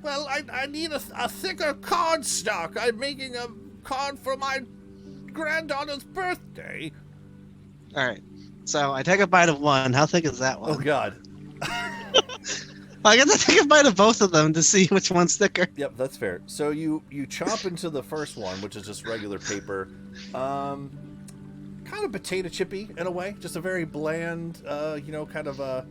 Well, I need a thicker card stock. I'm making a card for my granddaughter's birthday. Alright. So I take a bite of one. How thick is that one? Oh, God. I get to take a bite of both of them to see which one's thicker. Yep, that's fair. So you chomp into the first one, which is just regular paper. Kind of potato chippy in a way. Just a very bland, kind of a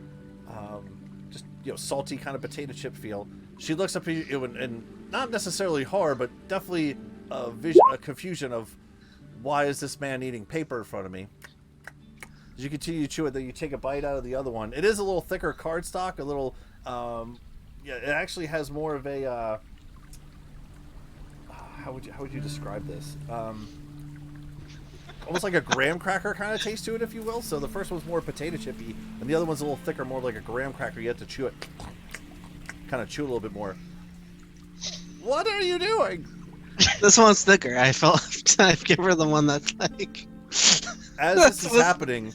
just salty kind of potato chip feel. She looks up at you and not necessarily horror, but definitely a confusion of why is this man eating paper in front of me? As you continue to chew it, then you take a bite out of the other one. It is a little thicker cardstock, a little, it actually has more of a, how would you describe this? Almost like a graham cracker kind of taste to it, if you will. So the first one's more potato chippy, and the other one's a little thicker, more like a graham cracker. You have to chew it, kind of chew a little bit more. What are you doing? This one's thicker. I've given her the one that's like... As this is happening,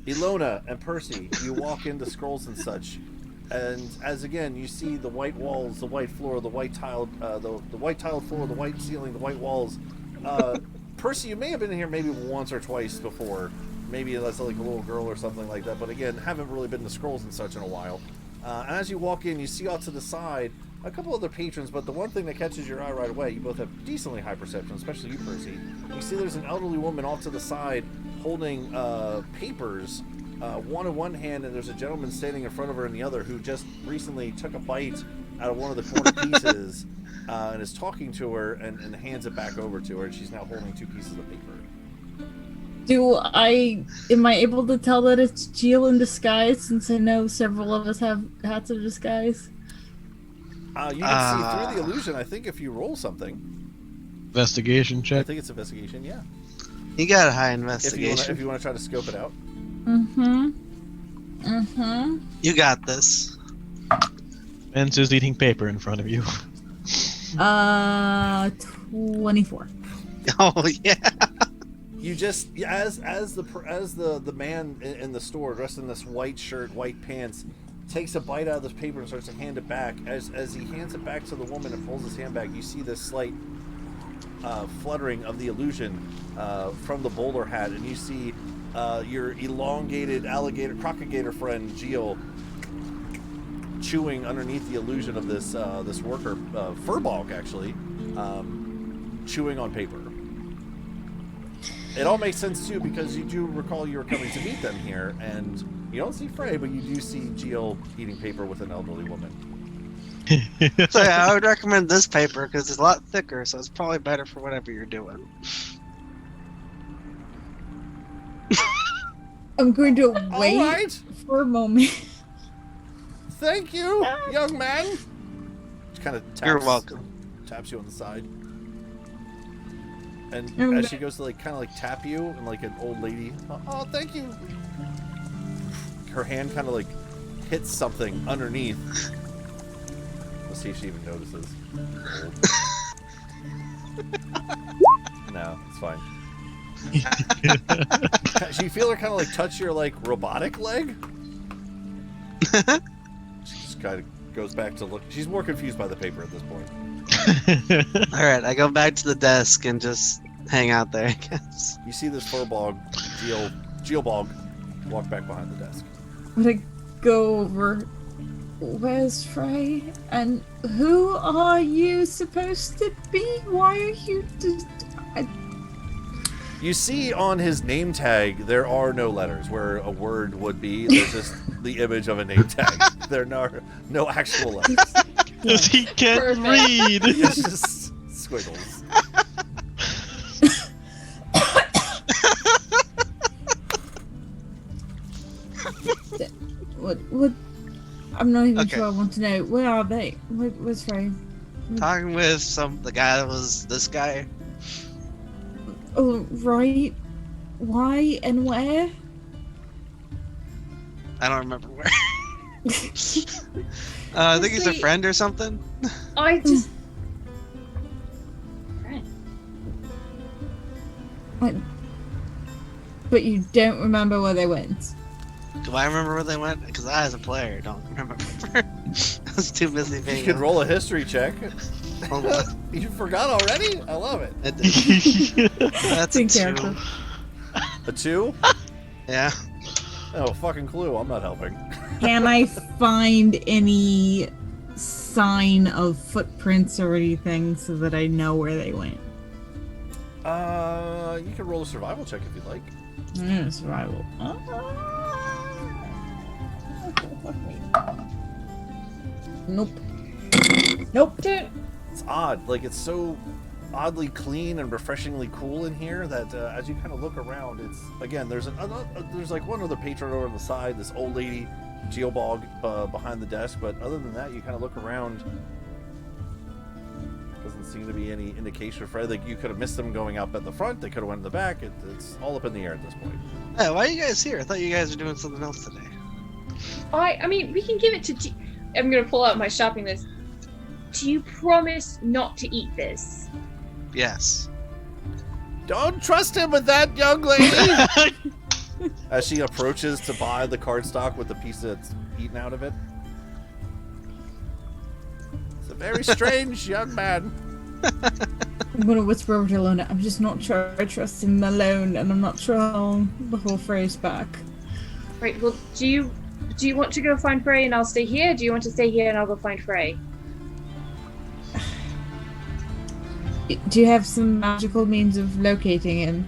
Ilona and Percy, you walk into scrolls and such, and as again you see the white walls, the white floor, the white tiled, the white tiled floor, the white ceiling, the white walls. Percy, you may have been in here maybe once or twice before, maybe as like a little girl or something like that. But again, haven't really been to scrolls and such in a while. And as you walk in, you see off to the side a couple other patrons, but the one thing that catches your eye right away, you both have decently high perception, especially you, Percy. You see there's an elderly woman off to the side holding papers, one in one hand, and there's a gentleman standing in front of her in the other who just recently took a bite out of one of the corner pieces and is talking to her and hands it back over to her, and she's now holding two pieces of paper. Am I able to tell that it's Jill in disguise, since I know several of us have hats of disguise? You can see through the illusion, I think, if you roll something. Investigation check? I think it's investigation, yeah. You got a high investigation. If you want to try to scope it out. You got this. Vince is eating paper in front of you. 24. Oh, yeah. You just, as the man in the store dressed in this white shirt, white pants, takes a bite out of this paper and starts to hand it back. As he hands it back to the woman and pulls his hand back, you see this slight fluttering of the illusion from the bowler hat, and you see your elongated crocagator friend Geo chewing underneath the illusion of this worker, Furbog actually, chewing on paper. It all makes sense too, because you do recall you were coming to meet them here, and you don't see Frey, but you do see Geo eating paper with an elderly woman. So yeah, I would recommend this paper because it's a lot thicker, so it's probably better for whatever you're doing. I'm going to wait for a moment. Thank you, young man. She kind of taps, You're welcome. Taps you on the side. And as she goes to kind of tap you, and like an old lady, oh, thank you. Her hand kind of hits something underneath. Let's see if she even notices. No, it's fine. So you feel her kind of touch your robotic leg. She just kind of goes back to look. She's more confused by the paper at this point. Alright, I go back to the desk and just hang out there, I guess. You see this Furbog, Geobog, walk back behind the desk. I'm gonna go over. Where's Frey? And who are you supposed to be? Why are you You see on his name tag, there are no letters where a word would be. There's just the image of a name tag. There are no actual letters. Because he can't read. It's just squiggles. What? I'm not even sure I want to know. Where are they? Where's Frey? Talking with the guy that was this guy. Oh, right. Why and where? I don't remember where. I think he's a friend or something. I just. But you don't remember where they went? Do I remember where they went? Because I, as a player, don't remember. I was too busy being. You can roll a history check. You forgot already? I love it. That's a 2. A 2? Yeah. Oh, fucking clue. I'm not helping. Can I find any sign of footprints or anything so that I know where they went? You can roll a survival check if you'd like. Survival. Nope. It's odd. Like, it's so oddly clean and refreshingly cool in here that as you kind of look around, it's again there's like one other patron over on the side, this old lady geobog behind the desk, but other than that, you kind of look around. Doesn't seem to be any indication of Fred. Like, you could have missed them going up at the front. They could have went in the back. It's all up in the air at this point. Hey, why are you guys here? I thought you guys were doing something else today. I mean, we can give it to. I'm gonna pull out my shopping list. Do you promise not to eat this? Yes. Don't trust him with that, young lady. As she approaches to buy the cardstock with the piece that's eaten out of it. It's a very strange young man. I'm gonna whisper over to Alona. I'm just not sure I trust him alone, and I'm not sure how long before Frey's back. Right. Well, do you want to go find Frey and I'll stay here? Do you want to stay here and I'll go find Frey? Do you have some magical means of locating him?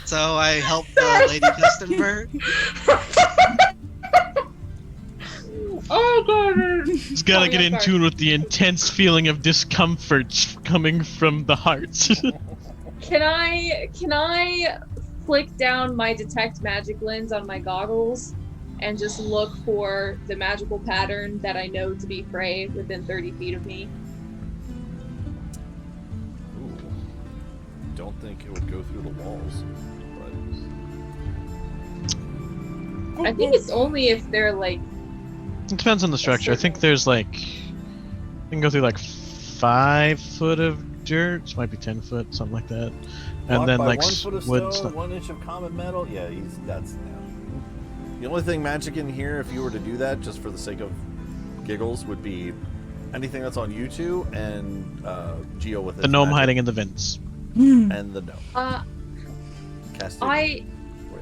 So I helped the lady customer. Oh god! He's gotta get in tune with the intense feeling of discomfort coming from the heart. Can I flick down my detect magic lens on my goggles and just look for the magical pattern that I know to be Frey within 30 feet of me? Ooh. Don't think it would go through the walls. But... I think it's only if they're like... It depends on the structure. I think there's like... You can go through like 5 foot of dirt. This might be 10 foot, something like that. And then like 1 foot of wood stone, 1 inch of common metal. Yeah, that's... The only thing magic in here, if you were to do that, just for the sake of giggles, would be anything that's on U2 and Geo with it. The gnome hiding in the vents. And the gnome. Casting Ray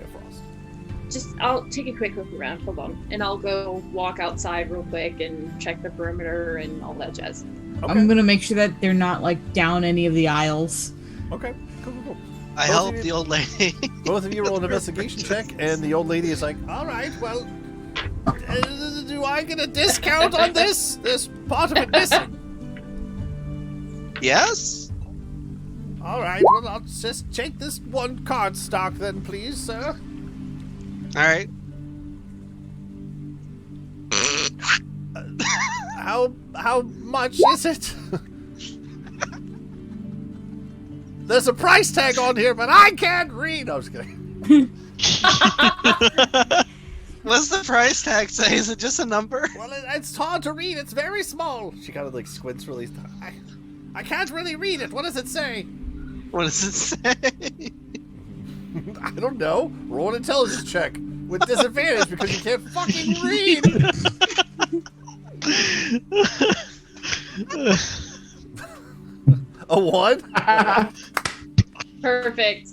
of Frost. I'll take a quick look around, hold on, and I'll go walk outside real quick and check the perimeter and all that jazz. Okay. I'm gonna make sure that they're not like down any of the aisles. Okay, cool. I helped the old lady. Both of you roll an investigation check, and the old lady is like, all right, well, do I get a discount on this? There's part of it missing. Yes? All right, well, I'll just take this 1 card stock then, please, sir. All right. How much is it? There's a price tag on here, but I can't read. No, I'm just kidding. What's the price tag say? Is it just a number? Well, it's hard to read. It's very small. She kind of like squints really. I can't really read it. What does it say? What does it say? I don't know. Roll an intelligence check with disadvantage because you can't fucking read. A 1? Perfect.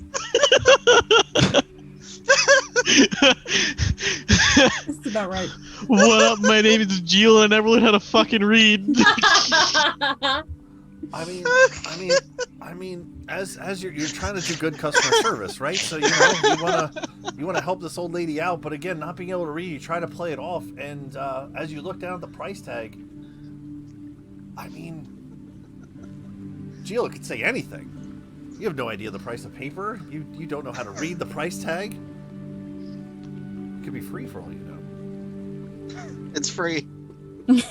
That's about right. What up? My name is Jill, and I never learned how to fucking read. I mean, as you're trying to do good customer service, right? So you wanna help this old lady out, but again, not being able to read, you try to play it off, and as you look down at the price tag, I mean, Gila could say anything. You have no idea the price of paper. You don't know how to read the price tag. It could be free for all you know. It's free. This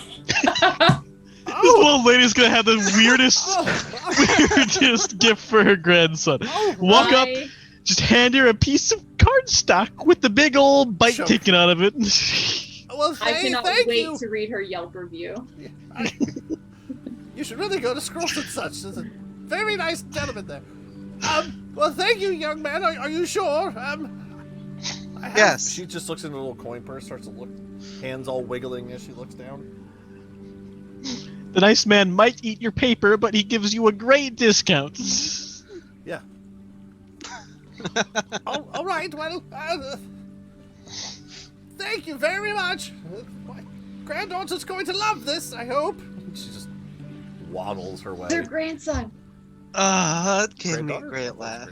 old lady's gonna have the weirdest gift for her grandson. Walk up, just hand her a piece of cardstock with the big old bite taken out of it. Well, I cannot thank wait you. to read her Yelp review. You should really go to Scrolls and Such. There's a very nice gentleman there. Well, thank you, young man. Are you sure? Yes. She just looks into a little coin purse, starts to look, hands all wiggling as she looks down. The nice man might eat your paper, but he gives you a great discount. Yeah. All right. Well, thank you very much. My granddaughter's going to love this, I hope. She just waddles her way. Their grandson. That gave me a great laugh.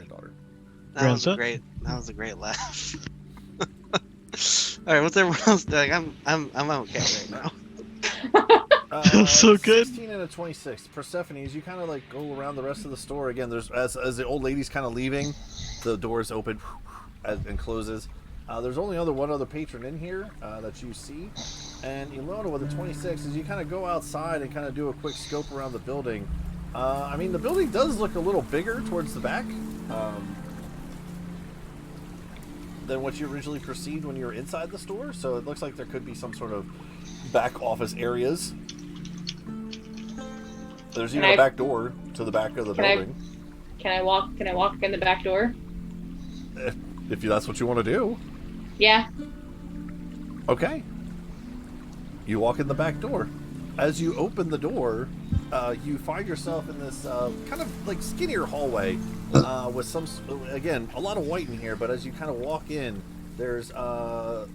That was a great laugh. All right, what's everyone else doing? I'm okay right now. So good. 16 and a 26. Persephone, as you kind of like go around the rest of the store again, there's as the old lady's kind of leaving, the doors open and closes. There's only one other patron in here that you see, and Ilona with a 26. As you kind of go outside and kind of do a quick scope around the building, I mean the building does look a little bigger towards the back than what you originally perceived when you were inside the store. So it looks like there could be some sort of back office areas. There's even a back door to the back of the building. Can I walk in the back door? If that's what you want to do. Yeah. Okay. You walk in the back door. As you open the door, you find yourself in this kind of like skinnier hallway with some, again, a lot of white in here, but as you kind of walk in, there's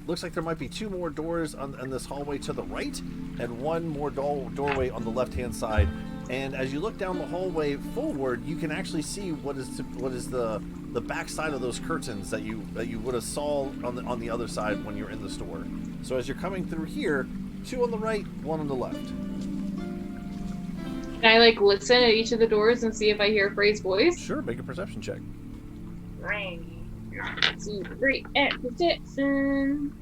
looks like there might be two more doors on this hallway to the right and one more doorway on the left-hand side. And as you look down the hallway forward, you can actually see what is the back side of those curtains that you would have saw on the other side when you're in the store. So as you're coming through here, two on the right, one on the left. Can I like listen at each of the doors and see if I hear Frey's voice? Sure, make a perception check. Right. Super great at perception.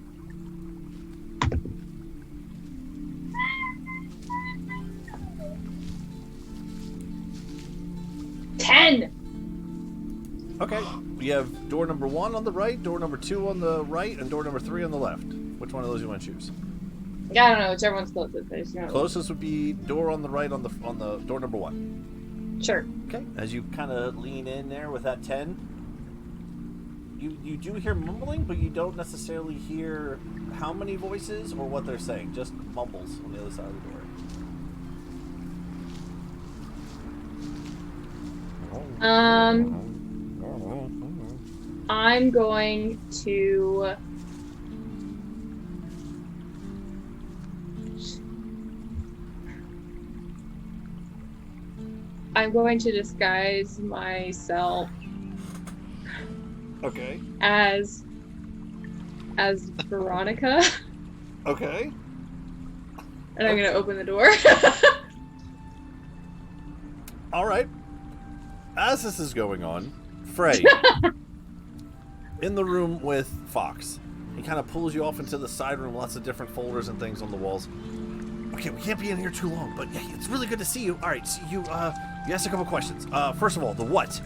Okay, we have door number 1 on the right, door number 2 on the right, and door number 3 on the left. Which one of those you want to choose? Yeah, I don't know. Whichever one's closest. Closest would be door on the right on the door number 1. Sure. Okay, as you kind of lean in there with that 10, you do hear mumbling, but you don't necessarily hear how many voices or what they're saying. Just mumbles on the other side of the door. I'm going to disguise myself. Okay. As Veronica. Okay. And I'm gonna open the door. All right. As this is going on, Frey, in the room with Fox, he kind of pulls you off into the side room, lots of different folders and things on the walls. Okay, we can't be in here too long, but yeah, it's really good to see you. All right, so you asked a couple questions. First of all, the what?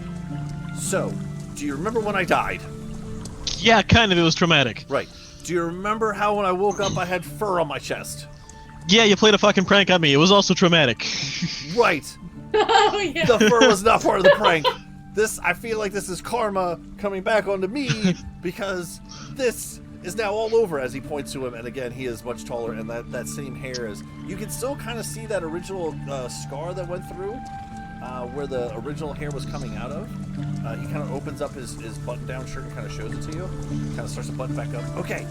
So, do you remember when I died? Yeah, kind of. It was traumatic. Right. Do you remember how when I woke up I had fur on my chest? Yeah, you played a fucking prank on me. It was also traumatic. Right. Oh, yeah. The fur was not part of the prank. I feel like this is karma coming back onto me because this is now all over as he points to him. And again, he is much taller, and that same hair is. You can still kind of see that original scar that went through where the original hair was coming out of. He kind of opens up his button-down shirt and kind of shows it to you. Kind of starts to button back up. Okay.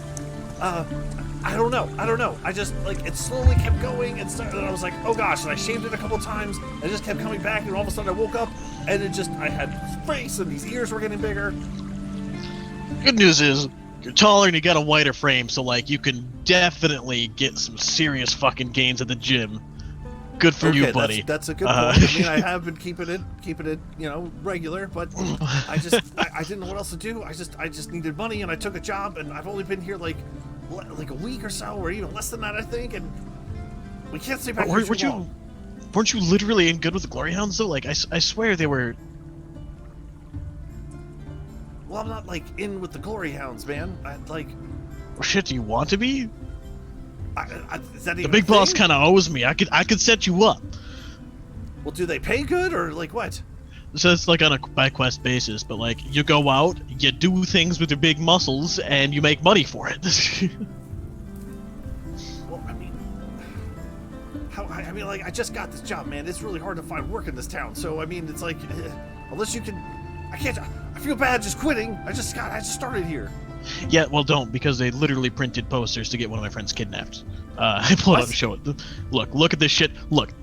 I don't know. I just, like, it slowly kept going, and I was like, oh gosh, and I shaved it a couple times, and it just kept coming back, and all of a sudden I woke up, and I had this face, and these ears were getting bigger. Good news is, you're taller and you got a wider frame, so, like, you can definitely get some serious fucking gains at the gym. Good for you, buddy. That's a good point. I mean, I have been keeping it, regular, but I didn't know what else to do. I just needed money, and I took a job, and I've only been here, like a week or so, or even less than that, I think, and we can't stay back here too long. Weren't you literally in good with the Glory Hounds, though? Like, I swear they were... Well, I'm not, like, in with the Glory Hounds, man. Well, shit, do you want to be? Is that even the big boss kind of owes me. I could set you up. Well, do they pay good, or, like, what? So it's like on a by-quest basis, but, like, you go out, you do things with your big muscles, and you make money for it. Well, I mean... I just got this job, man. It's really hard to find work in this town, so, I mean, it's like... unless you can... I feel bad just quitting. I just started here. Yeah, well, don't, because they literally printed posters to get one of my friends kidnapped. I pulled out to show it. Look at this shit. Look.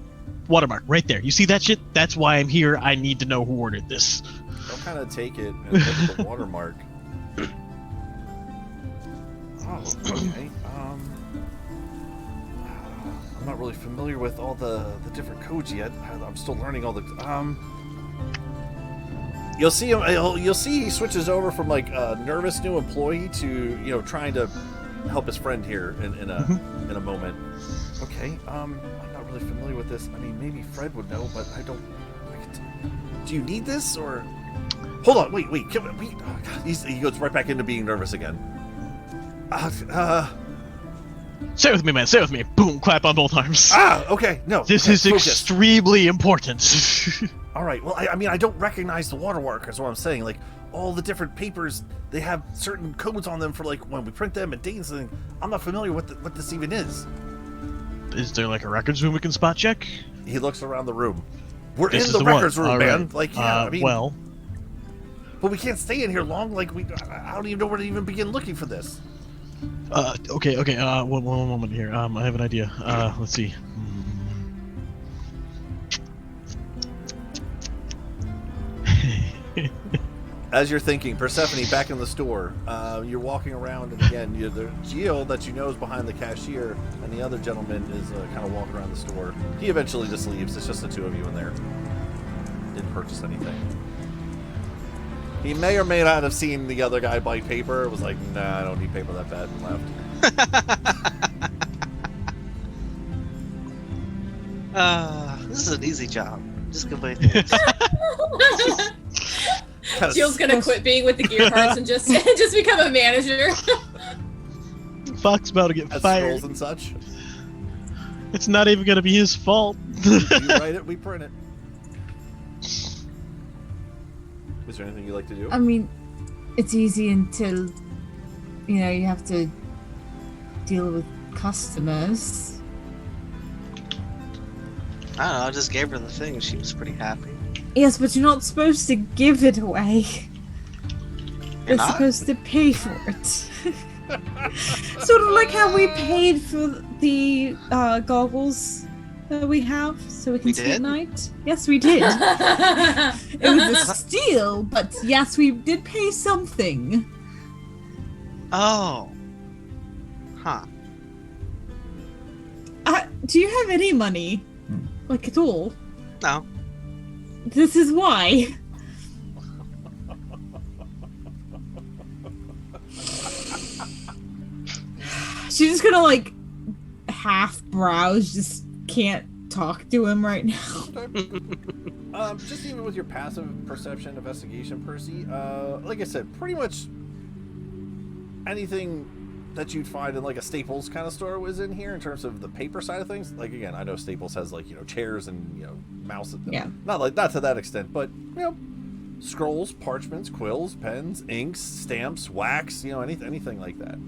Watermark, right there. You see that shit? That's why I'm here. I need to know who ordered this. I'll kind of take it and look at the watermark. Oh, okay. I'm not really familiar with all the different codes yet. I'm still learning all the... You'll see him. You'll see he switches over from, like, a nervous new employee to, trying to help his friend here in a moment. Okay. I'm not really familiar with this. I mean, maybe Fred would know, but I don't. Do you need this, or? Hold on. Wait. Oh, God. He goes right back into being nervous again. Stay with me, man. Stay with me. Boom. Clap on both arms. Okay. No. This is extremely important. All right. Well, I mean, I don't recognize the watermark. Is what I'm saying. Like, all the different papers, they have certain codes on them for, like, when we print them and dates and things. I'm not familiar with what this even is. Is there, like, a records room we can spot check? He looks around the room. We're in the records room, man. Right. Like, yeah, I mean, well, but we can't stay in here long. Like, I don't even know where to even begin looking for this. Okay. One moment here. I have an idea. Let's see. As you're thinking, Persephone back in the store. You're walking around, and again, the Geo that you know is behind the cashier, and the other gentleman is kind of walking around the store. He eventually just leaves. It's just the two of you in there. Didn't purchase anything. He may or may not have seen the other guy buy paper. It was like, nah, I don't need paper that bad, and left. This is an easy job. Just go buy things. Jill's gonna quit being with the gearhearts and just become a manager. Fox about to get fired. Scrolls and such. It's not even gonna be his fault. You write it, we print it. Is there anything you'd like to do? I mean, it's easy until, you have to deal with customers. I don't know, I just gave her the thing and she was pretty happy. Yes, but you're not supposed to give it away. You're supposed to pay for it. Sort of like how we paid for the goggles that we have, so we can see at night. Yes, we did. It was a steal, but yes, we did pay something. Oh. Huh. Do you have any money? Like, at all? No. This is why. She's just gonna, like, half browse, just can't talk to him right now. Just even with your passive perception investigation, Percy, like I said, pretty much anything that you'd find in, like, a Staples kind of store was in here in terms of the paper side of things. Like, again, I know Staples has, like, chairs and, mouse. Yeah. Not to that extent, but, scrolls, parchments, quills, pens, inks, stamps, wax, anything like that.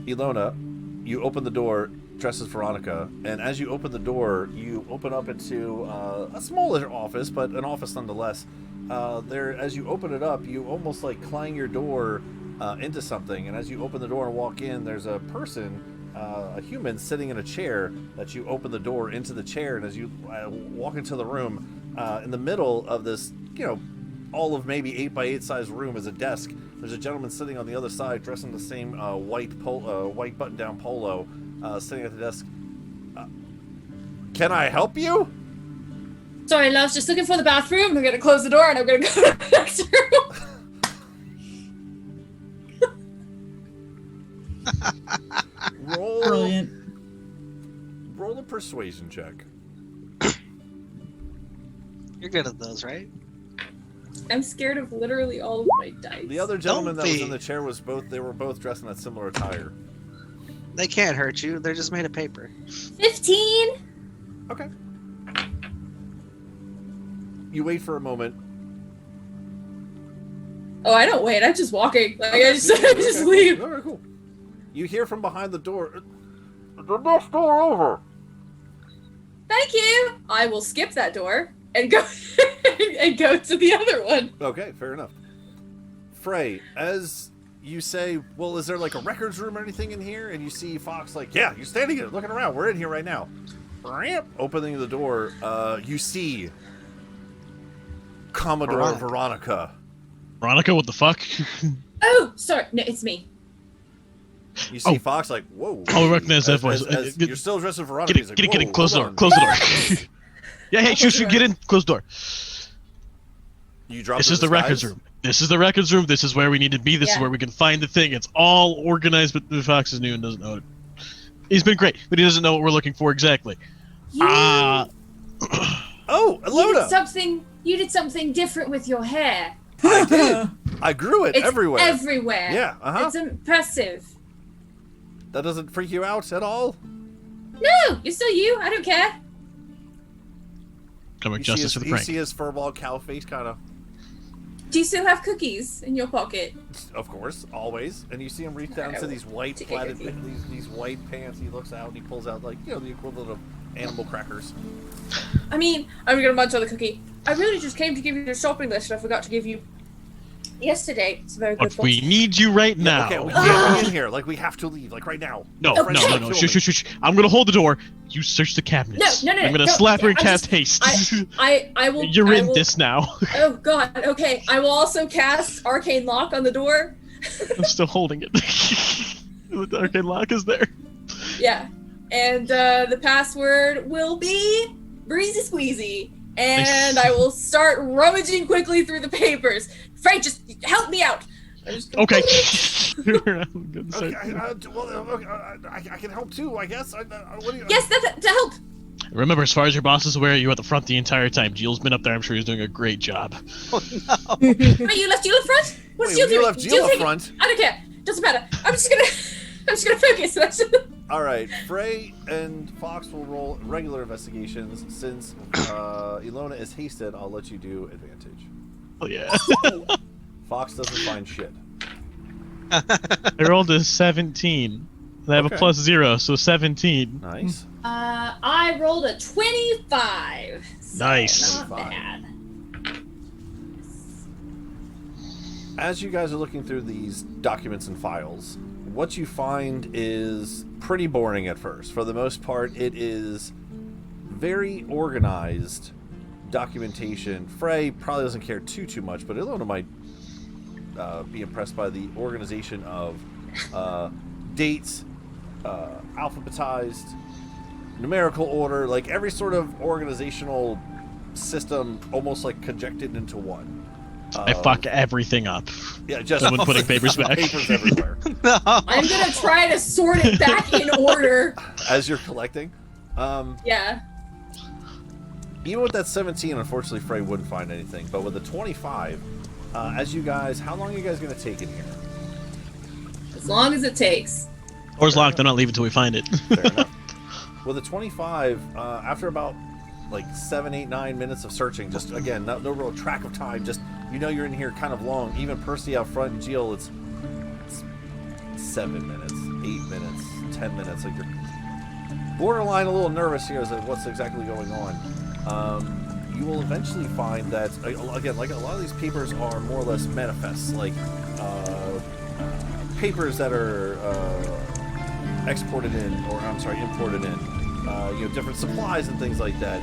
Ilona, you open the door dressed as Veronica, and as you open the door, you open up into a smaller office, but an office nonetheless. there, as you open it up, you almost like clang your door into something, and as you open the door and walk in, there's a person, a human, sitting in a chair that you open the door into the chair, and as you walk into the room, in the middle of this, all of maybe 8x8 size room is a desk. There's a gentleman sitting on the other side, dressed in the same white button-down polo, sitting at the desk. Can I help you? Sorry, love's just looking for the bathroom. I'm gonna close the door and I'm gonna go to the next room. Roll a persuasion check. You're good at those, right? I'm scared of literally all of my dice. The other gentleman that was in the chair they were both dressed in that similar attire. They can't hurt you. They're just made of paper. 15. Okay. You wait for a moment. Oh, I don't wait. I'm just walking. Like I just leave. All right, cool. You hear from behind the door. The next door over. Thank you. I will skip that door and go and go to the other one. Okay, fair enough. Frey, as you say, well, is there like a records room or anything in here? And you see Fox like, yeah, you're standing here looking around. We're in here right now. Opening the door, you see Commodore Veronica. Veronica, what the fuck? Oh, sorry. No, it's me. You see Fox like, whoa. Oh, we recognize that voice. You're still dressed as Veronica. Get in, close the door. Close the door. Yeah, hey, shoot, get in, close the door. You drop this is the records room. This is the records room. This is where we need to be. This is where we can find the thing. It's all organized, but Fox is new and doesn't know it. He's been great, but he doesn't know what we're looking for exactly. Oh, Ilona! You did something different with your hair. I did. I grew it It's everywhere. Everywhere. Yeah, It's impressive. That doesn't freak you out at all? No, you're still you. I don't care. Coming justice for the prank. You see his furball cow face, kind of. Do you still have cookies in your pocket? Of course, always. And you see him reach down to these white platted, these white pants. He looks out and he pulls out the equivalent of animal crackers. I mean, I'm gonna munch on the cookie. I really just came to give you the shopping list and I forgot to give you yesterday. It's a very good we need you right now. Okay, we can't be in here. Like, we have to leave. Like, right now. No. Shh. I'm gonna hold the door. You search the cabinets. No. I'm gonna slap her and cast haste. I will. You're in this now. Oh God. Okay. I will also cast arcane lock on the door. I'm still holding it. The arcane lock is there. Yeah. And the password will be breezy squeezy. And I will start rummaging quickly through the papers. Frey, just help me out. Okay. I can help too, I guess. Yes, to help. Remember, as far as your boss is aware, you were at the front the entire time. Gil's been up there. I'm sure he's doing a great job. Oh no! Wait, you left Gil up front? What's Gil doing? You left Gil up front. I don't care. Doesn't matter. I'm just gonna focus. All right, Frey and Fox will roll regular investigations. Since Ilona is hasted, I'll let you do advantage. Oh yeah. Fox doesn't find shit. I rolled a 17. I have a +0, so 17. Nice. I rolled a 25. So nice. Not bad. As you guys are looking through these documents and files, what you find is pretty boring at first. For the most part, it is very organized documentation. Frey probably doesn't care too much, but Ilona might be impressed by the organization of dates, alphabetized, numerical order, like every sort of organizational system almost like conjected into one. I fuck everything up. Yeah, just someone putting papers back. Papers everywhere. No. I'm gonna try to sort it back in order. As you're collecting. Yeah. Even with that 17, unfortunately, Frey wouldn't find anything. But with the 25, as you guys, how long are you guys gonna take in here? As long as it takes. Door's locked. I'm not leaving until we find it. Fair enough. With the 25, after about like 7, 8, 9 minutes of searching, just again, no real track of time. Just you're in here kind of long. Even Percy out front and Jill, it's 7 minutes, 8 minutes, 10 minutes. Like you're borderline a little nervous here as to what's exactly going on. you will eventually find that, again, like a lot of these papers are more or less manifests, like papers that are imported in, different supplies and things like that.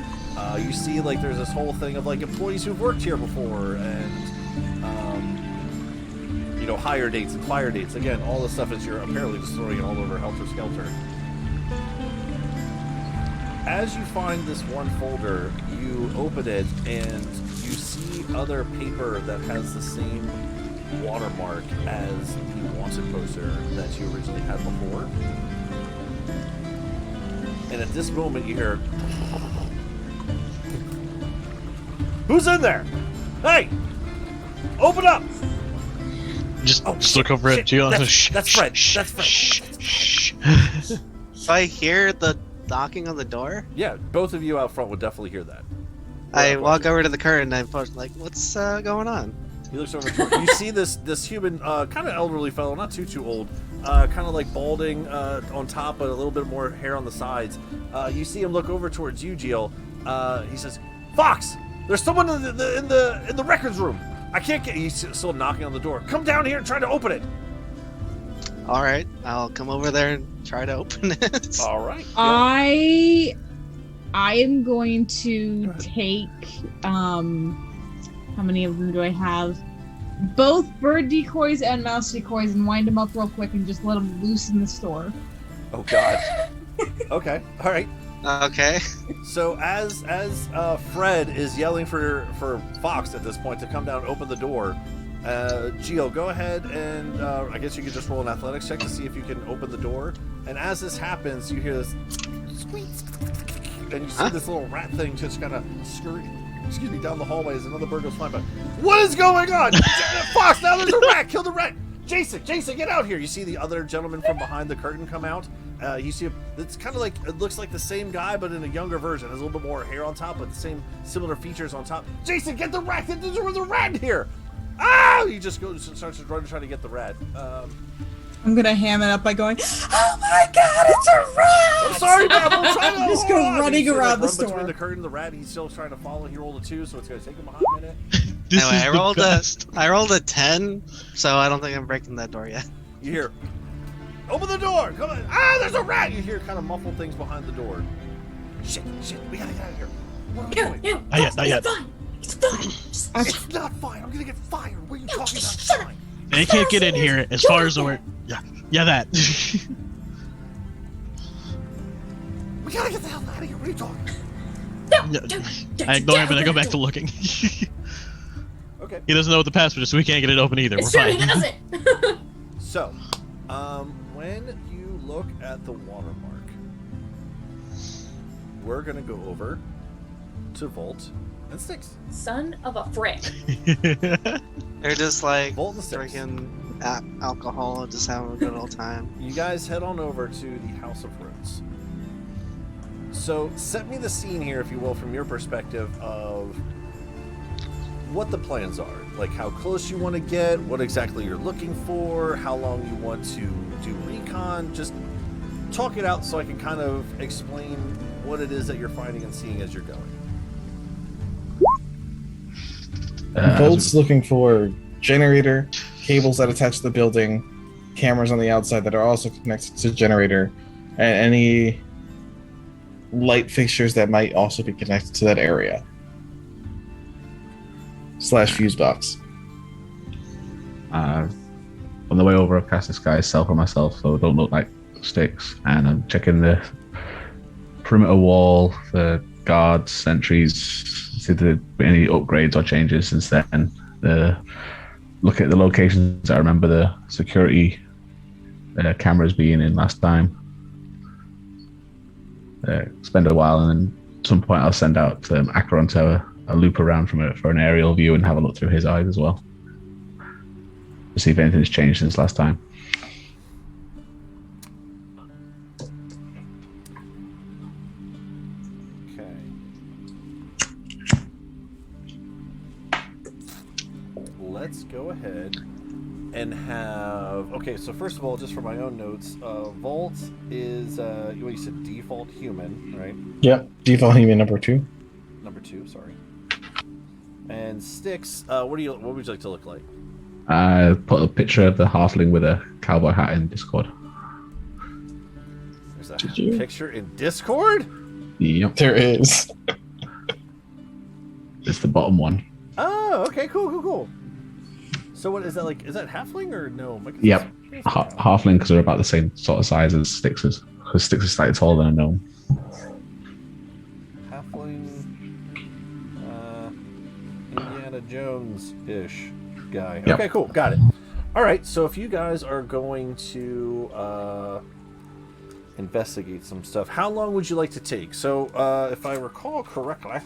You see, like, there's this whole thing of, like, employees who've worked here before, and, hire dates and fire dates. Again, all this stuff is you're apparently just throwing it all over Helter Skelter. As you find this one folder, you open it, and you see other paper that has the same watermark as the wanted poster that you originally had before. And at this moment, you hear, "Who's in there? Hey! Open up!" Just look over at Gio. That's Fred. That's Fred. So I hear the knocking on the door? Yeah, both of you out front would definitely hear that. I walk over to the curtain and I push, like, what's going on? He looks over toward you. See this human, kind of elderly fellow, not too old, kind of like balding on top, but a little bit more hair on the sides. You see him look over towards you, Jill. He says, "Fox, there's someone in the records room. I can't get." He's still knocking on the door. "Come down here and try to open it." All right, I'll come over there and try to open it. All right. I am going to take how many of them do I have? Both bird decoys and mouse decoys, and wind them up real quick and just let them loose in the store. Oh God. Okay. All right. Okay. So as Fred is yelling for Fox at this point to come down and open the door, Gio, go ahead and I guess you could just roll an athletics check to see if you can open the door. And as this happens, you hear this squeak, and you see this little rat thing just kind of scurry, down the hallway as another bird goes flying by. What is going on? Fox, now there's a rat! Kill the rat! Jason, get out here! You see the other gentleman from behind the curtain come out. You see, it's kind of like, it looks like the same guy, but in a younger version. Has a little bit more hair on top, but the same similar features on top. Jason, get the rat! There's a rat in here! Ah! He just starts to run trying to get the rat. I'm gonna ham it up by going, "Oh my God, it's a rat!" I'm sorry, man. I'm trying to just go running around the run store. Between the curtain and the rat, he's still trying to follow. He rolled a 2, so it's gonna take him a hot minute. Anyway, I rolled a 10, so I don't think I'm breaking that door yet. You hear, "Open the door! Come on! Ah, there's a rat!" You hear kind of muffled things behind the door. Shit! We gotta get out of here. What are we doing? Not yet. It's not fine. I'm gonna get fired. What are you talking about? It's fine. They can't get in here as far as the word. Yeah, that. We gotta get the hell out of here. What are you talking? I ignore him and I go back to looking. Okay. He doesn't know what the password is, so we can't get it open either. It's We're true, fine. he doesn't. So, when you look at the watermark, we're gonna go over to Volt and Styx. Son of a frick. They're just like Volt and Styx. drinking alcohol and just having a good old time. You guys head on over to the House of Runes. So, set me the scene here, if you will, from your perspective of what the plans are. Like, how close you want to get, what exactly you're looking for, how long you want to do recon. Just talk it out so I can kind of explain what it is that you're finding and seeing as you're going. Volt's looking for generator, cables that attach to the building, cameras on the outside that are also connected to the generator, and any light fixtures that might also be connected to that area. / fuse box. On the way over, I've cast disguise self on myself so I don't look like Sticks, and I'm checking the perimeter wall, the guards, sentries, see if there been any upgrades or changes since then. Look at the locations I remember the security cameras being in last time. Spend a while, and then at some point I'll send out Acheron to a loop around for an aerial view and have a look through his eyes as well to see if anything's changed since last time. Okay. Let's go ahead and have... Okay, so first of all, just for my own notes, Volt is, you said default human, right? Yep, default human number 2. Number 2, sorry. And Sticks, what would you like to look like? I put a picture of the halfling with a cowboy hat in Discord. There's a picture in Discord? Yep. There is. It's the bottom one. Oh, okay, cool. So what is that like? Is that halfling or no? Yep. Halfling, because they're about the same sort of size as Sticks is. Because Sticks is slightly taller than a gnome. Halfling, Indiana Jones-ish guy. Yep. Okay, cool, got it. All right, so if you guys are going to investigate some stuff, how long would you like to take? So, if I recall correctly,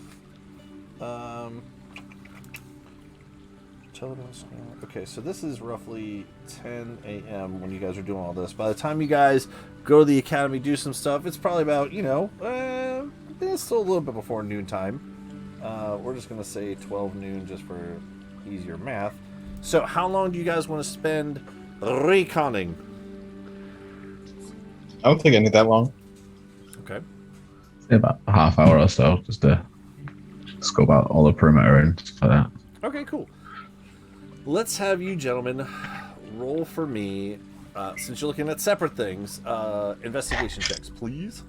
okay, so this is roughly 10 a.m. when you guys are doing all this. By the time you guys go to the academy, do some stuff, it's probably about, it's still a little bit before noontime. We're just going to say 12 noon just for easier math. So how long do you guys want to spend reconning? I don't think I need that long. Okay. About a half hour or so, just to scope out all the perimeter and stuff like that. Okay, cool. Let's have you gentlemen roll for me, since you're looking at separate things, investigation checks, please.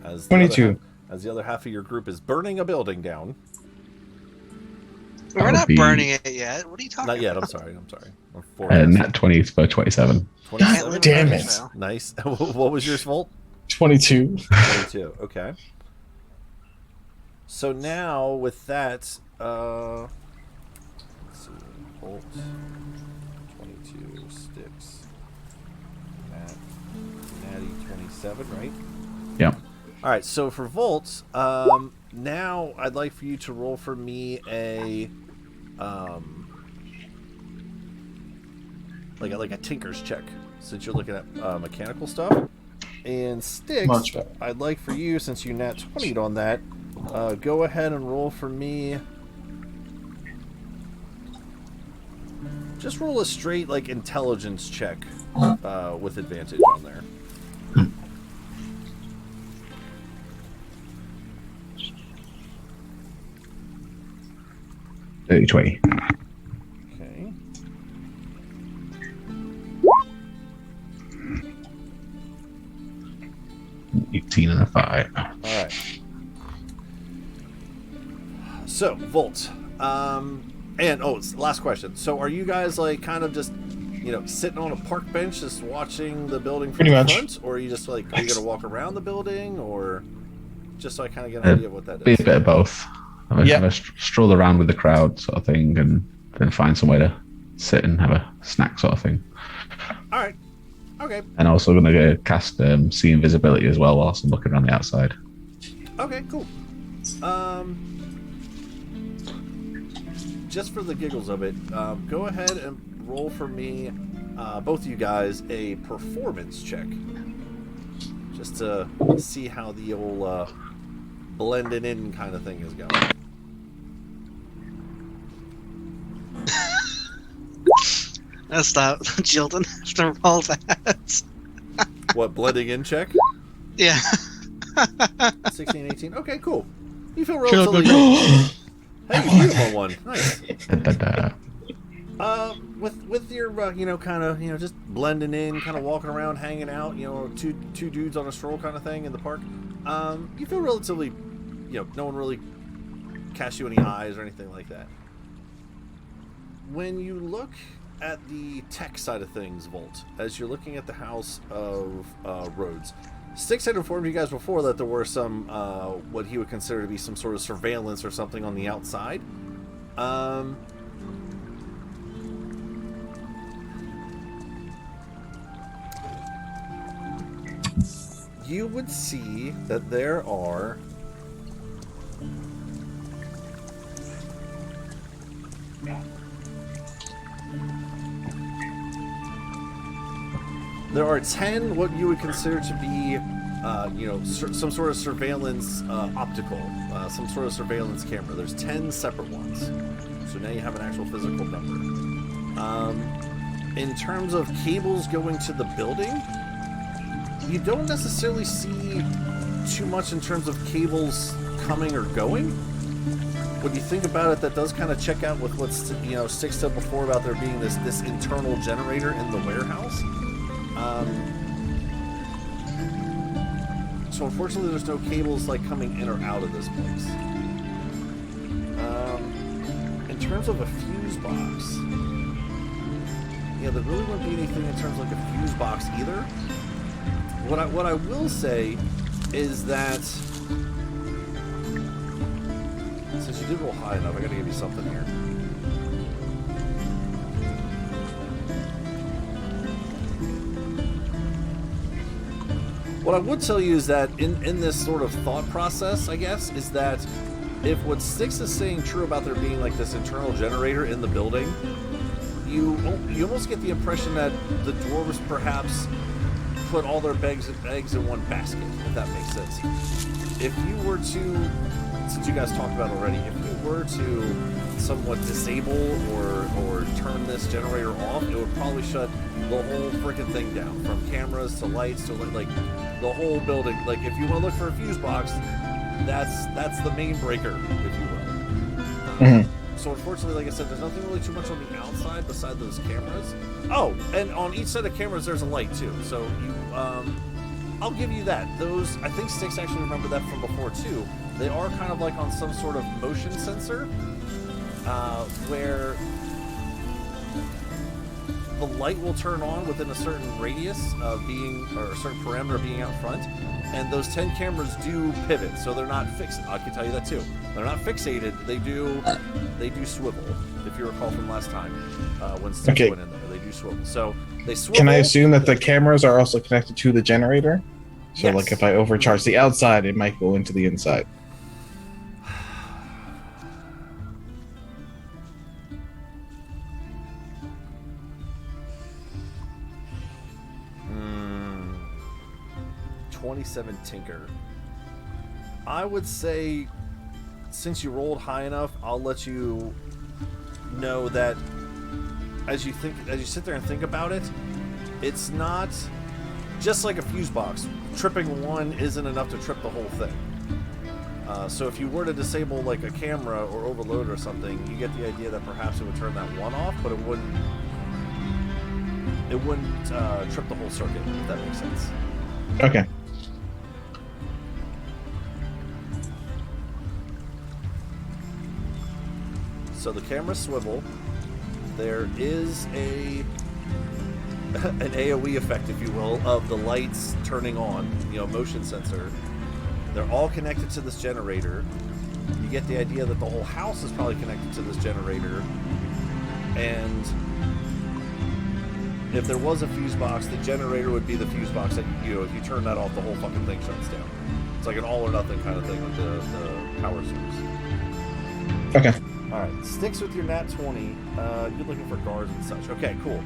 As 22. As the other half of your group is burning a building down. We're not burning it yet. What are you talking about? Not yet, I'm sorry. I'm Nat 20 for 27. 27? Damn it. Nice. What was yours, Volt? 22. 22, okay. So now with that, let's see, Volt, 22, Sticks, Natty 27, right? Yep. All right, so for Volt, now I'd like for you to roll for me a, like a tinker's check, since you're looking at mechanical stuff. And Sticks, I'd like for you, since you nat 20'd on that, go ahead and roll for me. Just roll a straight, like, intelligence check with advantage on there. 20. Okay. $18 and a 5. All right. So, Volt. It's the last question. So, are you guys like kind of just, sitting on a park bench, just watching the building from the front, or are you just like, are you gonna walk around the building, or just so I kind of get an idea of what that is? Be a bit of both. Have a stroll around with the crowd, sort of thing, and then find somewhere to sit and have a snack, sort of thing. All right. Okay. And also going to cast see invisibility as well whilst I'm looking around the outside. Okay, cool. Just for the giggles of it, go ahead and roll for me, both of you guys, a performance check. Just to see how the old blending in kind of thing is going. Stop. Jilton has to roll that. What, blending in check? Yeah. 16, 18. Okay, cool. You feel relatively... Hey, you beat him on one. Nice. With your, kind of, just blending in, kind of walking around, hanging out, two dudes on a stroll kind of thing in the park, you feel relatively, no one really casts you any eyes or anything like that. When you look at the tech side of things, Volt, as you're looking at the House of Rhodes, Sticks had informed you guys before that there were some, what he would consider to be some sort of surveillance or something on the outside. You would see that there are there are 10 what you would consider to be, some sort of surveillance optical, some sort of surveillance camera. There's 10 separate ones. So now you have an actual physical number. In terms of cables going to the building, you don't necessarily see too much in terms of cables coming or going. When you think about it, that does kind of check out with what Six said before about there being this internal generator in the warehouse. So unfortunately, there's no cables like coming in or out of this place. In terms of a fuse box, yeah, there really wouldn't be anything in terms of like a fuse box either. What I will say is that since you did roll high enough, I gotta give you something here. What I would tell you is that in this sort of thought process, I guess, is that if what Styx is saying true about there being like this internal generator in the building, you almost get the impression that the dwarves perhaps put all their eggs in one basket, if that makes sense. If you were to, since you guys talked about it already, if you were to somewhat disable or turn this generator off, it would probably shut the whole freaking thing down, from cameras to lights to like the whole building. Like if you want to look for a fuse box, that's the main breaker, if you will. So unfortunately, like I said, there's nothing really too much on the outside beside those cameras. Oh, and on each set of cameras, there's a light too. So you, I'll give you that. Those, I think Styx actually remembered that from before too. They are kind of like on some sort of motion sensor, where the light will turn on within a certain radius of being, or a certain parameter of being out front. And those 10 cameras do pivot, so they're not fixed. I can tell you that too. They're not fixated. They do swivel. If you recall from last time, when Styx went in there, they do swivel. So they swivel. Can I assume that the cameras are also connected to the generator? So, yes. like, if I overcharge the outside, it might go into the inside. Hmm. 27 Tinker. I would say, since you rolled high enough, I'll let you know that as you sit there and think about it, it's not just like a fuse box. Tripping one isn't enough to trip the whole thing. So if you were to disable like a camera or overload or something, you get the idea that perhaps it would turn that one off, but it wouldn't trip the whole circuit, if that makes sense. Okay. So the cameras swivel. There is an AoE effect, if you will, of the lights turning on, motion sensor. They're all connected to this generator. You get the idea that the whole house is probably connected to this generator. And if there was a fuse box, the generator would be the fuse box that, if you turn that off, the whole fucking thing shuts down. It's like an all or nothing kind of thing with the power source. Okay. Alright, Styx with your nat 20. You're looking for guards and such. Okay, cool.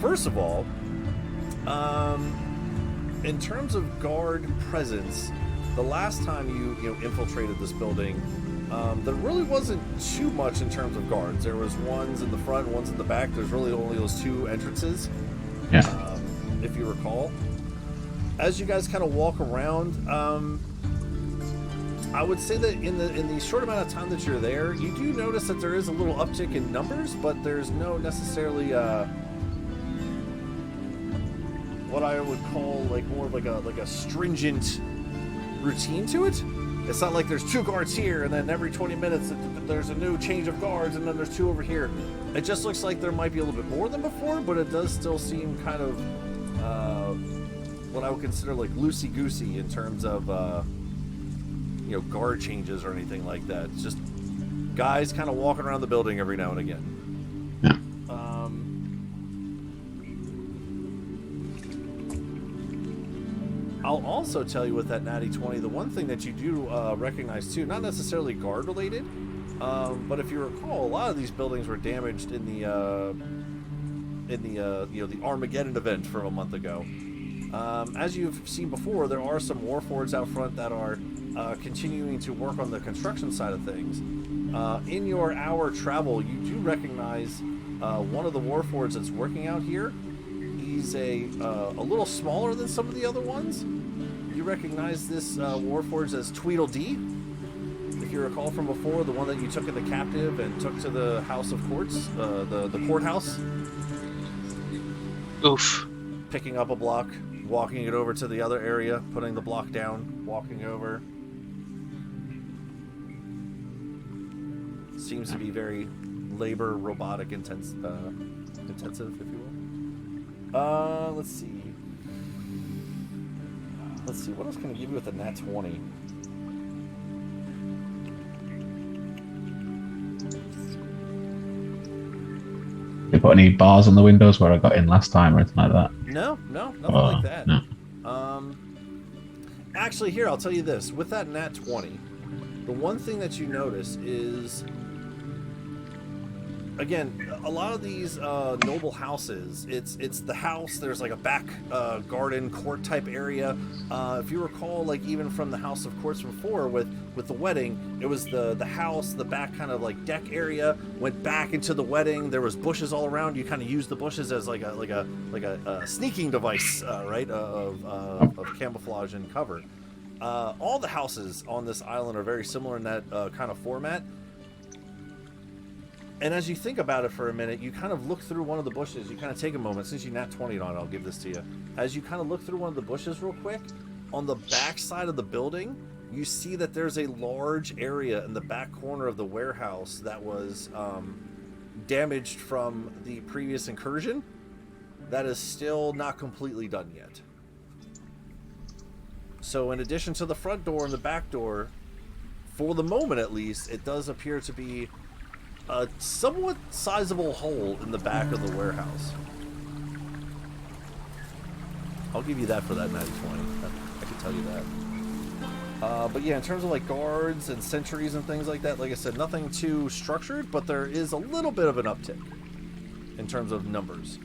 First of all, in terms of guard presence, the last time you infiltrated this building, there really wasn't too much in terms of guards. There was ones in the front, ones in the back. There's really only those two entrances, if you recall. As you guys kind of walk around, I would say that in the short amount of time that you're there, you do notice that there is a little uptick in numbers, but there's no necessarily what I would call like more of like a stringent routine to it. It's not like there's 2 guards here and then every 20 minutes there's a new change of guards and then there's 2 over here. It just looks like there might be a little bit more than before, but it does still seem kind of what I would consider like loosey-goosey in terms of guard changes or anything like that. It's just guys kind of walking around the building every now and again. Yeah. I'll also tell you with that natty 20, the one thing that you do recognize too, not necessarily guard related, but if you recall, a lot of these buildings were damaged in the Armageddon event from a month ago. As you've seen before, there are some warforgeds out front that are continuing to work on the construction side of things. In your hour travel, you do recognize one of the warforgeds that's working out here. He's a little smaller than some of the other ones. You you recognize this Warforged as Tweedledee. If you recall from before, the one that you took into captive and took to the House of Courts, the courthouse. Oof. Picking up a block, walking it over to the other area, putting the block down, walking over. Seems to be very labor, robotic, intensive, if you will. Let's see. What else can I give you with a nat 20? You put any bars on the windows where I got in last time or anything like that? No, nothing like that. No. Actually, here, I'll tell you this. With that nat 20, the one thing that you notice is, again, a lot of these noble houses, it's the house, there's like a back garden court type area. If you recall, like even from the House of Courts before with the wedding, it was the house, the back kind of like deck area, went back into the wedding, there was bushes all around, you kind of used the bushes as like a sneaking device, right, of camouflage and cover. All the houses on this island are very similar in that kind of format. And as you think about it for a minute, you kind of look through one of the bushes. You kind of take a moment. Since you nat 20'd on it, I'll give this to you. As you kind of look through one of the bushes real quick, on the back side of the building, you see that there's a large area in the back corner of the warehouse that was damaged from the previous incursion. That is still not completely done yet. So in addition to the front door and the back door, for the moment at least, it does appear to be a somewhat sizable hole in the back of the warehouse. I'll give you that for that 90-20. I can tell you that. But yeah, in terms of like guards and sentries and things like that, like I said, nothing too structured, but there is a little bit of an uptick in terms of numbers.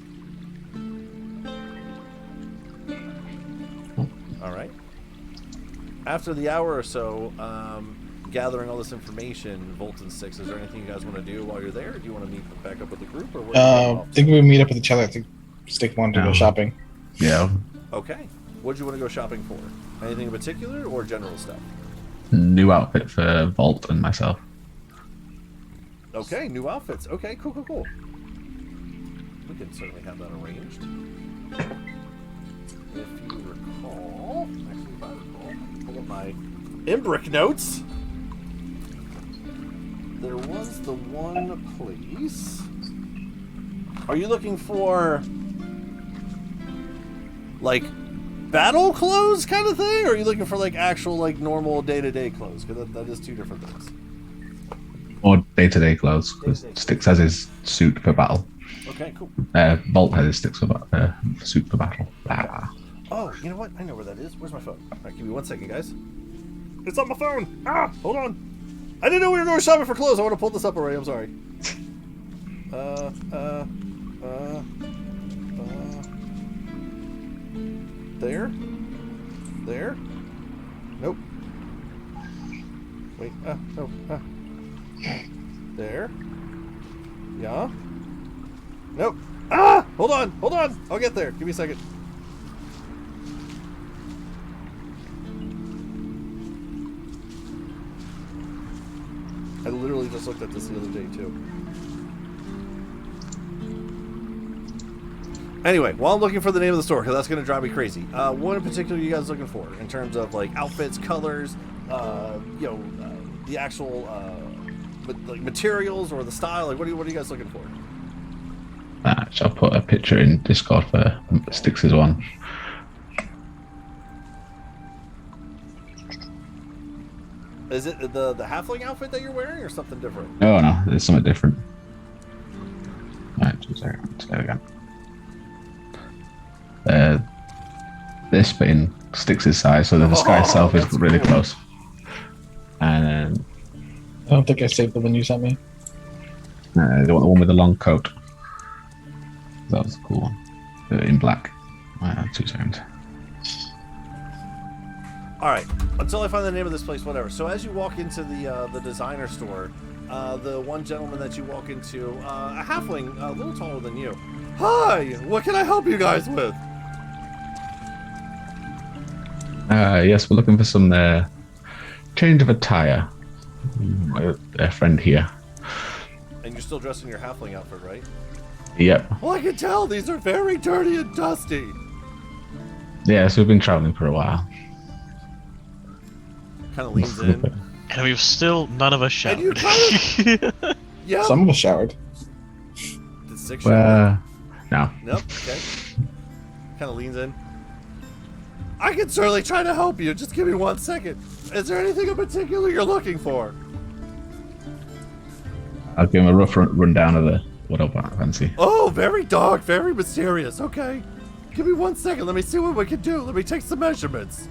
All right. After the hour or so, gathering all this information, Volt and Six, is there anything you guys want to do while you're there? Or do you want to meet back up with the group? Or I think we meet up with each other. I think Stick wanted to go shopping. Yeah. Okay. What do you want to go shopping for? Anything in particular or general stuff? New outfit for Volt and myself. Okay, new outfits. Okay, cool. We can certainly have that arranged. If you recall... Actually, if I recall, pull up my Imbric notes. There was the one place. Are you looking for like battle clothes kind of thing, or are you looking for like actual like normal day-to-day clothes? Because that is two different things. Or day-to-day clothes. Styx has his suit for battle. Okay, cool. Volt has his suit for battle. Blah. Oh, you know what? I know where that is. Where's my phone? All right, give me 1 second, guys. It's on my phone. Hold on. I didn't know we were going shopping for clothes. I want to pull this up already. I'm sorry. There. Nope. Wait. No. There. Yeah. Nope. Hold on. I'll get there. Give me a second. I literally just looked at this the other day, too. Anyway, while I'm looking for the name of the store, because that's going to drive me crazy. What in particular are you guys looking for? In terms of, like, outfits, colors, the actual, like, materials or the style? Like, what are you guys looking for? I'll put a picture in Discord for Styx's one. Is it the halfling outfit that you're wearing, or something different? No, it's something different. Right, 2 seconds. There we go. This but in Styx's size, so that the sky itself is really close. And I don't think I saved the one you sent me. They want the one with the long coat. That was a cool one. In black. 2 seconds. Alright, until I find the name of this place, whatever. So as you walk into the designer store, the one gentleman that you walk into, a halfling, a little taller than you. Hi! What can I help you guys with? Yes, we're looking for some change of attire. A friend here. And you're still dressed in your halfling outfit, right? Yep. Well, I can tell these are very dirty and dusty. Yeah, so we've been traveling for a while. Kind of leans in. And we've still none of us showered. And you kind of... Yeah. Some of us showered. Did 6 shower? No. Nope, okay. Kind of leans in. I can certainly try to help you. Just give me 1 second. Is there anything in particular you're looking for? I'll give him a rough rundown of what I fancy. Oh, very dark, very mysterious. Okay. Give me 1 second. Let me see what we can do. Let me take some measurements.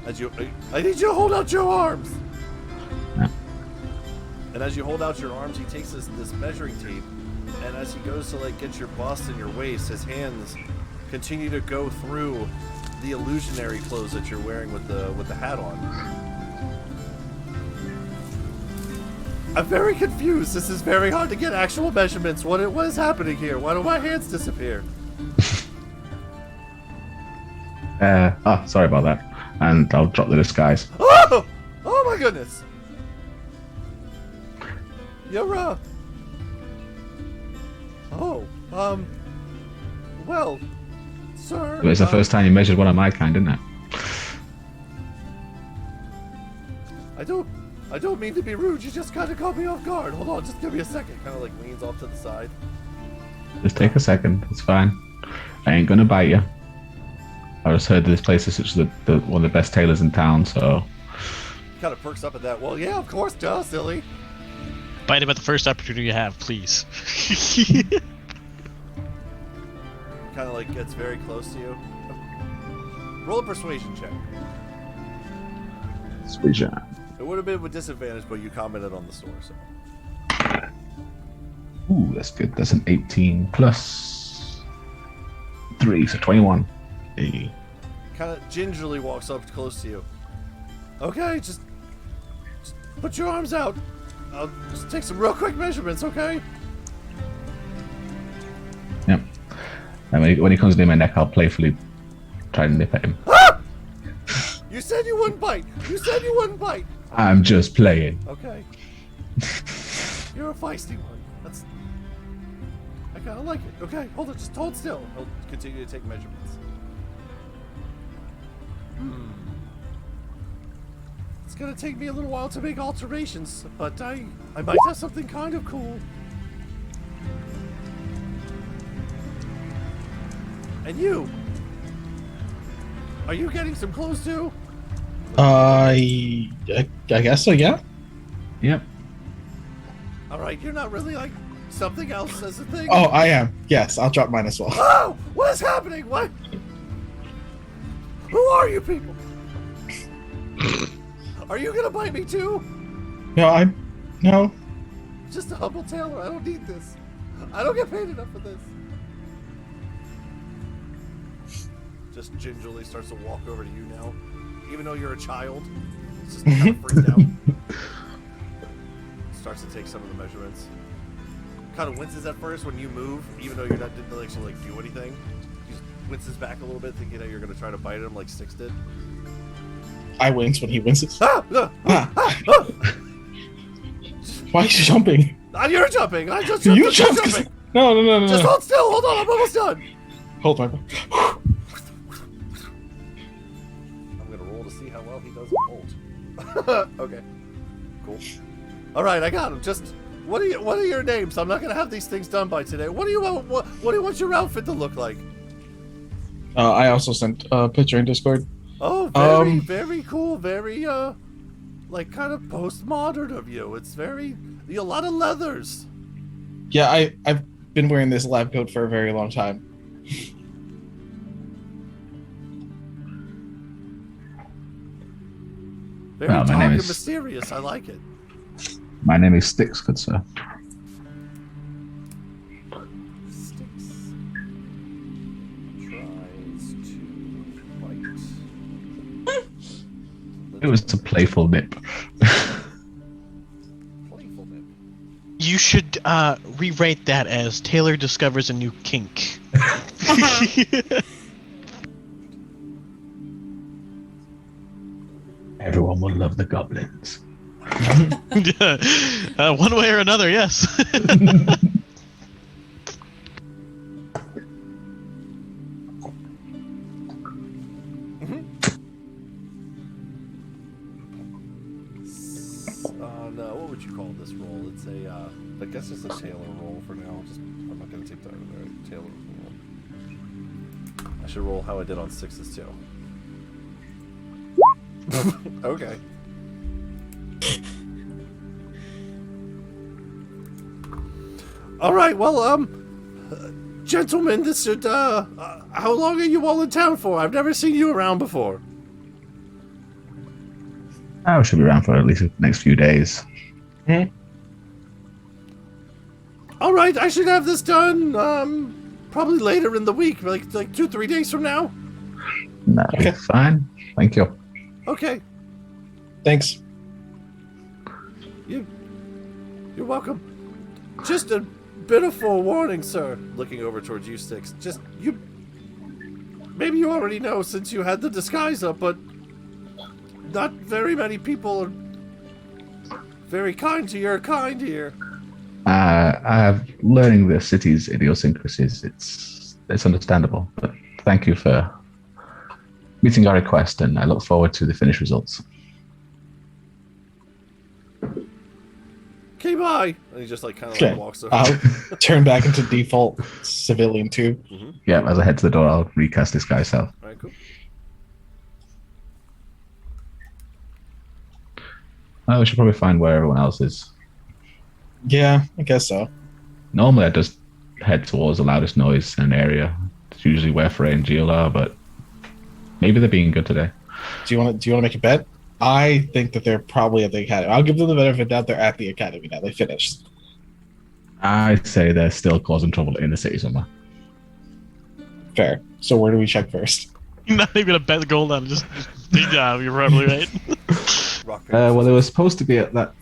I need you to hold out your arms. Yeah. And as you hold out your arms, he takes this measuring tape, and as he goes to get your bust and your waist, his hands continue to go through the illusionary clothes that you're wearing with the hat on. I'm very confused. This is very hard to get actual measurements. What is happening here? Why do my hands disappear? Sorry about that. And I'll drop the disguise. Oh! Oh my goodness! You're, well, sir... It's the first time you measured one of my kind, isn't it? I don't mean to be rude, you just kind of caught me off guard. Hold on, just give me a second. Kind of leans off to the side. Just take a second, it's fine. I ain't gonna bite you. I just heard this place is such the one of the best tailors in town, so... Kind of perks up at that. Well, yeah, of course, duh, silly. Bite him at the first opportunity you have, please. Kind of gets very close to you. Roll a persuasion check. Persuasion. It would have been with disadvantage, but you commented on the store, so. Ooh, that's good. That's an 18 plus 3, so 21. Hey. Kind of gingerly walks up close to you. Okay, just put your arms out. I'll just take some real quick measurements, okay? Yep. And when he comes near my neck, I'll playfully try and nip at him. Ah! You said you wouldn't bite. You said you wouldn't bite. I'm just playing. Okay. You're a feisty one. I kind of like it. Okay, hold it. Just hold still. He'll continue to take measurements. It's gonna take me a little while to make alterations, but I might have something kind of cool. And you? Are you getting some clothes too? I guess so, yeah. Yep. Alright, you're not really something else as a thing? Oh, I am. Yes, I'll drop mine as well. Oh! What is happening? What? Who are you people? Are you gonna bite me too? No. Just a humble tailor. I don't need this. I don't get paid enough for this. Just gingerly starts to walk over to you now. Even though you're a child. It's just kind of freaked out. Starts to take some of the measurements. Kind of winces at first when you move, even though didn't actually do anything. He just winces back a little bit, thinking that you're gonna try to bite him like Styx did. I wince when he winces. Ah! Why are you jumping? You're jumping. I just You jumped. jumped. No. Just hold still. Hold on. I'm almost done. Hold my breath. I'm gonna roll to see how well he does hold. Okay. Cool. All right, I got him. Just what are your names? I'm not gonna have these things done by today. What do you want your outfit to look like? I also sent a picture in Discord. Oh, very cool. Very kind of postmodern of you. It's a lot of leathers. Yeah, I've been wearing this lab coat for a very long time. Very dark and mysterious. I like it. My name is Styx, good sir. Styx tries to bite. It was a playful nip. Playful nip. You should rewrite that as Taylor discovers a new kink. one will love the goblins. One way or another, yes. No, what would you call this roll? It's a, I guess it's a Taylor roll for now. I'm not going to take that over there. Taylor roll. I should roll how I did on 6s too. Okay. All right. Well, gentlemen, this should. How long are you all in town for? I've never seen you around before. I should be around for at least the next few days. All right, I should have this done. Probably later in the week, like 2-3 days from now. That'll be fine. Thank you. Okay. Thanks. You're welcome. Just a bit of forewarning, sir. Looking over towards you, Styx. Maybe you already know since you had the disguise up, but not very many people are very kind to your kind here. Learning the city's idiosyncrasies, it's understandable. But thank you for meeting our request, and I look forward to the finished results. Okay, bye. And he just kind of walks over. I'll turn back into default civilian too. Mm-hmm. Yeah, as I head to the door, I'll recast this guy's self. All right, cool. We should probably find where everyone else is. Yeah, I guess so. Normally, I just head towards the loudest noise in an area. It's usually where Frey and Gil are, but maybe they're being good today. Do you want to make a bet? I think that they're probably at the academy. I'll give them the benefit of the doubt. They're at the academy now. They finished. I say they're still causing trouble in the city somewhere. Fair. So where do we check first? You're not even gonna bet the gold on it. Just yeah, you're probably right. Well, they were supposed to be at that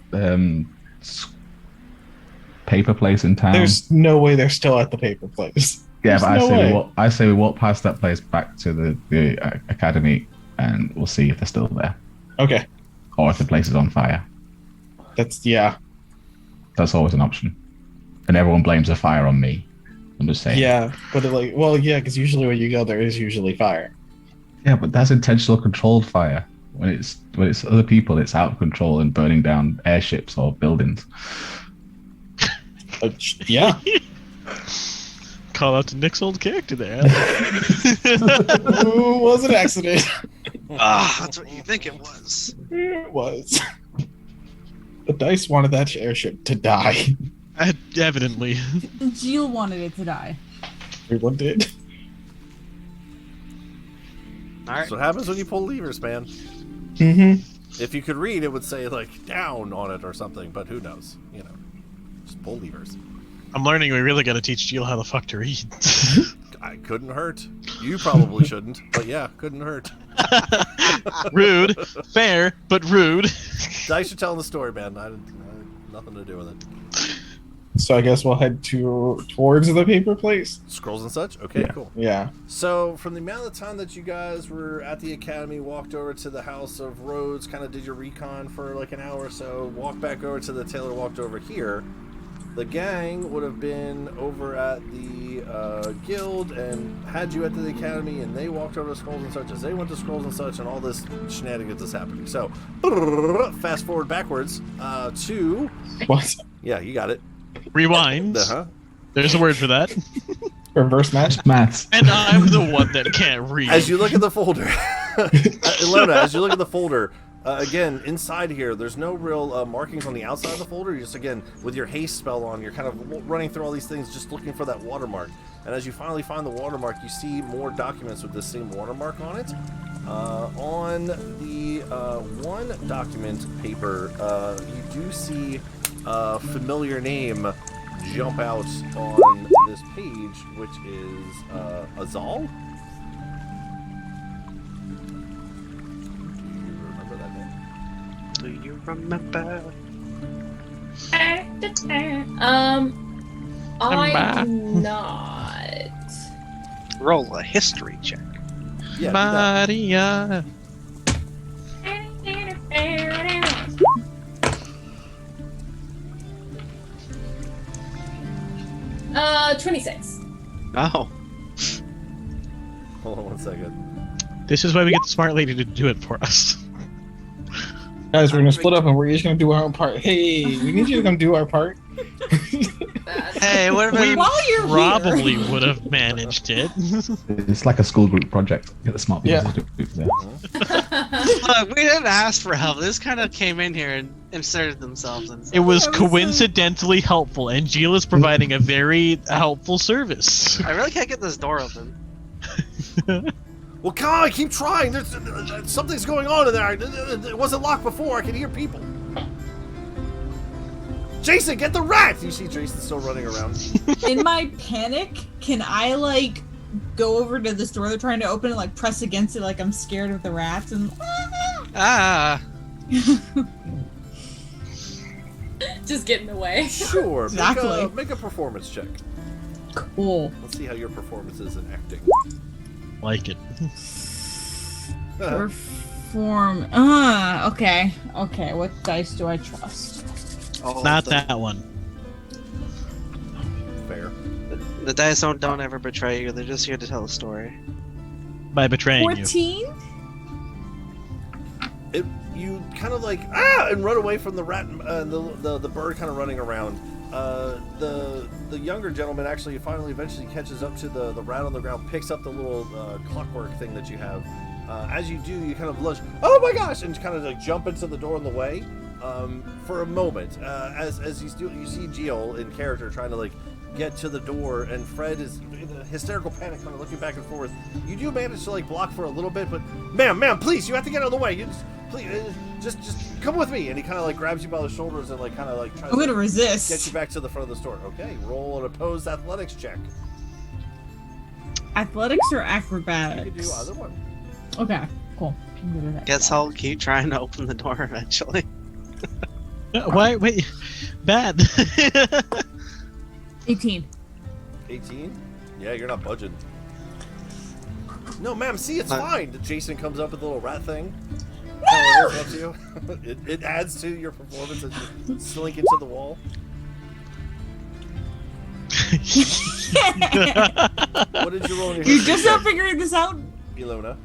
paper place in town. There's no way they're still at the paper place. Yeah, There's but I say we walk past that place back to the academy, and we'll see if they're still there. Okay. Or if the place is on fire. That's That's always an option. And everyone blames the fire on me. I'm just saying. Yeah, but because usually when you go, there is usually fire. Yeah, but that's intentional controlled fire. When it's other people, it's out of control and burning down airships or buildings. Yeah. Call out to Nick's old character there. Ooh, was an accident. That's what you think it was. It was. The dice wanted that airship to die. Evidently. Jill wanted it to die. Everyone did. All right. That's what happens when you pull levers, man. Mm-hmm. If you could read, it would say down on it or something, but who knows? Just pull levers. I'm learning we really gotta teach Jill how the fuck to read. I couldn't hurt. You probably shouldn't, but yeah, couldn't hurt. Rude, fair, but rude. Dice are telling the story, man. I had nothing to do with it. So I guess we'll head towards the paper place. Scrolls and such? Okay, Yeah. cool. Yeah. So, from the amount of time that you guys were at the academy, walked over to the House of Rhodes, kind of did your recon for an hour or so, walked back over to the Taylor, walked over here. The gang would have been over at the guild and had you at the academy, and they walked over to Scrolls and such as they went to Scrolls and such, and all this shenanigans is happening. So, fast forward backwards to... What? Yeah, you got it. Rewind. There's a word for that. Reverse match? Maths. And I'm the one that can't read. As you look at the folder, Ilona, as you look at the folder, again, inside here, there's no real markings on the outside of the folder. You're just, again, with your haste spell on, you're kind of running through all these things, just looking for that watermark. And as you finally find the watermark, you see more documents with the same watermark on it. On the one document paper, you do see a familiar name jump out on this page, which is Azal. Do you remember that name? Do you remember? I do not. Roll a history check. Yeah, Maria. 26. Oh. Hold on 1 second. This is why we get the smart lady to do it for us. Guys, we're gonna split up and we're each gonna do our own part. Hey, we need you to come do our part. Hey, what We about probably would have managed it. It's like a school group project. Get the smart people to do it. Yeah. Look, we didn't ask for help. This kind of came in here and inserted themselves in. It was coincidentally helpful, and Gila's providing a very helpful service. I really can't get this door open. Well, come on, keep trying. There's something's going on in there. It wasn't locked before. I can hear people. Jason, get the rat! You see Jason still running around. In my panic, can I like go over to this door they're trying to open and like press against it like I'm scared of the rats and Just get in the way. Sure. Exactly. Make a performance check. Cool. Let's see how your performance is in acting. Like it. Perform. Okay. Okay, what dice do I trust? Not that one. Fair. The dice don't ever betray you. They're just here to tell a story. By betraying 14? You kind of like and run away from the rat and the bird kind of running around. The younger gentleman actually eventually catches up to the rat on the ground, picks up the little clockwork thing that you have. As you do, you kind of blush, oh my gosh, and kind of like jump into the door in the way. For a moment, as you see Gio in character trying to like get to the door, and Fred is in a hysterical panic, kind of looking back and forth. You do manage to like block for a little bit, but ma'am, please, you have to get out of the way. You just come with me. And he kind of like grabs you by the shoulders and like kind of like tries I'm gonna resist. Get you back to the front of the store. Okay, roll an opposed athletics check. Athletics or acrobatics? You can do either one. Okay, cool. I'm good at that. Guess I'll keep trying to open the door eventually. Why? Wait. Bad. 18. 18? Yeah, you're not budging. No, ma'am, see, it's fine. Jason comes up with a little rat thing. No! You. It adds to your performance as you slink into the wall. What did you roll in your You're just not figuring this out? Ilona?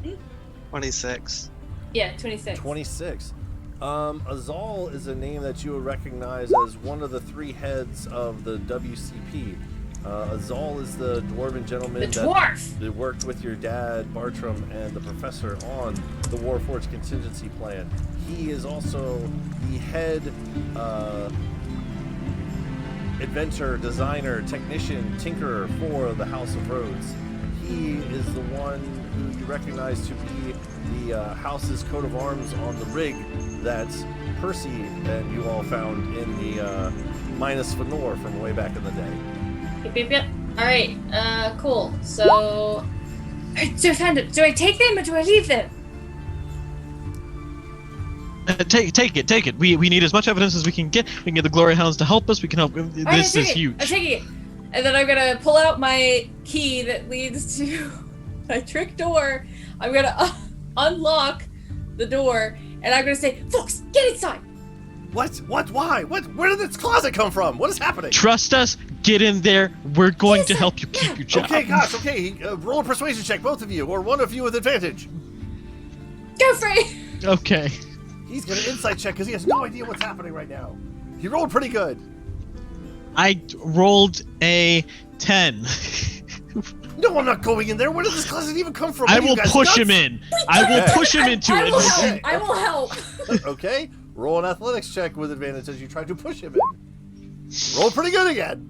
26. Yeah, 26. 26. Azal is a name that you would recognize as one of the three heads of the WCP. Azal is the dwarven gentleman that worked with your dad, Bartram, and the professor on the Warforged contingency plan. He is also the head inventor, designer, technician, tinkerer for the House of Rhodes. He is the one who you recognize to be the house's coat of arms on the rig that Percy and you all found in the Minas Fëanor from way back in the day. Yep. Alright, cool. So, do I take them or do I leave them? Take it. We need as much evidence as we can get. We can get the Glory Hounds to help us. We can help. This is huge. I'm taking it. And then I'm gonna pull out my key that leads to my trick door. I'm gonna unlock the door, and I'm gonna say, "Folks, get inside." What? Why? Where did this closet come from? What is happening? Trust us. Get in there. We're going to help you keep your job. Okay, gosh. Okay, roll a persuasion check, both of you, or one of you with advantage. Go free. Okay. He's gonna insight check because he has no idea what's happening right now. He rolled pretty good. I rolled a 10. No, I'm not going in there. Where did this closet even come from? I will push him in. I will push him into it. I will help. Okay, roll an athletics check with advantage as you try to push him in. Roll pretty good again.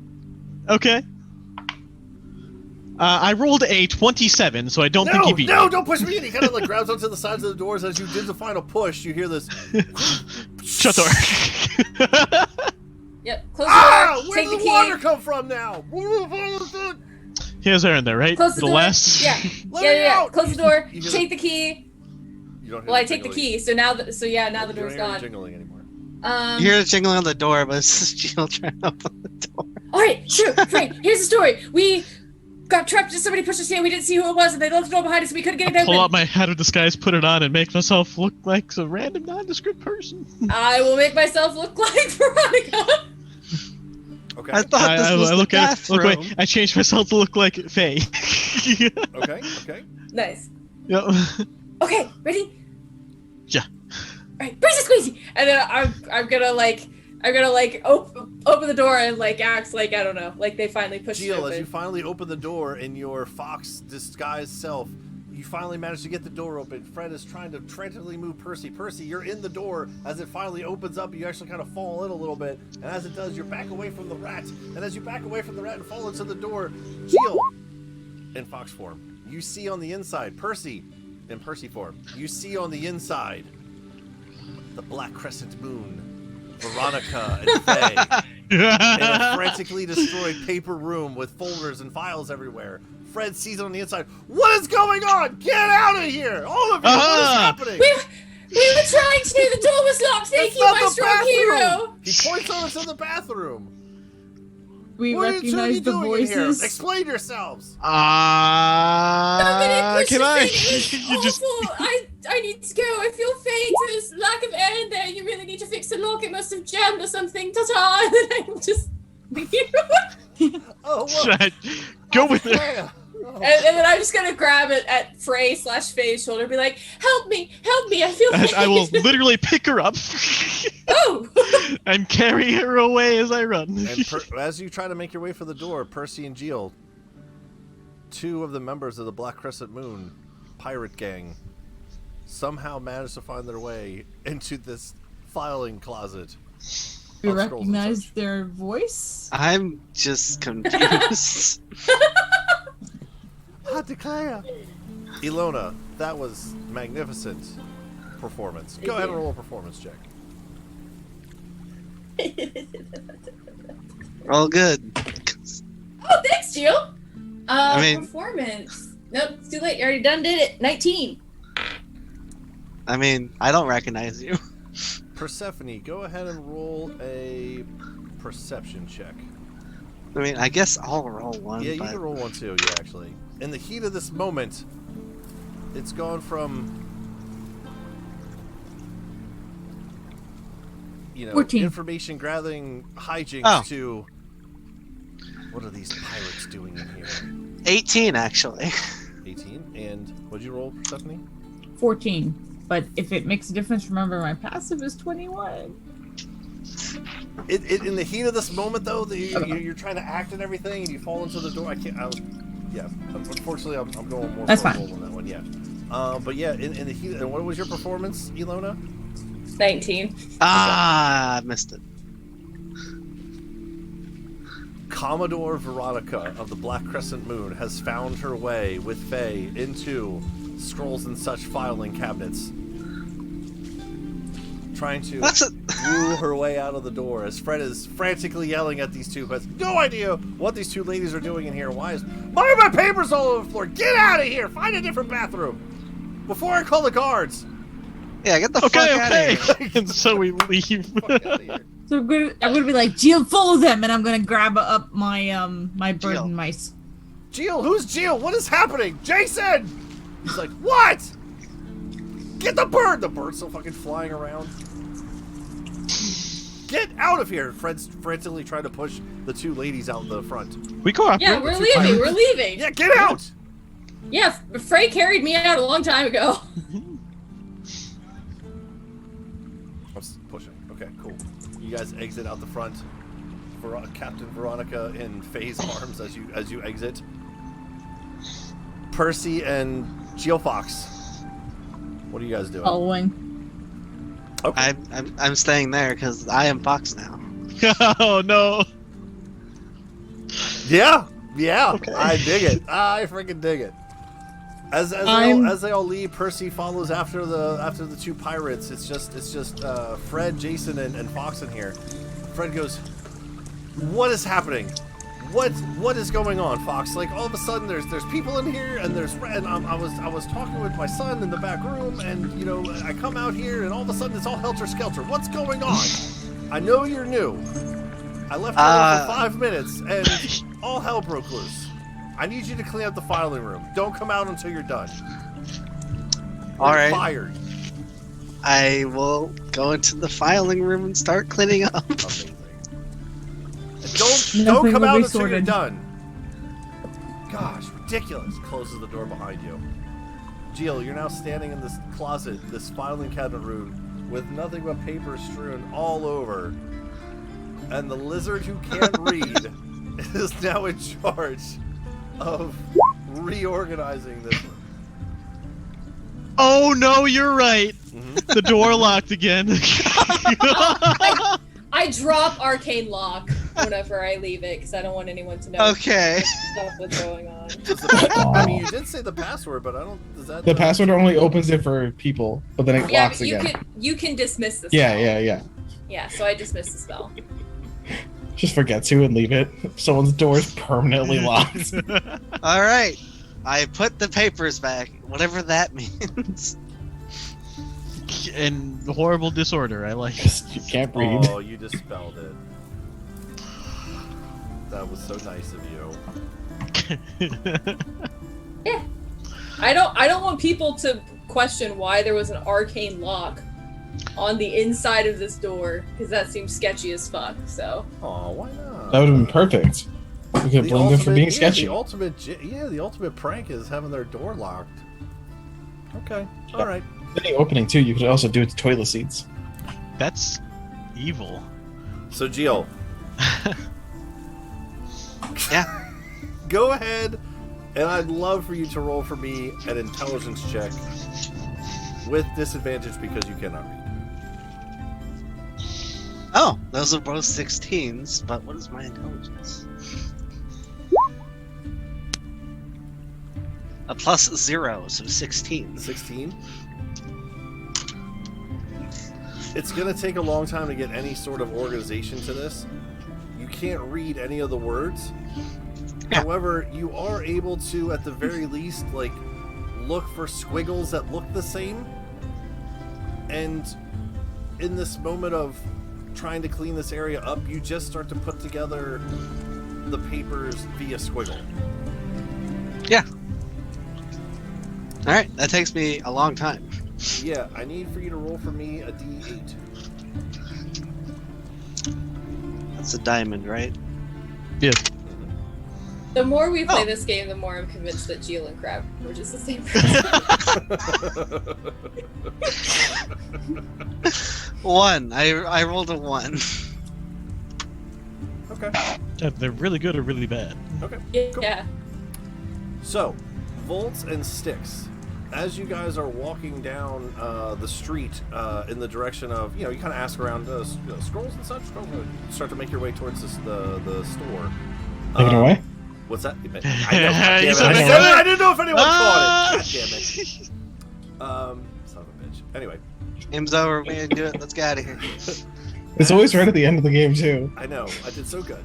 Okay. I rolled a 27, so I don't think he beat me. No, don't push me in. He kind of like grabs onto the sides of the doors. As you did the final push, you hear this. Shut the door. Yep, close the door. Where Take did the the water key. come from now? He has air in there, right? Close the door. Last. Yeah. Yeah. Close the door. Take the key. Well, I take the key, so now the door's gone. Jingling anymore. You hear the jingling on the door, but it's just Jill trying to open the door. Alright, sure, Frank, here's the story. We got trapped, somebody pushed us in, we didn't see who it was, and they left the door behind us, and we couldn't get it open. Pull out my hat of disguise, put it on, and make myself look like a random nondescript person. I will make myself look like Veronica. Okay. I thought this was the bathroom. Look away. I changed myself to look like Faye. Okay. Nice. Yep. Okay, ready? Yeah. Alright, Breezy Squeezy! And then I'm gonna open the door and like act like, I don't know, like they finally push it open. As you finally open the door in your fox disguised self, you finally manage to get the door open. Fred is trying to frantically move Percy. Percy, you're in the door. As it finally opens up, you actually kind of fall in a little bit. And as it does, you're back away from the rat. And as you back away from the rat and fall into the door, Jill, in fox form, you see on the inside, Percy, in Percy form, you see on the inside the black crescent moon, Veronica and Faye, in a frantically destroyed paper room with folders and files everywhere. Fred sees it on the inside. What is going on? Get out of here! All of you! What is happening? We were trying to. The door was locked. Thank you, my strong hero. He points over to the bathroom. We what recognize the voices. Explain yourselves. Can I? You just. I need to go. I feel faint. There's lack of air in there. You really need to fix the lock. It must have jammed or something. Ta-ta. And then I'm just. Oh, should I go with it? And then I'm just gonna grab it at Frey/Faye's shoulder and be like, help me, I feel faint. I will literally pick her up. Oh! And carry her away as I run. And as you try to make your way for the door, Percy and Jill, two of the members of the Black Crescent Moon pirate gang, somehow manage to find their way into this filing closet. We recognize their voice? I'm just confused. I declare. Ilona, that was magnificent performance. Go ahead and roll a performance check. All good. Oh, thanks, Jill. Performance. Nope, it's too late. You already did it. 19. I mean, I don't recognize you. Persephone, go ahead and roll a perception check. I mean, I guess I'll roll one. Yeah, you can roll one too, yeah, actually. In the heat of this moment, it's gone from, 14. Information gathering hijinks to, what are these pirates doing in here? 18, actually. 18? And what'd you roll, Stephanie? 14. But if it makes a difference, remember my passive is 21. In the heat of this moment, though, you're trying to act and everything, and you fall into the door. Unfortunately, I'm going more That's for a fine. roll on that one, yeah. But yeah, in the heat, and what was your performance, Ilona? 19. I missed it. Commodore Veronica of the Black Crescent Moon has found her way with Faye into scrolls and such filing cabinets, trying to woo her way out of the door as Fred is frantically yelling at these two who has no idea what these two ladies are doing in here. Why are my papers all over the floor? Get out of here! Find a different bathroom before I call the guards. Yeah, get the fuck out of here. And so we leave. So I'm gonna be like, Jill, follow them, and I'm gonna grab up my my bird and mice. Jill, who's Jill? What is happening? Jason! He's like, what? Get the bird! The bird's still fucking flying around. Get out of here! Fred's frantically trying to push the two ladies out in the front. We go after. Yeah, we're leaving. We're leaving. Yeah, get out! Yeah, Frey carried me out a long time ago. I'm pushing. Okay, cool. You guys exit out the front. Captain Veronica in Faye's arms as you exit. Percy and Geofox, what are you guys doing? Following. Okay. I'm staying there because I am Fox now. Oh no. Yeah. Okay. I dig it. I freaking dig it. As they all leave, Percy follows after the two pirates. It's just Fred, Jason, and Fox in here. Fred goes, "What is happening? What is going on, Fox? Like all of a sudden there's people in here and I was talking with my son in the back room and I come out here and all of a sudden it's all helter skelter. What's going on? I know you're new. I left you for 5 minutes and all hell broke loose. I need you to clean up the filing room. Don't come out until you're done. All right. Fired. I will go into the filing room and start cleaning up. Amazing. And Don't come will out be until you're sorted. done. Gosh, ridiculous. Closes the door behind you. Jill, you're now standing in this closet, this filing cabinet room, with nothing but paper strewn all over. And the lizard who can't read is now in charge of reorganizing this room. Oh no, you're right. The door locked again. I drop arcane lock whenever I leave it because I don't want anyone to know. Okay. What's going on? I mean, you did say the password, but I don't. Does that? The password only opens it for people, but then it Yeah, locks but again. you can dismiss the spell. Yeah. Yeah, so I dismiss the spell. Just forget to and leave it. Someone's door is permanently locked. All right. I put the papers back, whatever that means. In horrible disorder, I like it. You can't read. Oh, you dispelled it. That was so nice of you. Yeah. I don't want people to question why there was an arcane lock on the inside of this door, because that seems sketchy as fuck, so. Oh, why not? That would have been perfect. We could blame them for being sketchy. The ultimate prank is having their door locked. Okay, all right. Any opening too, you could also do it to toilet seats. That's evil. So, Jill. Yeah. Go ahead, and I'd love for you to roll for me an intelligence check with disadvantage because you cannot read. Oh, those are both 16s, but what is my intelligence? A +0, so 16. 16? It's going to take a long time to get any sort of organization to this. You can't read any of the words. Yeah. However, you are able to, at the very least, like, look for squiggles that look the same. And in this moment of trying to clean this area up, you just start to put together the papers via squiggle. Yeah. Alright, that takes me a long time. Yeah, I need for you to roll for me a D8. That's a diamond, right? Yeah. The more we play this game, the more I'm convinced that Jill and Crab were just the same person. 1. I rolled a 1. Okay. They're really good or really bad. Okay. Yeah. Cool. So, Volts and Sticks, as you guys are walking down the street in the direction of, you kind of ask around scrolls and such, start to make your way towards the store. Take it away? What's that? I know. I didn't know if anyone caught it. God damn it. Son of a bitch. Anyway. Game's over. We didn't do it. Let's get out of here. It's always right at the end of the game too. I know. I did so good.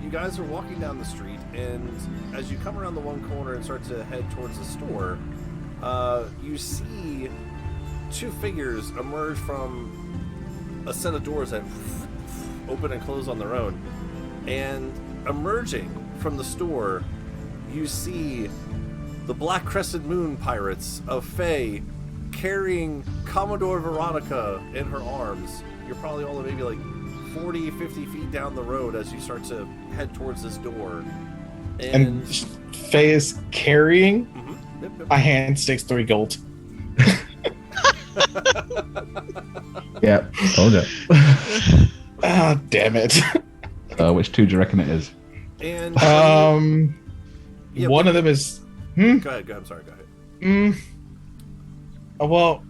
You guys are walking down the street, and as you come around the one corner and start to head towards the store, you see two figures emerge from a set of doors that open and close on their own. And emerging from the store, you see the Black Crescent Moon pirates of Fae carrying Commodore Veronica in her arms. You're probably all maybe like 40, 50 feet down the road as you start to head towards this door. And Faye is carrying Yep. a hand sticks 3 gold. Yeah, told you. Ah, damn it. Which 2 do you reckon it is? And yeah, one of them is. Go ahead. I'm sorry. Go ahead. Well,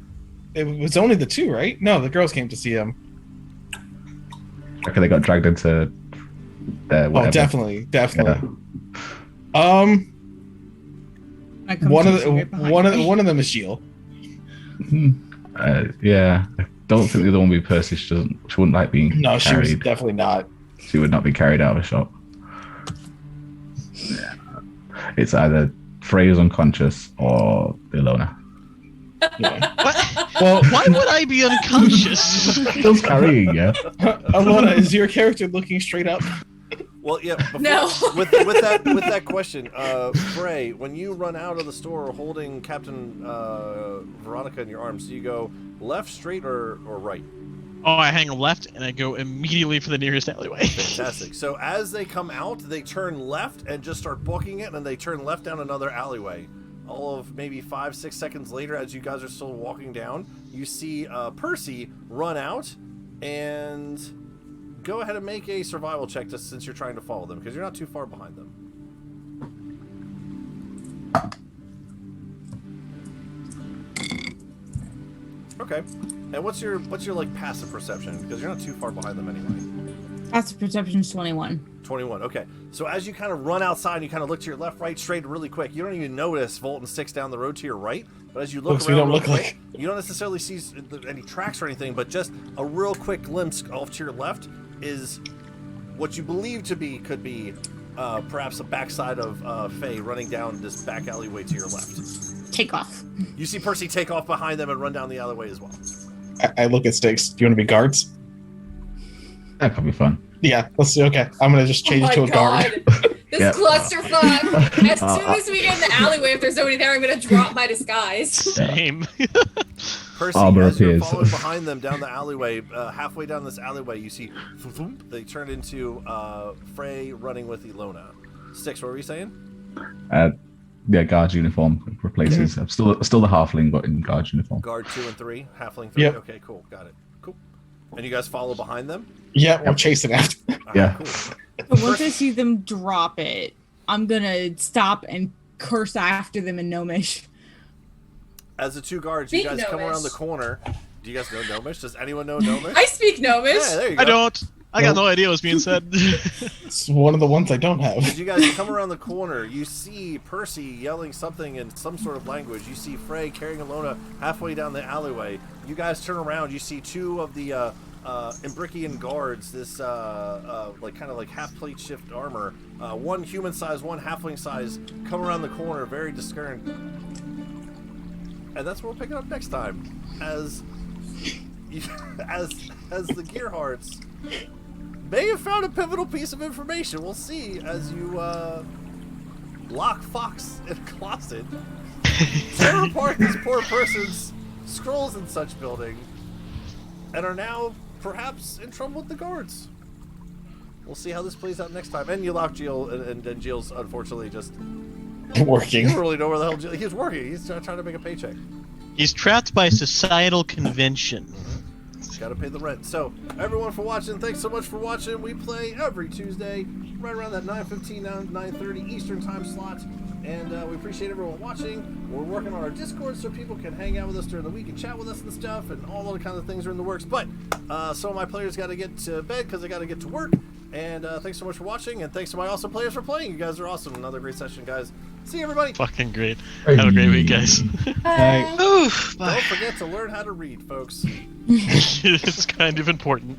it was only the 2, right? No, the girls came to see him. Okay, they got dragged into their whatever. Oh, definitely. Yeah. One of them is Jill. Yeah, I don't think the other one would be Percy. She wouldn't like being No, she was carried. definitely not. She would not be carried out of a shop. Yeah. It's either Freya's unconscious or Ilona. Yeah. Well, why would I be unconscious? Still carrying, yeah. Alona, is your character looking straight up? Well, yeah. No. with that question, Frey, when you run out of the store holding Captain Veronica in your arms, do you go left, straight, or right? Oh, I hang left and I go immediately for the nearest alleyway. Fantastic. So as they come out, they turn left and just start booking it, and then they turn left down another alleyway. All of maybe 5-6 seconds later, as you guys are still walking down, you see Percy run out and go ahead and make a survival check just since you're trying to follow them, because you're not too far behind them. Okay. And what's your like passive perception? Because you're not too far behind them anyway. Passive perception is 21. 21. Okay. So as you kind of run outside, and you kind of look to your left, right, straight, really quick. You don't even notice Volton 6 down the road to your right. But as you look around, you don't necessarily see any tracks or anything. But just a real quick glimpse off to your left is what you believe to be could be perhaps the backside of Faye running down this back alleyway to your left. Take off. You see Percy take off behind them and run down the alleyway as well. I look at Sticks. Do you want to be guards? That could be fun. Yeah, let's see. Okay, I'm gonna just change to a guard. This clusterfuck. As soon as we get in the alleyway, if there's nobody there, I'm gonna drop my disguise. Same. Percy, as you're following behind them down the alleyway, halfway down this alleyway, you see they turn into Frey running with Ilona. Sticks, what were you saying? Yeah, guard uniform replaces. I'm still the halfling, but in guard uniform. Guard 2 and 3, halfling 3. Yep. Okay, cool, got it. Cool. And you guys follow behind them? Yeah, we're chasing after. Yeah. Cool. But once I see them drop it, I'm gonna stop and curse after them in Gnomish. As the two guards, you guys come around the corner. Do you guys know Gnomish? Does anyone know Gnomish? I speak Gnomish. Yeah, there you go. I don't. I got no idea what's being said. It's one of the ones I don't have. As you guys come around the corner, you see Percy yelling something in some sort of language. You see Frey carrying Ilona halfway down the alleyway. You guys turn around. You see two of the Imbrician guards, this like kind of like half plate shift armor, one human size, one halfling size, come around the corner, very discerned. And that's what we'll pick up next time, as the Gearhearts may have found a pivotal piece of information. We'll see as you lock Fox in a closet, tear apart this poor person's scrolls in such building, and are now perhaps in trouble with the guards. We'll see how this plays out next time. And you lock Jill, and Jill's unfortunately just working. You don't really know where the hell Jill. He's working. He's trying to make a paycheck. He's trapped by societal convention. Gotta pay the rent. So, everyone for watching, thanks so much for watching. We play every Tuesday, right around that 9:15, 9:30 Eastern time slot. And we appreciate everyone watching. We're working on our Discord so people can hang out with us during the week and chat with us and stuff, and all other kinds of things are in the works. But some of my players got to get to bed because they got to get to work. And thanks so much for watching, and thanks to my awesome players for playing. You guys are awesome. Another great session, guys. See you, everybody. Fucking great. Have a great week, guys. Bye. Don't forget to learn how to read, folks. It's kind of important.